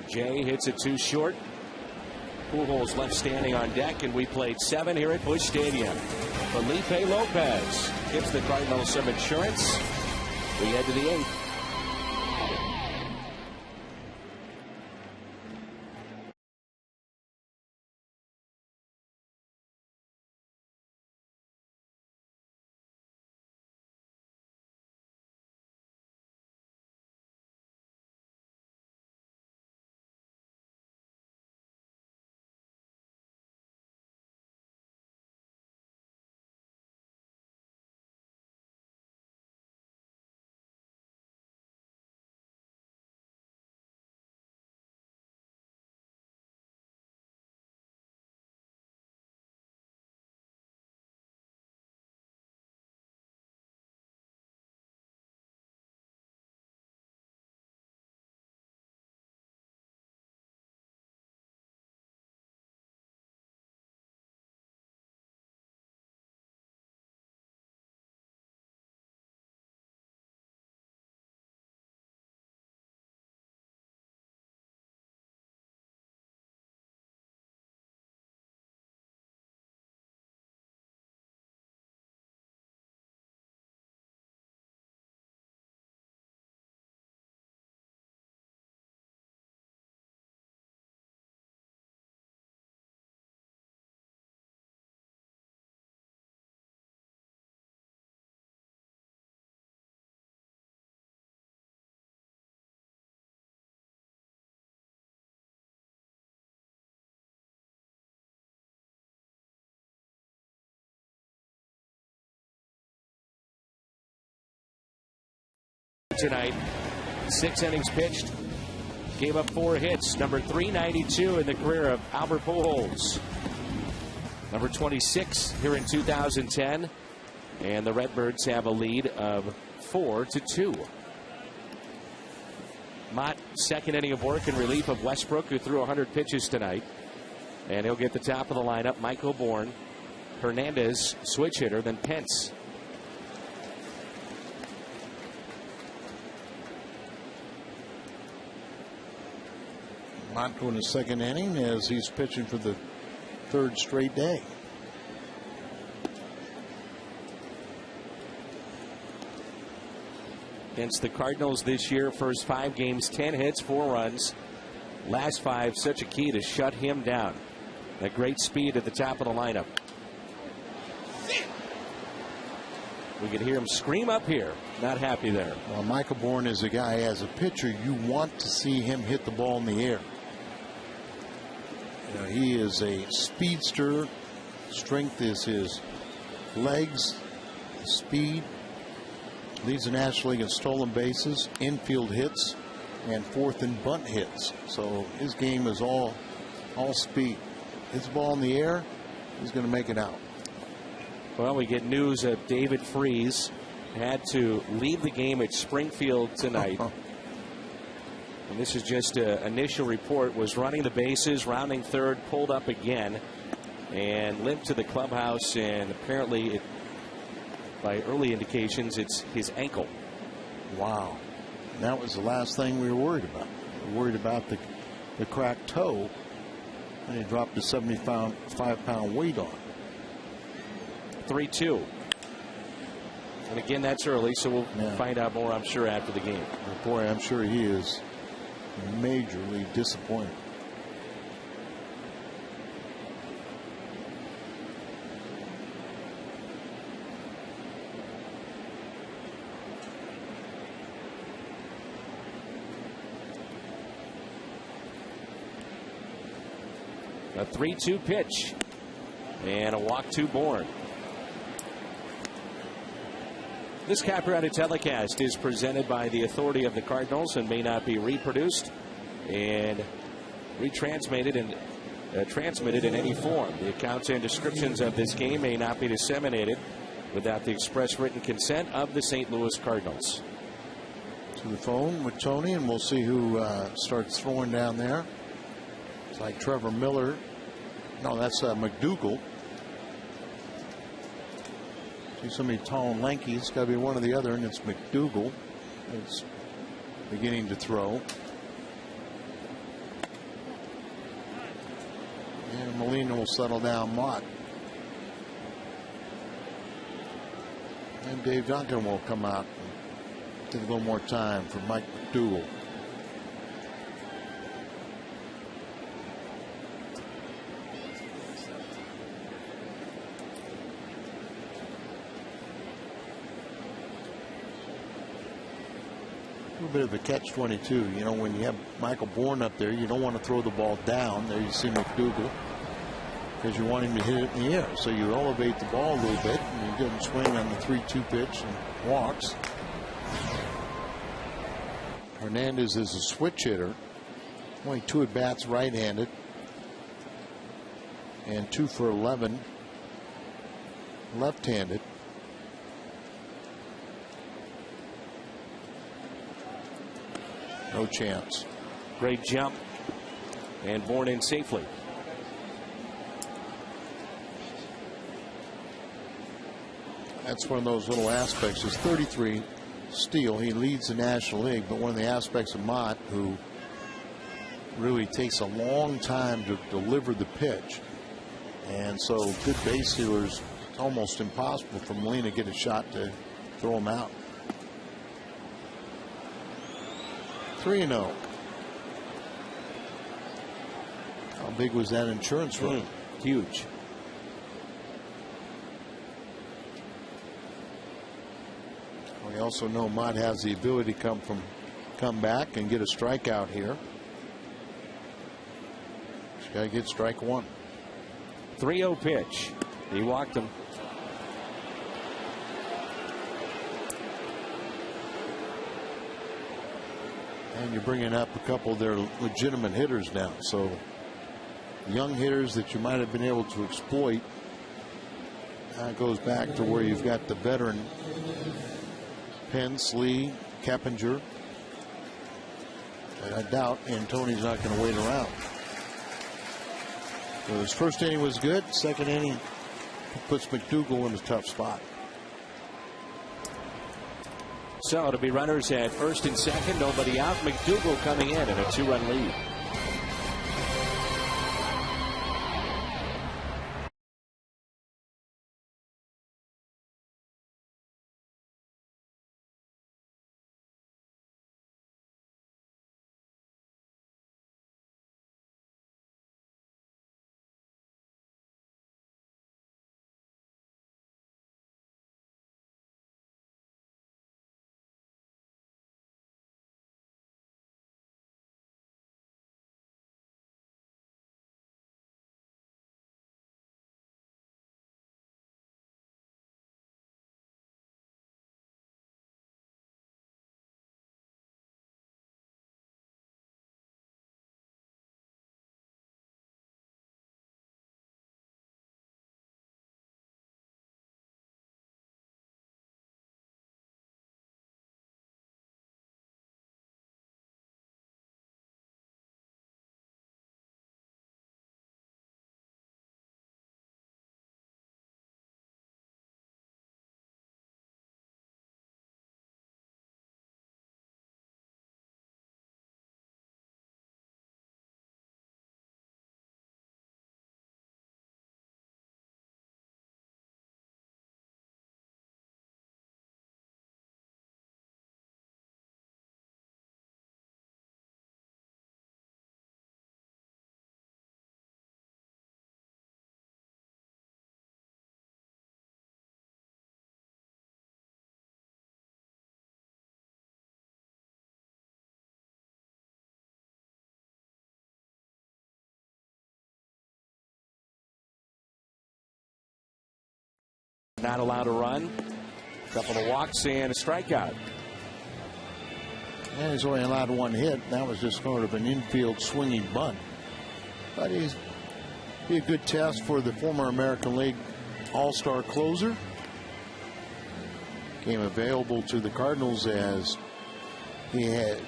C: Jay hits it too short. Pujols left standing on deck, and we played 7 here at Busch Stadium. Felipe Lopez gives the Cardinals some insurance. We head to the 8th. Tonight, 6 innings pitched, gave up 4 hits. Number 392 in the career of Albert Pujols. Number 26 here in 2010, and the Redbirds have a lead of 4-2. Mott, second inning of work in relief of Westbrook, who threw 100 pitches tonight. And he'll get the top of the lineup. Michael Bourne, Hernandez, switch hitter, then Pence.
D: Mott going to second inning as he's pitching for the third straight day.
C: Against the Cardinals this year, first 5 games, 10 hits, 4 runs. Last 5, such a key to shut him down. That great speed at the top of the lineup. We can hear him scream up here. Not happy there.
D: Well, Michael Bourne is a guy, as a pitcher, you want to see him hit the ball in the air. You know, he is a speedster. Strength is his legs, speed. Leads the National League in stolen bases, infield hits, and fourth and bunt hits. So his game is all speed. Hits the ball in the air, he's going to make it out.
C: Well, we get news that David Freese had to leave the game at Springfield tonight. And this is just an initial report. Was running the bases, rounding third, pulled up again, and limped to the clubhouse. And apparently, by early indications, it's his ankle.
D: Wow. And that was the last thing we were worried about. We were worried about the cracked toe. And he dropped a 75-pound weight on.
C: 3-2. And again, that's early, so we'll find out more, I'm sure, after the game.
D: But boy, I'm sure he is majorly disappointed.
C: A 3-2 pitch. And a walk to Bourne. This copyrighted telecast is presented by the authority of the Cardinals and may not be reproduced and retransmitted and transmitted in any form. The accounts and descriptions of this game may not be disseminated without the express written consent of the St. Louis Cardinals.
D: To the phone with Tony, and we'll see who starts throwing down there. It's like Trevor Miller. No, that's McDougal. See so many tall and lanky. It's got to be one or the other, and it's McDougal. It's beginning to throw. And Molina will settle down Mott. And Dave Duncan will come out and take a little more time for Mike McDougal. A bit of a catch-22. You know, when you have Michael Bourne up there, you don't want to throw the ball down. There you see McDougal, because you want him to hit it in the air. So you elevate the ball a little bit, and he doesn't swing on the 3-2 pitch and walks. Hernandez is a switch hitter. Only 2 at-bats right-handed, and 2 for 11 left-handed. No chance.
C: Great jump. And Bourne in safely.
D: That's one of those little aspects. His 33 steal. He leads the National League. But one of the aspects of Mott, who really takes a long time to deliver the pitch. And so good base stealers, it's almost impossible for Molina to get a shot to throw him out. 3-0. How big was that insurance run?
C: Huge.
D: We also know Mott has the ability to come back and get a strikeout here. Just got to get strike 1.
C: 3-0 pitch. He walked him.
D: And you're bringing up a couple of their legitimate hitters now. So young hitters that you might have been able to exploit. Goes back to where you've got the veteran Pence, Lee, Keppinger. And I doubt Antoni's not going to wait around. So his first inning was good. Second inning puts McDougal in a tough spot.
C: So it'll be runners at first and second, nobody out. McDougal coming in a 2-run lead. Not allowed to run. A couple of walks and a strikeout.
D: And he's only allowed one hit. That was just sort of an infield swinging bunt. But he's be a good test for the former American League All-Star closer. Came available to the Cardinals as he had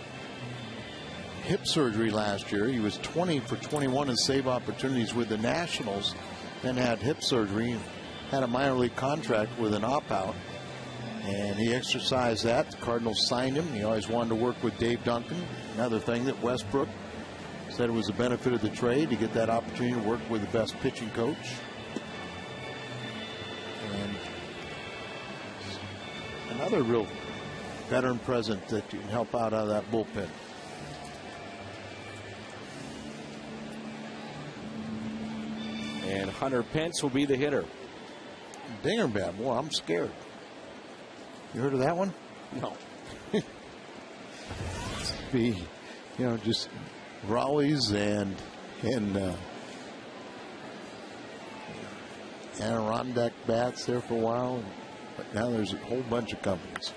D: hip surgery last year. He was 20 for 21 in save opportunities with the Nationals, then had hip surgery. Had a minor league contract with an opt-out, and he exercised that. The Cardinals signed him. He always wanted to work with Dave Duncan. Another thing that Westbrook said it was a benefit of the trade to get that opportunity to work with the best pitching coach. And another real veteran present that can help out of that bullpen.
C: And Hunter Pence will be the hitter.
D: Dinger bat. Boy, I'm scared. You heard of that one?
C: No.
D: Be, just Raleigh's and Adirondack bats there for a while. But now there's a whole bunch of companies.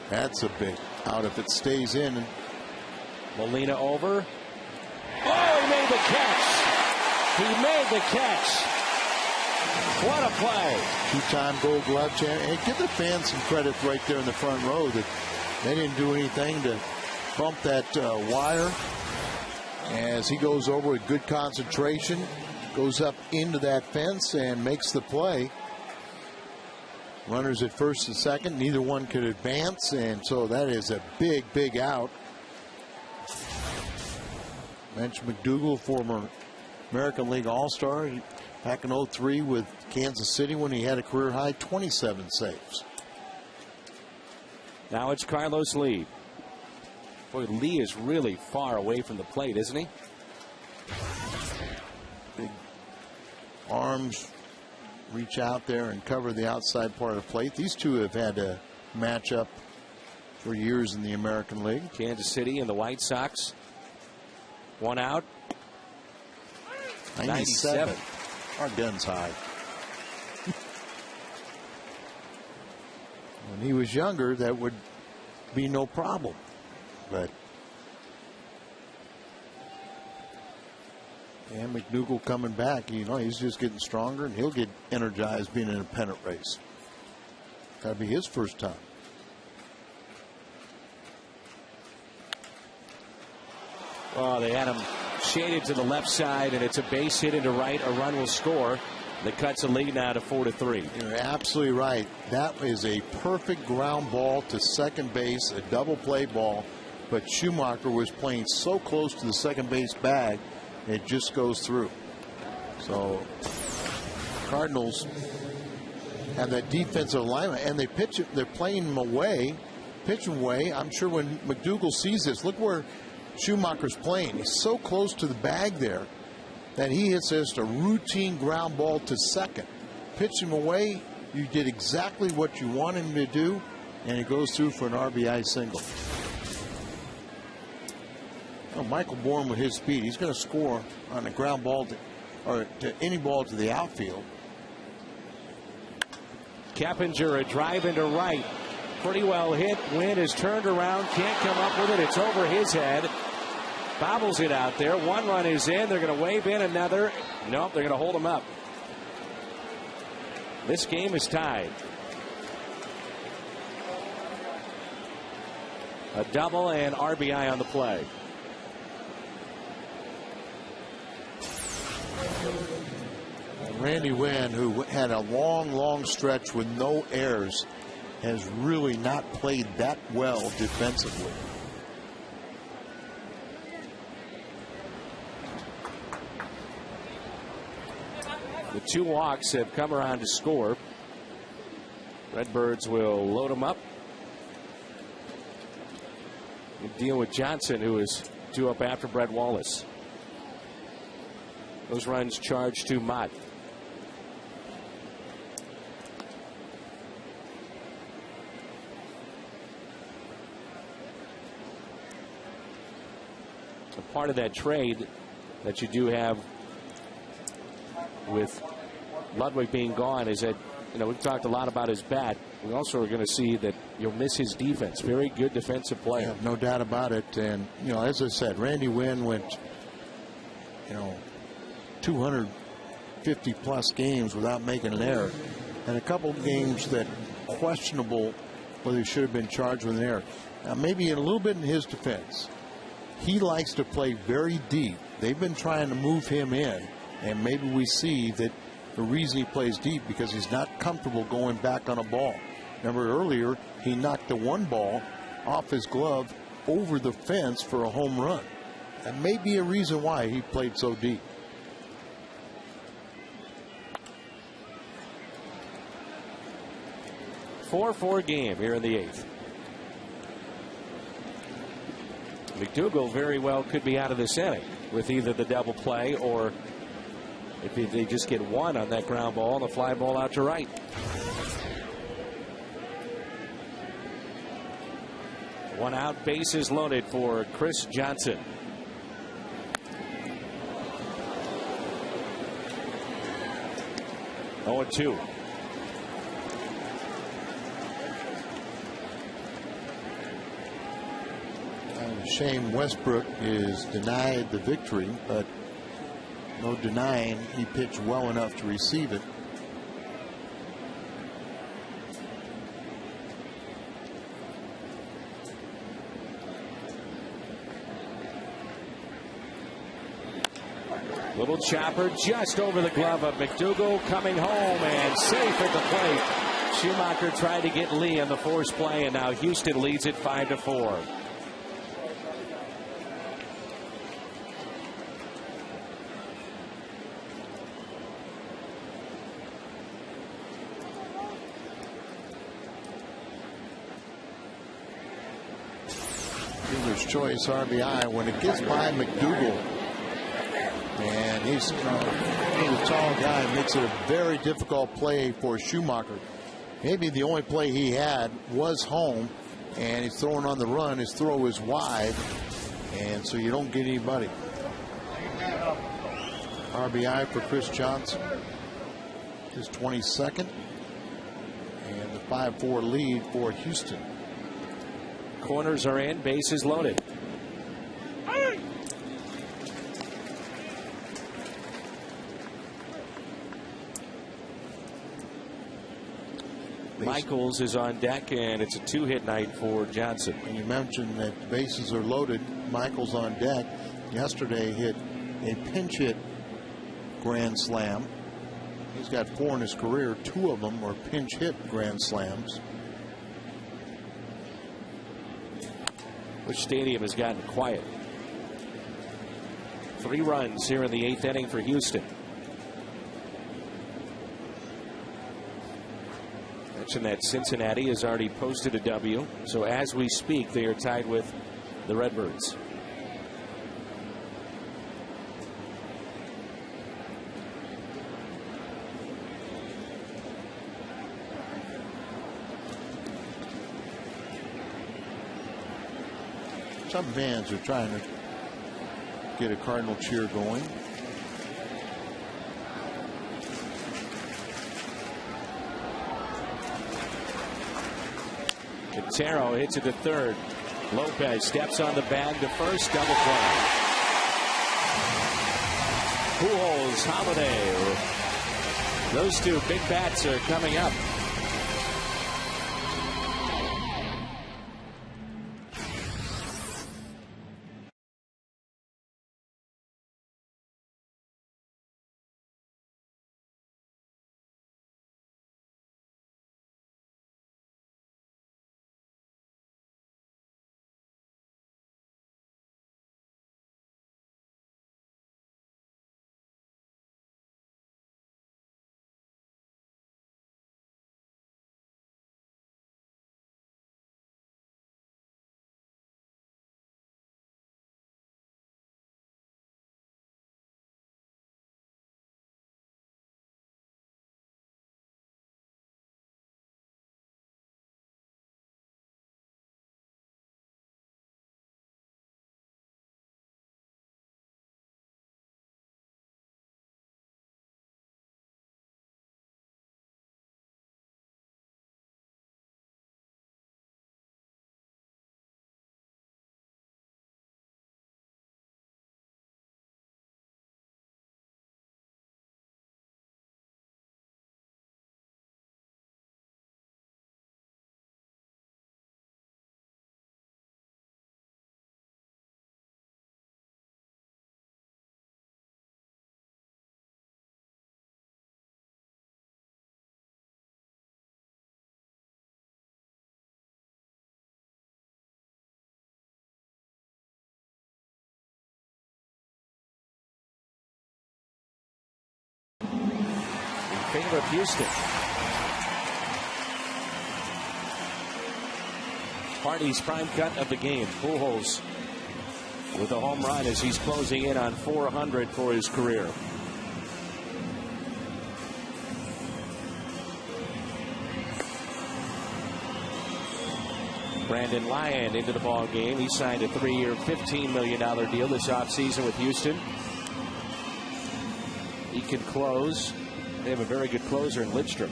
D: That's a big out if it stays in.
C: Molina over. Oh, he made the catch. He made the catch. What a play.
D: Two-time Gold Glove champion. Hey, give the fans some credit right there in the front row that they didn't do anything to bump that wire as he goes over with good concentration, goes up into that fence and makes the play. Runners at first and second. Neither one could advance, and so that is a big, big out. Mentioned McDougal, former American League All-Star. Back in 03 with Kansas City when he had a career high 27 saves.
C: Now it's Carlos Lee. Boy, Lee is really far away from the plate, isn't he?
D: Big arms reach out there and cover the outside part of the plate. These two have had a matchup for years in the American League.
C: Kansas City and the White Sox. One out. 97.
D: Our gun's high. When he was younger, that would be no problem. But and McDougal coming back, he's just getting stronger, and he'll get energized being in a pennant race. That'll be his first time.
C: Oh, they had him shaded to the left side, and it's a base hit into right. A run will score. That cuts a lead now to 4-3.
D: You're absolutely right. That is a perfect ground ball to second base, a double play ball. But Schumacher was playing so close to the second base bag, it just goes through. So Cardinals have that defensive alignment, and they pitch it. They're playing him away, pitching away. I'm sure when McDougal sees this, look where Schumacher's playing. He's so close to the bag there that he hits just a routine ground ball to second. Pitch him away. You did exactly what you want him to do, and it goes through for an RBI single. Oh, Michael Bourne with his speed, he's going to score on a ground ball to any ball to the outfield.
C: Keppinger, a drive into right. Pretty well hit. Wynn is turned around. Can't come up with it. It's over his head. Bobbles it out there. One run is in. They're going to wave in another. Nope, they're going to hold him up. This game is tied. A double and RBI on the play.
D: Randy Wynn, who had a long stretch with no errors, has really not played that well defensively.
C: The 2 walks have come around to score. Redbirds will load them up. We'll deal with Johnson, who is due up after Brett Wallace. Those runs charged to Mott. A part of that trade that you do have with Ludwig being gone is that, you know, we've talked a lot about his bat. We also are going to see that you'll miss his defense. Very good defensive player.
D: Yeah, no doubt about it. And, you know, as I said, Randy Wynn went, 250 plus games without making an error, and a couple of games that questionable whether he should have been charged with an error. Now, maybe a little bit in his defense, he likes to play very deep. They've been trying to move him in, and maybe we see that the reason he plays deep because he's not comfortable going back on a ball. Remember earlier, he knocked the one ball off his glove over the fence for a home run. That may be a reason why he played so deep.
C: Four game here in the 8th. McDougal very well could be out of this inning with either the double play or if they just get one on that ground ball and the fly ball out to right. One out, bases loaded for Chris Johnson. Oh, 2.
D: Shane Westbrook is denied the victory, but no denying he pitched well enough to receive it.
C: Little chopper just over the glove of McDougal, coming home and safe at the plate. Schumacher tried to get Lee on the force play, and now Houston leads it 5-4.
D: Dealer's choice RBI when it gets by McDougal. And he's a tall guy, makes it a very difficult play for Schumacher. Maybe the only play he had was home, and he's throwing on the run. His throw is wide, and so you don't get anybody. RBI for Chris Johnson, his 22nd, and the 5-4 lead for Houston.
C: Corners are in, bases loaded. Michaels is on deck, and it's a 2-hit night for Johnson.
D: When you mentioned that the bases are loaded, Michaels on deck. yesterday hit a pinch hit grand slam. He's got 4 in his career. 2 of them were pinch hit grand slams.
C: Which stadium has gotten quiet? 3 runs here in the 8th inning for Houston. Mentioned that Cincinnati has already posted a W. So as we speak, they are tied with the Redbirds.
D: Some fans are trying to get a Cardinal cheer going.
C: Quintero hits it to third. Lopez steps on the bag to first. Double play. Pujols, Holiday. Those 2 big bats are coming up. In favor of Houston. Hardy's prime cut of the game. Pujols with a home run as he's closing in on 400 for his career. Brandon Lyon into the ball game. He signed a 3-year, $15 million deal this offseason with Houston. He can close. They have a very good closer in Lidstrom.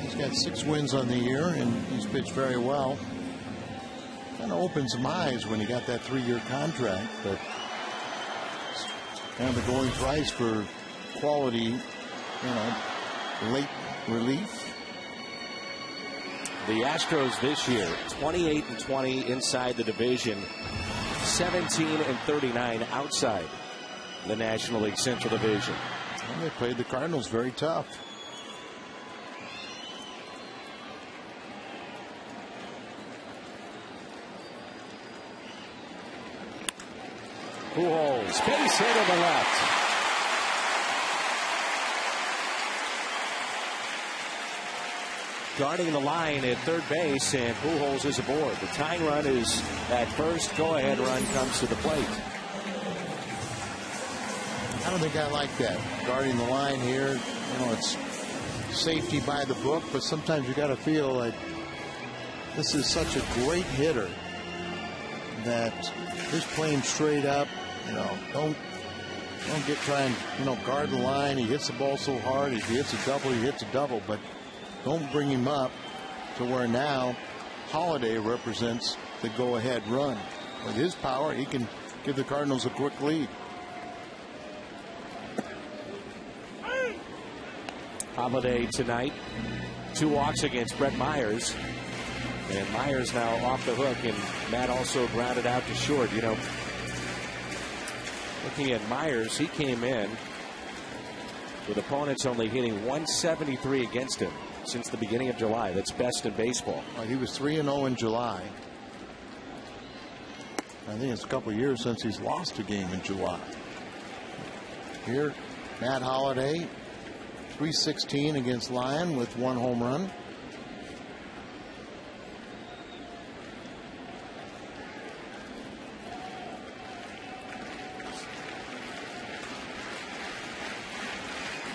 D: He's got 6 wins on the year, and he's pitched very well. Kind of opened some eyes when he got that 3-year contract, but it's kind of the going price for quality, late relief.
C: The Astros this year, 28-20 inside the division, 17-39 outside the National League Central Division.
D: And they played the Cardinals very tough.
C: Pujols, base hit to the left. Guarding the line at third base, and Pujols is aboard. The tying run is that first go-ahead run comes to the plate.
D: I don't think I like that. Guarding the line here, it's safety by the book, but sometimes you got to feel like this is such a great hitter that just playing straight up, don't get trying, guard the line. He hits the ball so hard. If he hits a double, he hits a double, but don't bring him up to where now Holiday represents the go-ahead run. With his power, he can give the Cardinals a quick lead.
C: Holiday tonight, 2 walks against Brett Myers, and Myers now off the hook in Matt also grounded out to short. You know, looking at Myers, he came in with opponents only hitting 173 against him since the beginning of July. That's best in baseball.
D: He was 3-0 in July. I think it's a couple of years since he's lost a game in July. Here, Matt Holliday, 316 against Lyon with 1 home run.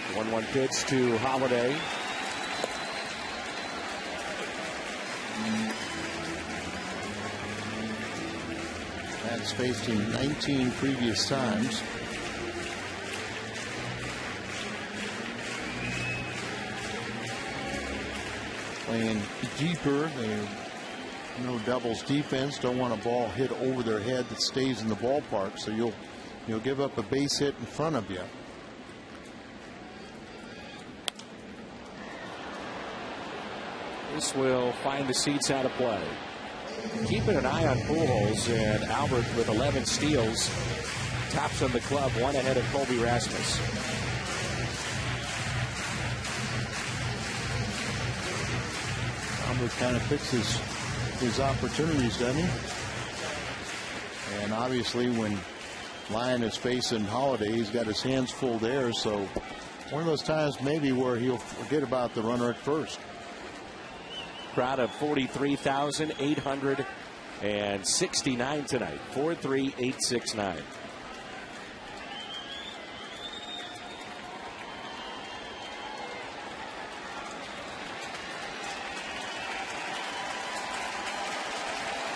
C: The 1-1 pitch to Holliday.
D: Matt's faced him 19 previous times. Playing deeper, they no doubles defense. Don't want a ball hit over their head that stays in the ballpark, so you'll give up a base hit in front of you.
C: This will find the seats out of play. Keeping an eye on Pujols, and Albert with 11 steals tops on the club, 1 ahead of Colby Rasmus.
D: Albert kind of picks his opportunities, doesn't he? And obviously when Lyon is facing Holliday, he's got his hands full there, so one of those times maybe where he'll forget about the runner at first.
C: Crowd of 43,869 tonight. 43,869.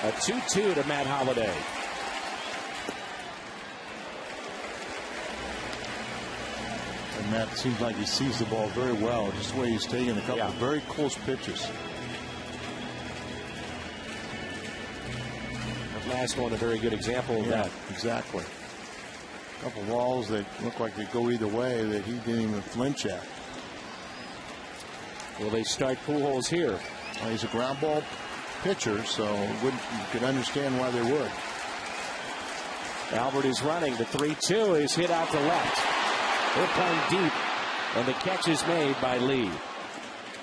C: A 2-2 to Matt Holliday.
D: And Matt seems like he sees the ball very well, just the way he's taking a couple of very close pitches.
C: Last one, a very good example of that.
D: Exactly. A couple of balls that look like they go either way that he didn't even flinch at.
C: Will they start Pujols here?
D: Well, he's a ground ball pitcher, so you could understand why they would.
C: Albert is running. The 3-2 is hit out to left. They're playing deep, and the catch is made by Lee.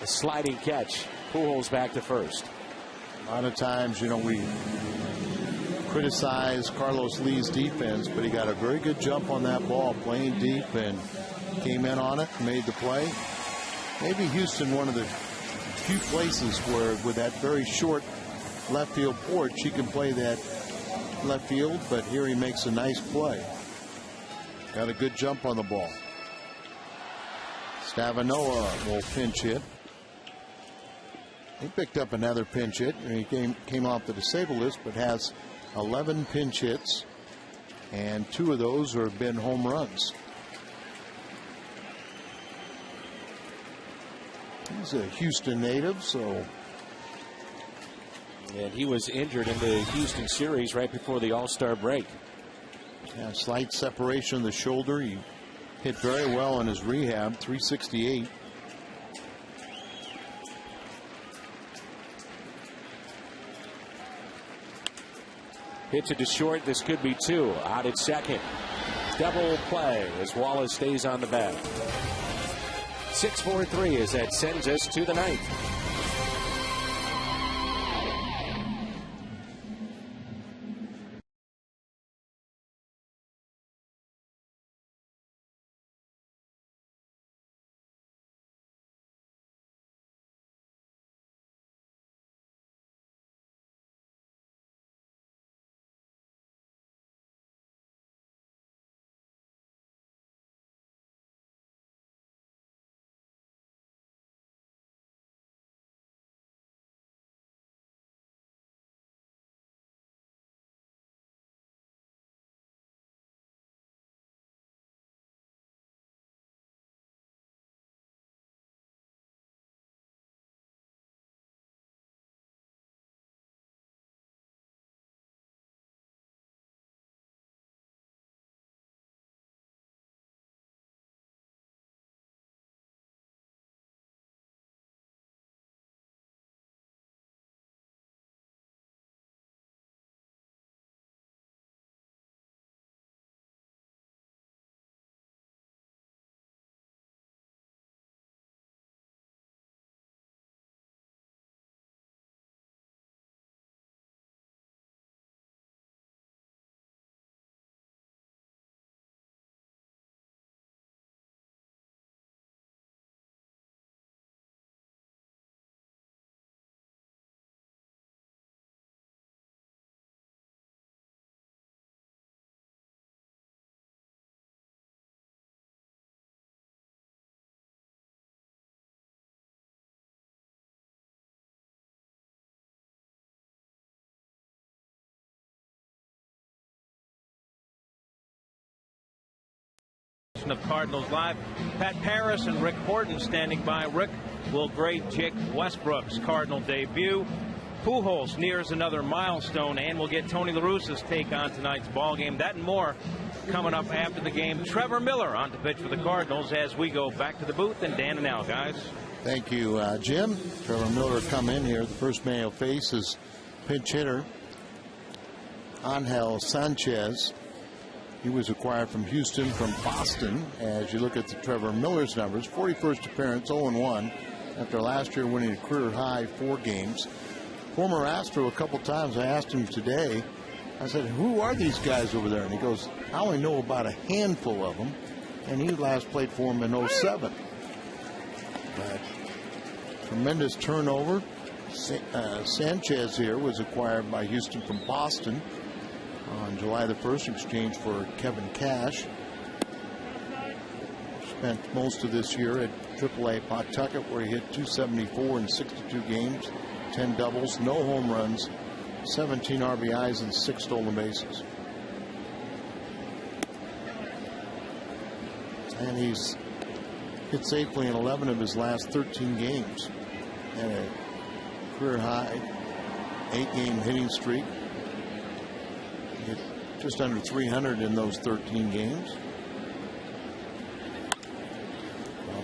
C: A sliding catch. Pujols back to first.
D: A lot of times, you know, we criticize Carlos Lee's defense, but he got a very good jump on that ball, playing deep, and came in on it, made the play. Maybe Houston, one of the few places where with that very short left field porch, he can play that left field, but here he makes a nice play. Got a good jump on the ball. Stavanoa will pinch hit. He picked up another pinch hit, and he came off the disabled list, but has 11 pinch hits, and 2 of those have been home runs. He's a Houston native, so.
C: And he was injured in the Houston series right before the All-Star break.
D: Yeah, slight separation of the shoulder. He hit very well in his rehab, 368.
C: Pitch it to short. This could be 2. Out at second. Double play as Wallace stays on the bat. 6-4-3 as that sends us to the 9th.
F: edition of Cardinals Live. Pat Paris and Rick Horton standing by. Rick will grade Jake Westbrook's Cardinal debut. Pujols nears another milestone, and we'll get Tony La Russa's take on tonight's ball game. That and more coming up after the game. Trevor Miller on to pitch for the Cardinals as we go back to the booth. And Dan and Al, guys.
D: Thank you, Jim. Trevor Miller come in here. The first man he'll face is pinch hitter Angel Sanchez. He was acquired from Houston from Boston. As you look at the Trevor Miller's numbers, 41st appearance, 0-1 after last year winning a career high 4 games. Former Astro a couple times. I asked him today, I said, who are these guys over there? And he goes, I only know about a handful of them. And he last played for him in 07. But tremendous turnover. Sanchez here was acquired by Houston from Boston on July the 1st in exchange for Kevin Cash. Spent most of this year at AAA Pawtucket, where he hit .274 in 62 games. 10 doubles, no home runs, 17 RBIs, and 6 stolen bases. And he's hit safely in 11 of his last 13 games. And a career high 8-game hitting streak. He hit just under 300 in those 13 games.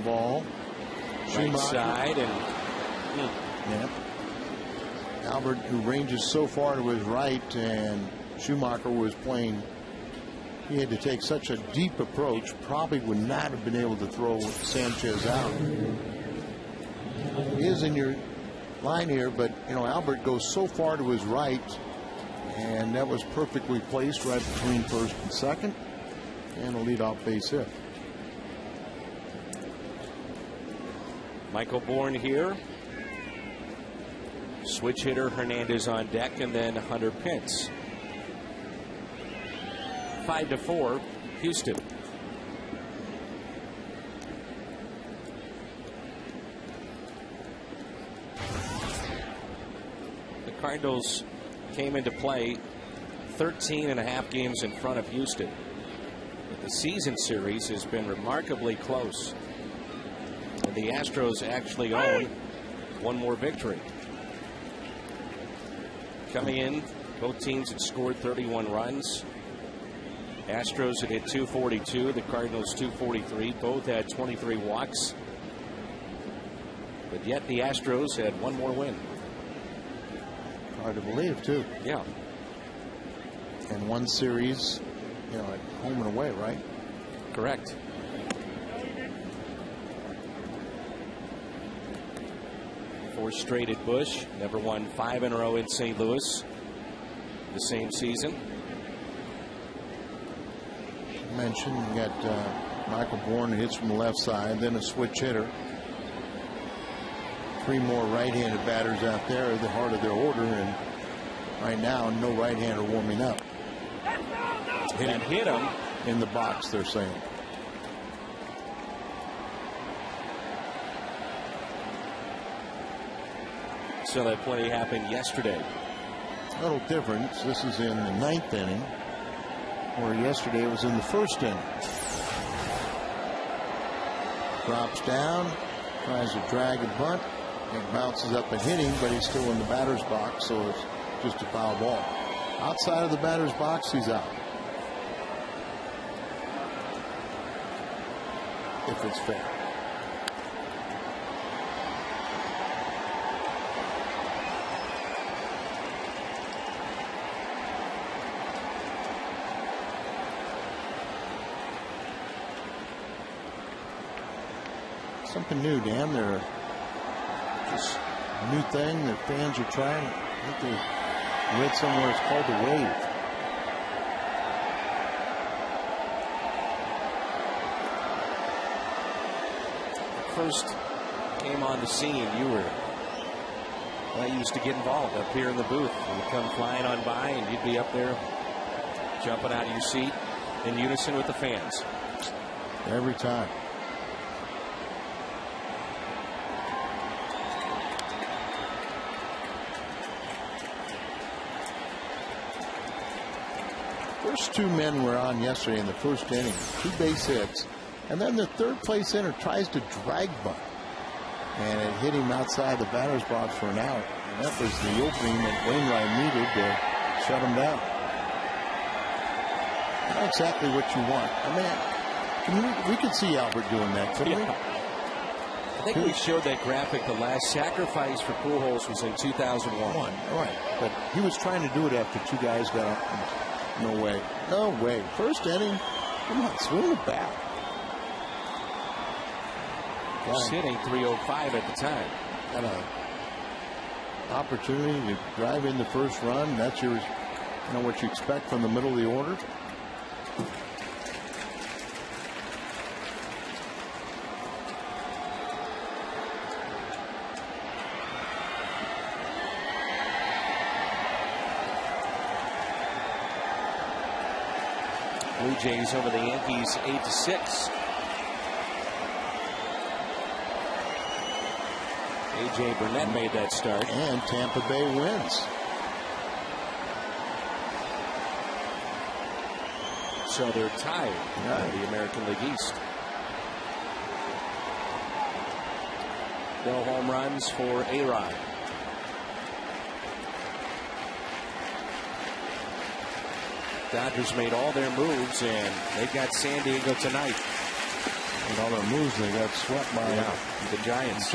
D: Ball.
C: Right side and.
D: Yeah. Albert, who ranges so far to his right, and Schumacher was playing. He had to take such a deep approach, probably would not have been able to throw Sanchez out. He is in your line here, but you know, Albert goes so far to his right, and that was perfectly placed right between first and second, and a leadoff base hit.
C: Michael Bourne here. Switch hitter Hernandez on deck, and then Hunter Pence. 5-4, Houston. The Cardinals came into play 13.5 games in front of Houston. But the season series has been remarkably close. And the Astros actually own one more victory. Coming in, both teams had scored 31 runs. Astros had hit 242, the Cardinals 243. Both had 23 walks. But yet the Astros had one more win.
D: Hard to believe, too.
C: Yeah.
D: And one series, you know, at home and away, right?
C: Correct. Four straight at Busch. Never won 5 in a row in St. Louis the same season.
D: I mentioned you got Michael Bourne hits from the left side, then a switch hitter. 3 more right-handed batters out there at the heart of their order, and right now no right-hander warming up.
C: And hit him
D: in the box, they're saying.
C: So that play happened yesterday.
D: A little different. This is in the 9th inning, where yesterday it was in the 1st inning. Drops down, tries to drag a bunt, and bounces up and hitting, but he's still in the batter's box, so it's just a foul ball. Outside of the batter's box, he's out. If it's fair. Something new, Dan. They're just a new thing that fans are trying. I think they read somewhere it's called the wave.
C: First came on the scene, you used to get involved up here in the booth. You'd come flying on by, and you'd be up there jumping out of your seat in unison with the fans.
D: Every time. First 2 men were on yesterday in the 1st inning. 2 base hits. And then the third place hitter tries to drag bunt. And it hit him outside the batter's box for an out. And that was the opening that Wainwright needed to shut him down. Not exactly what you want. I mean, we could see Albert doing that, couldn't we?
C: I think we showed that graphic. The last sacrifice for Pujols was in 2001.
D: All right. But he was trying to do it after two guys got up. No way. No way. First inning. Come on, swing the bat.
C: Sitting 305 at the time.
D: Got an opportunity to drive in the first run. That's your, what you expect from the middle of the order.
C: Blue Jays over the Yankees 8-6. A.J. Burnett made that start.
D: And Tampa Bay wins.
C: So they're tied in the American League East. No home runs for A-Rod. Dodgers made all their moves, and they got San Diego tonight.
D: And all their moves, they got swept by
C: the Giants.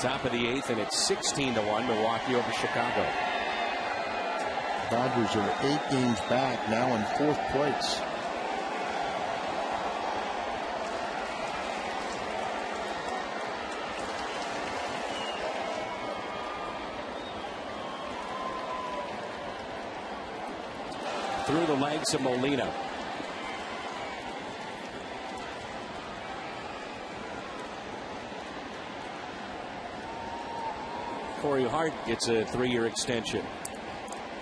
C: Top of the 8th, and it's 16-1 Milwaukee over Chicago.
D: Dodgers are 8 games back, now in 4th place.
C: Through the legs of Molina. Corey Hart gets a 3-year extension.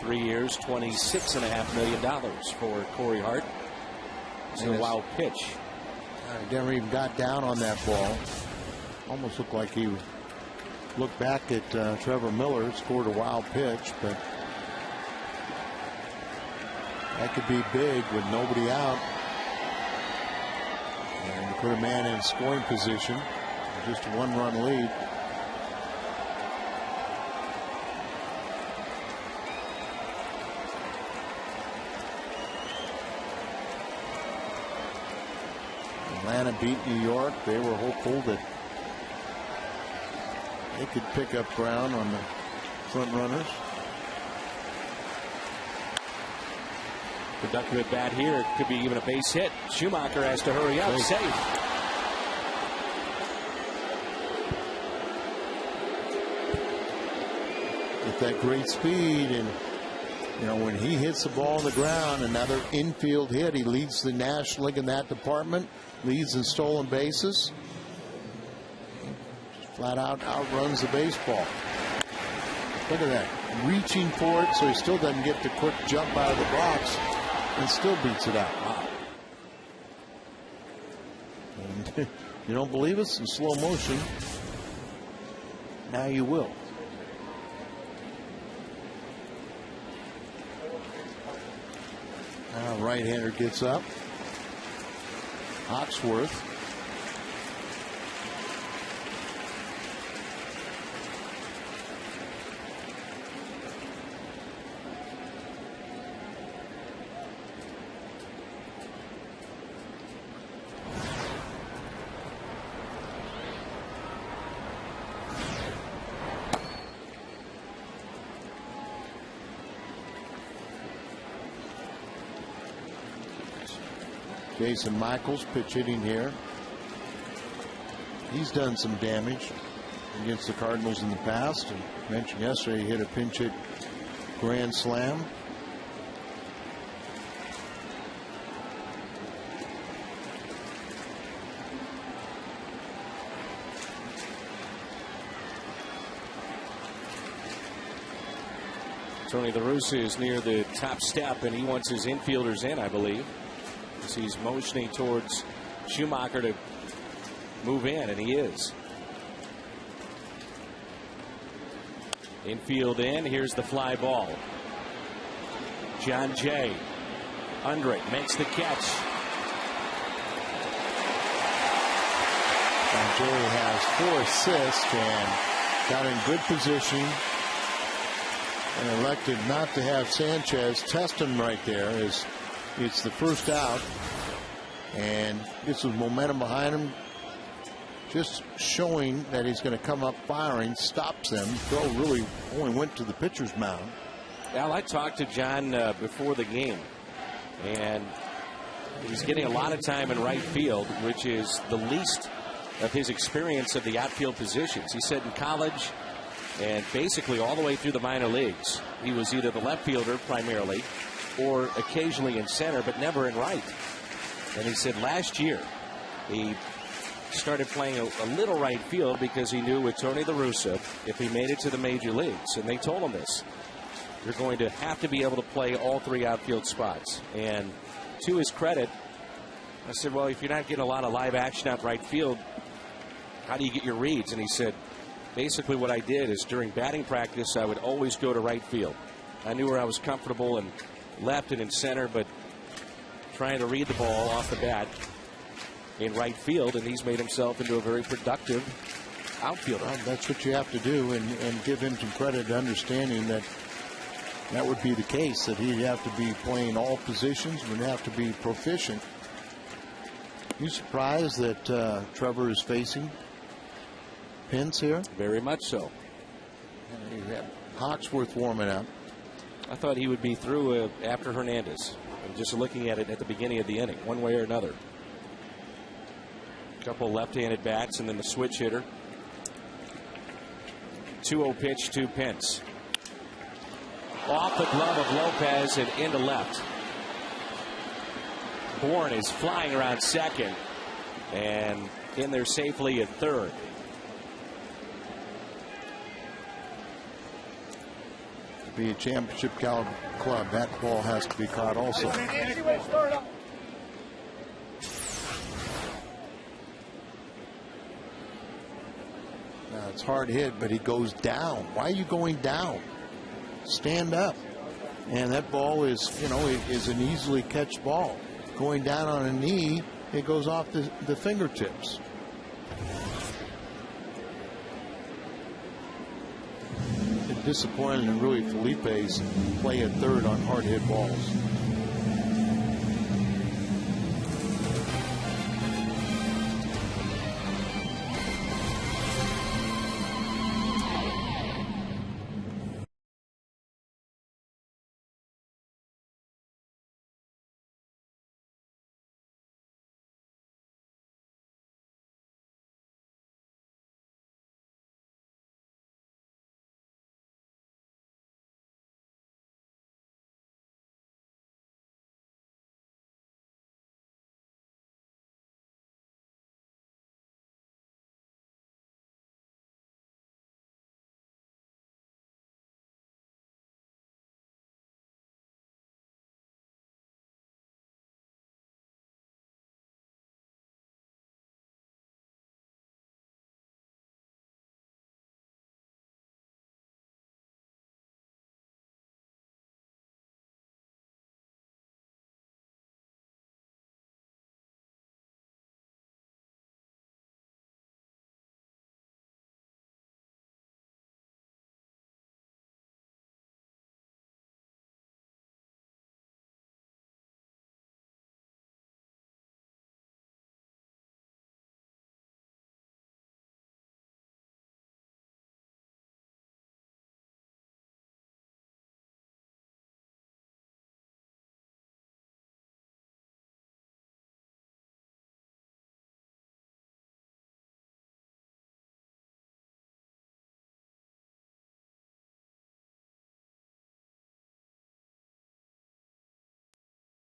C: 3 years, $26.5 million for Corey Hart. It's a wild pitch.
D: He never even got down on that ball. Almost looked like he looked back at Trevor Miller, scored a wild pitch, but that could be big with nobody out. And put a man in scoring position. Just a 1-run lead. Atlanta beat New York. They were hopeful that they could pick up ground on the front runners.
C: Productive at bat here. Could be even a base hit. Schumacher has to hurry up. Safe.
D: With that great speed, and when he hits the ball on the ground, another infield hit, he leads the National League in that department. Leads in stolen bases. Just flat out outruns the baseball. Look at that. Reaching for it, so he still doesn't get the quick jump out of the box and still beats it out. Wow. And you don't believe us in slow motion? Now you will. Now right-hander gets up. Hawksworth. Jason Michaels pitch hitting here. He's done some damage against the Cardinals in the past. And mentioned yesterday he hit a pinch hit grand slam.
C: Tony La Russa is near the top step, and he wants his infielders in, I believe. As he's motioning towards Schumacher to move in, and he is. Infield in. Here's the fly ball. John Jay Andre makes the catch.
D: And Jerry has 4 assists and got in good position and elected not to have Sanchez test him right there as it's the first out and gets some momentum behind him. Just showing that he's going to come up firing, stops them. Throw really only went to the pitcher's mound.
C: Al, I talked to John before the game, and he's getting a lot of time in right field, which is the least of his experience of the outfield positions. He said in college and basically all the way through the minor leagues, he was either the left fielder primarily or occasionally in center, but never in right. And he said last year he started playing a little right field because he knew with Tony La Russa, if he made it to the major leagues, and they told him this, you're going to have to be able to play all 3 outfield spots. And to his credit, I said, well, if you're not getting a lot of live action out right field, how do you get your reads? And he said, basically what I did is during batting practice, I would always go to right field. I knew where I was comfortable in left and in center, but trying to read the ball off the bat in right field, and he's made himself into a very productive outfielder.
D: Well, that's what you have to do, and give him some credit, understanding that that would be the case, that he'd have to be playing all positions, would have to be proficient. You surprised that Trevor is facing Pence here?
C: Very much so.
D: You have Hawksworth warming up.
C: I thought he would be through after Hernandez. I'm just looking at it at the beginning of the inning, one way or another. Couple left-handed bats and then the switch hitter. 2-0 pitch to Pence. Off the glove of Lopez and into left. Bourne is flying around second and in there safely at third.
D: To be a championship caliber club, that ball has to be caught also. It's hard hit, but he goes down. Why are you going down? Stand up. And that ball is, is an easily catch ball. Going down on a knee, it goes off the fingertips. It's disappointing in really Felipe's play at third on hard hit balls.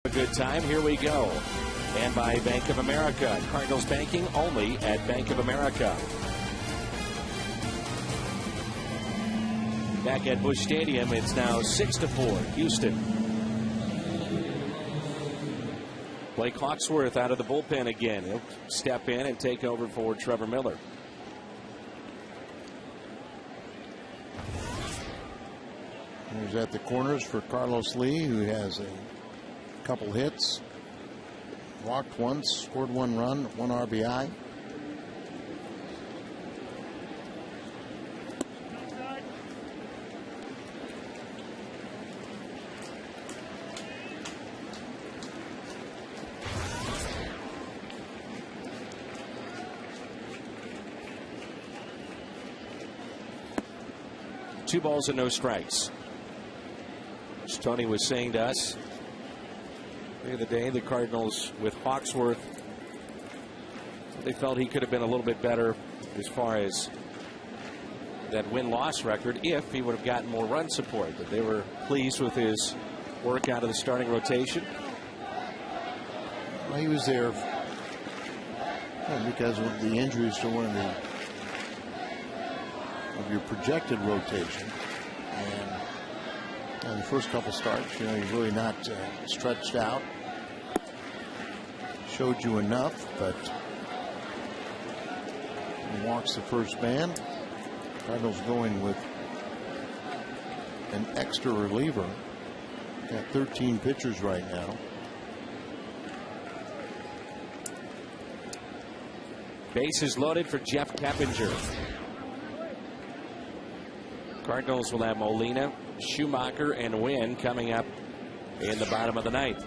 C: A good time. Here we go. And by Bank of America. Cardinals banking only at Bank of America. Back at Busch Stadium, it's now 6-4 Houston. Blake Hawksworth out of the bullpen again. He'll step in and take over for Trevor Miller.
D: He's at the corners for Carlos Lee, who has a couple hits, walked once, scored 1 run, 1 RBI.
C: Two balls and no strikes. As Tony was saying to us the other day, the Cardinals with Hawksworth, they felt he could have been a little bit better as far as that win-loss record if he would have gotten more run support. But they were pleased with his work out of the starting rotation.
D: Well, he was there because of the injuries to one of your projected rotation, and the first couple starts, he's really not stretched out. Showed you enough, but he walks the first man. Cardinals going with an extra reliever. Got 13 pitchers right now.
C: Bases loaded for Jeff Keppinger. Cardinals will have Molina, Schumacher, and Wynn coming up in the bottom of the ninth.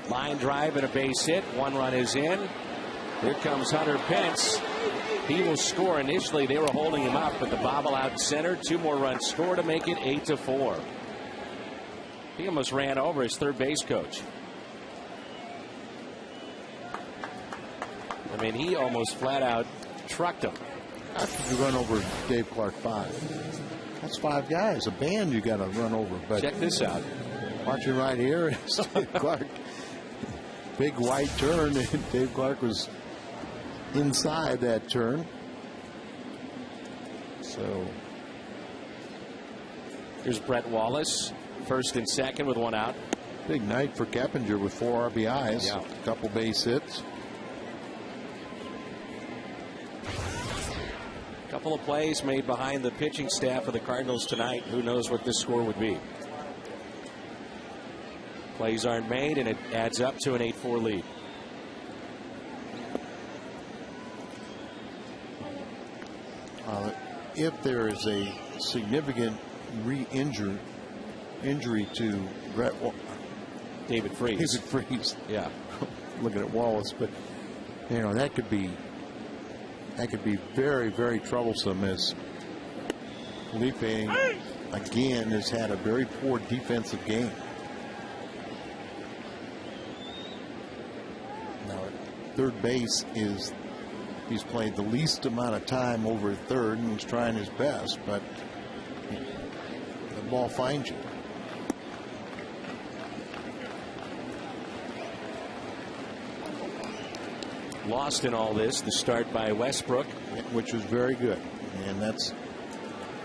C: Line drive and a base hit. 1 run is in. Here comes Hunter Pence. He will score. Initially, they were holding him up, but the bobble out center. 2 more runs score to make it 8-4. He almost ran over his third base coach. I mean, he almost flat out trucked him.
D: How could you run over Dave Clark 5? That's 5 guys. A band you got to run over. But
C: check this out.
D: Watching right here, Dave Clark. Big white turn, and Dave Clark was inside that turn. So
C: here's Brett Wallace, first and second with 1 out.
D: Big night for Keppinger with 4 RBIs, a couple base hits.
C: Couple of plays made behind the pitching staff of the Cardinals tonight. Who knows what this score would be? Plays aren't made, and it adds up to an 8-4 lead.
D: If there is a significant injury to
C: David Freese.
D: Yeah. Looking at Wallace, but that could be very, very troublesome, as Felipe again has had a very poor defensive game. Now at third base he's played the least amount of time over at third, and he's trying his best, but the ball finds you.
C: Lost in all this, the start by Westbrook,
D: which was very good, and that's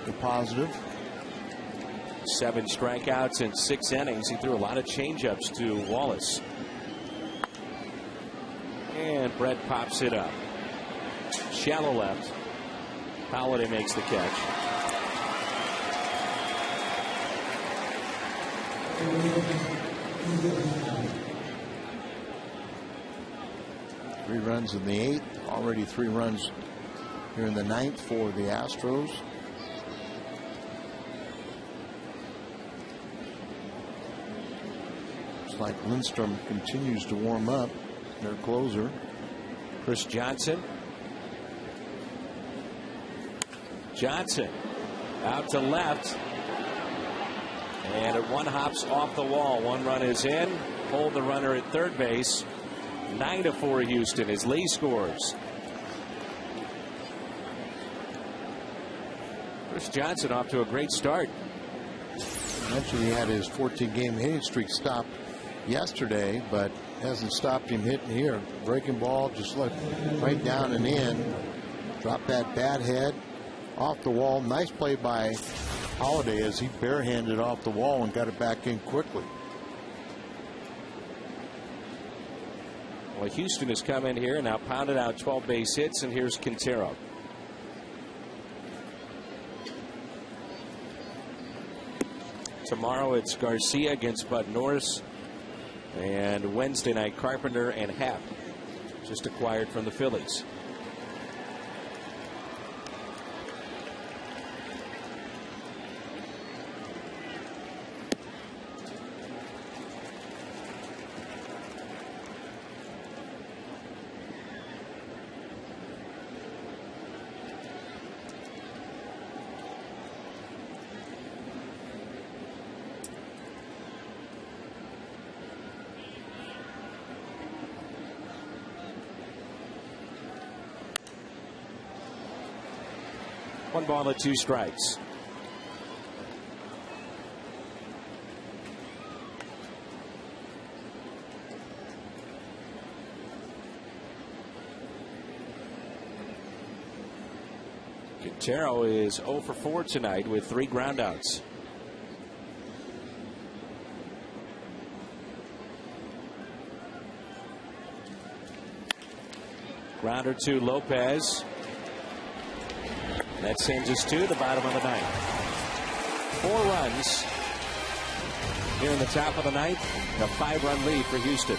D: the positive.
C: 7 strikeouts in 6 innings. He threw a lot of changeups to Wallace, and Brett pops it up. Shallow left. Holiday makes the catch.
D: Three runs in the 8th. Already 3 runs here in the 9th for the Astros. Looks like Lindstrom continues to warm up. Their closer.
C: Chris Johnson. Johnson out to left. And it 1 hops off the wall. 1 run is in. Hold the runner at third base. 9-4 Houston as Lee scores. Chris Johnson off to a great start.
D: I mentioned he had his 14-game hitting streak stopped yesterday, but hasn't stopped him hitting here. Breaking ball just like right down and in. Dropped that bat head off the wall. Nice play by Holiday as he barehanded off the wall and got it back in quickly.
C: Well, Houston has come in here and now pounded out 12 base hits, and here's Quintero. Tomorrow it's Garcia against Bud Norris. And Wednesday night, Carpenter and Happ, just acquired from the Phillies. One ball and 2 strikes. Quintero is 0 for 4 tonight with 3 groundouts. Grounder to Lopez. That sends us to the bottom of the ninth. 4 runs here in the top of the ninth. A 5-run lead for Houston.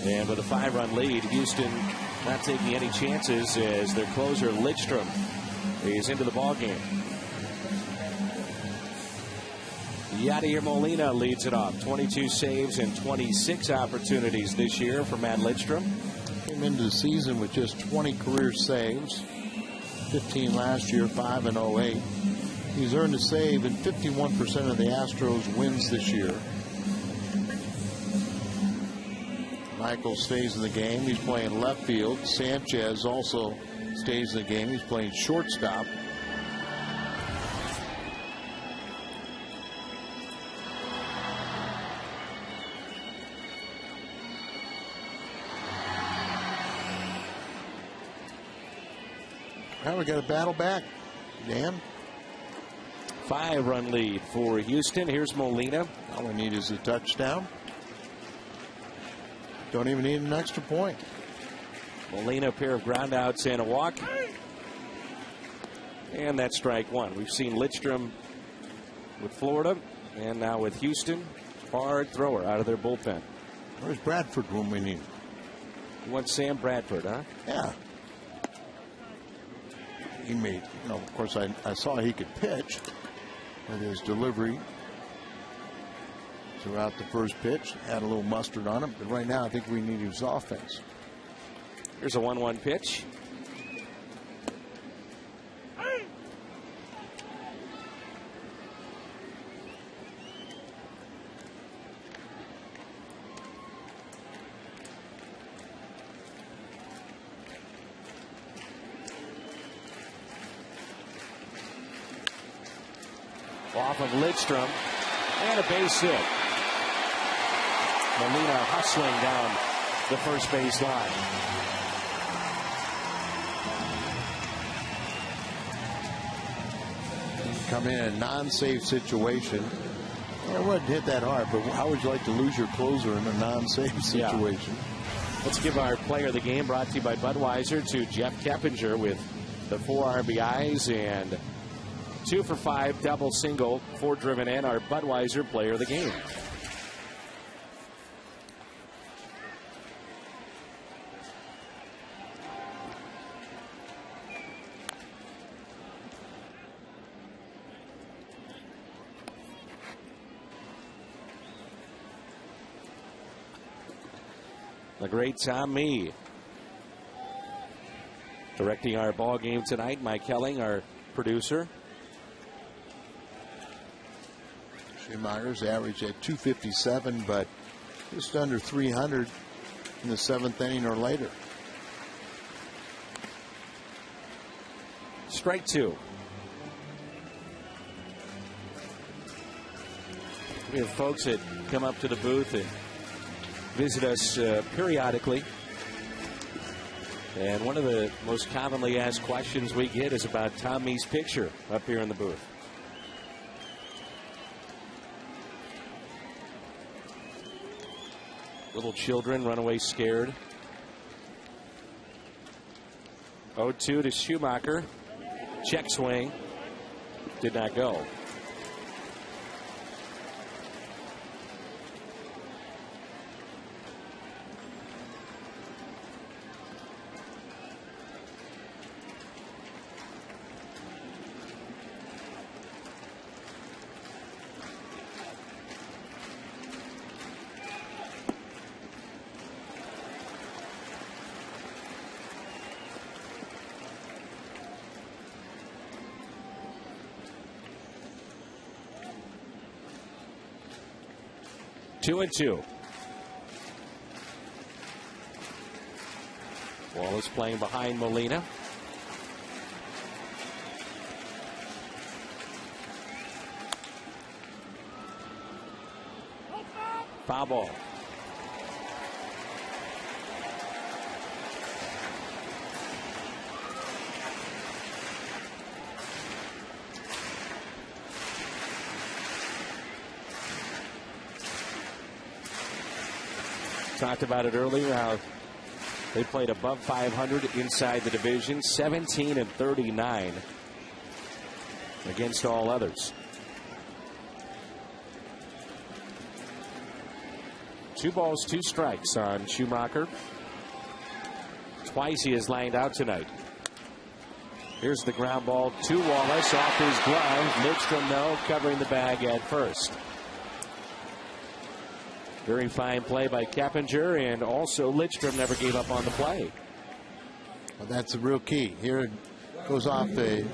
C: And with a 5-run lead, Houston not taking any chances as their closer Lidstrom is into the ballgame. Yadier Molina leads it off. 22 saves and 26 opportunities this year for Matt Lidstrom.
D: Came into the season with just 20 career saves, 15 last year, 5 in 08. He's earned a save in 51% of the Astros wins this year. Michael stays in the game. He's playing left field. Sanchez also stays in the game. He's playing shortstop. Now we got a battle back, Dan.
C: 5-run lead for Houston. Here's Molina.
D: All we need is a touchdown. Don't even need an extra point.
C: Molina, a pair of groundouts and a walk. And that's strike 1. We've seen Lidstrom with Florida and now with Houston. Hard thrower out of their bullpen.
D: Where's Bradford when we need him?
C: You want Sam Bradford, huh?
D: Yeah. He made, you know, of course, I saw he could pitch with his delivery throughout the first pitch. Had a little mustard on him. But right now, I think we need his offense.
C: Here's a 1-1 pitch. Off of Lidstrom and a base hit. Molina hustling down the first base line.
D: Come in a non-safe situation. It wouldn't hit that hard, but how would you like to lose your closer in a non-safe situation?
C: Yeah. Let's give our player of the game, brought to you by Budweiser, to Jeff Keppinger with the 4 RBIs and 2 for 5 double single, 4 driven in, our Budweiser player of the game. The great Tom Mee directing our ball game tonight. Mike Helling, our producer.
D: Schumacher's average at 257, but just under 300 in the 7th inning or later.
C: Strike 2. We have folks that come up to the booth and visit us periodically. And one of the most commonly asked questions we get is about Tom Mee's picture up here in the booth. Little children run away scared. 0-2 to Schumacher. Check swing. Did not go. Two and two. Wallace playing behind Molina. Foul ball. Talked about it earlier, how they played above 500 inside the division, 17 and 39 against all others. 2 balls, 2 strikes on Schumacher. Twice he has lined out tonight. Here's the ground ball to Wallace off his glove. Lidstrom, though, covering the bag at first. Very fine play by Keppinger, and also Lidstrom never gave up on the play.
D: Well, that's the real key. Here it goes off the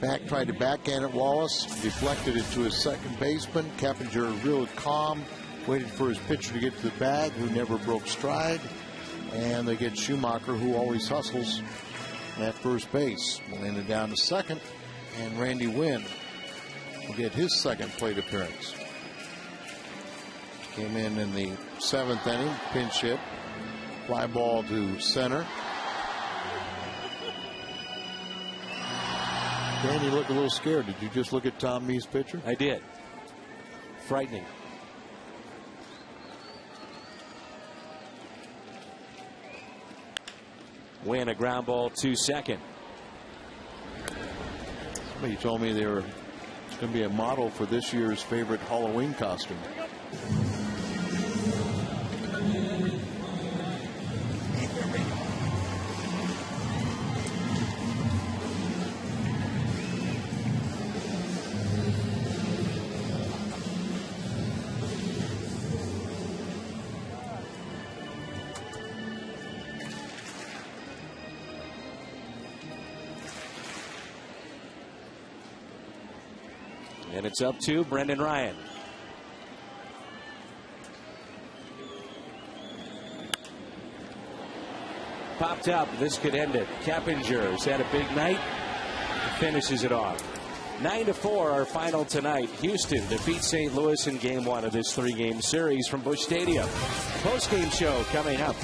D: back, tried to backhand at Wallace, deflected it to his second baseman. Keppinger really calm, waited for his pitcher to get to the bag, who never broke stride. And they get Schumacher, who always hustles at first base. Molina down to second, and Randy Wynn will get his second plate appearance. Came in the 7th inning, pinch hit, fly ball to center. Dan, you look a little scared. Did you just look at Tom Mee's pitcher?
C: I did. Frightening. Win a ground ball to second.
D: Somebody told me they were going to be a model for this year's favorite Halloween costume.
C: And it's up to Brendan Ryan. Popped up. This could end it. Keppinger's had a big night. Finishes it off. 9-4 our final tonight. Houston defeats St. Louis in Game 1 of this 3-game series from Busch Stadium. Post-game show coming up.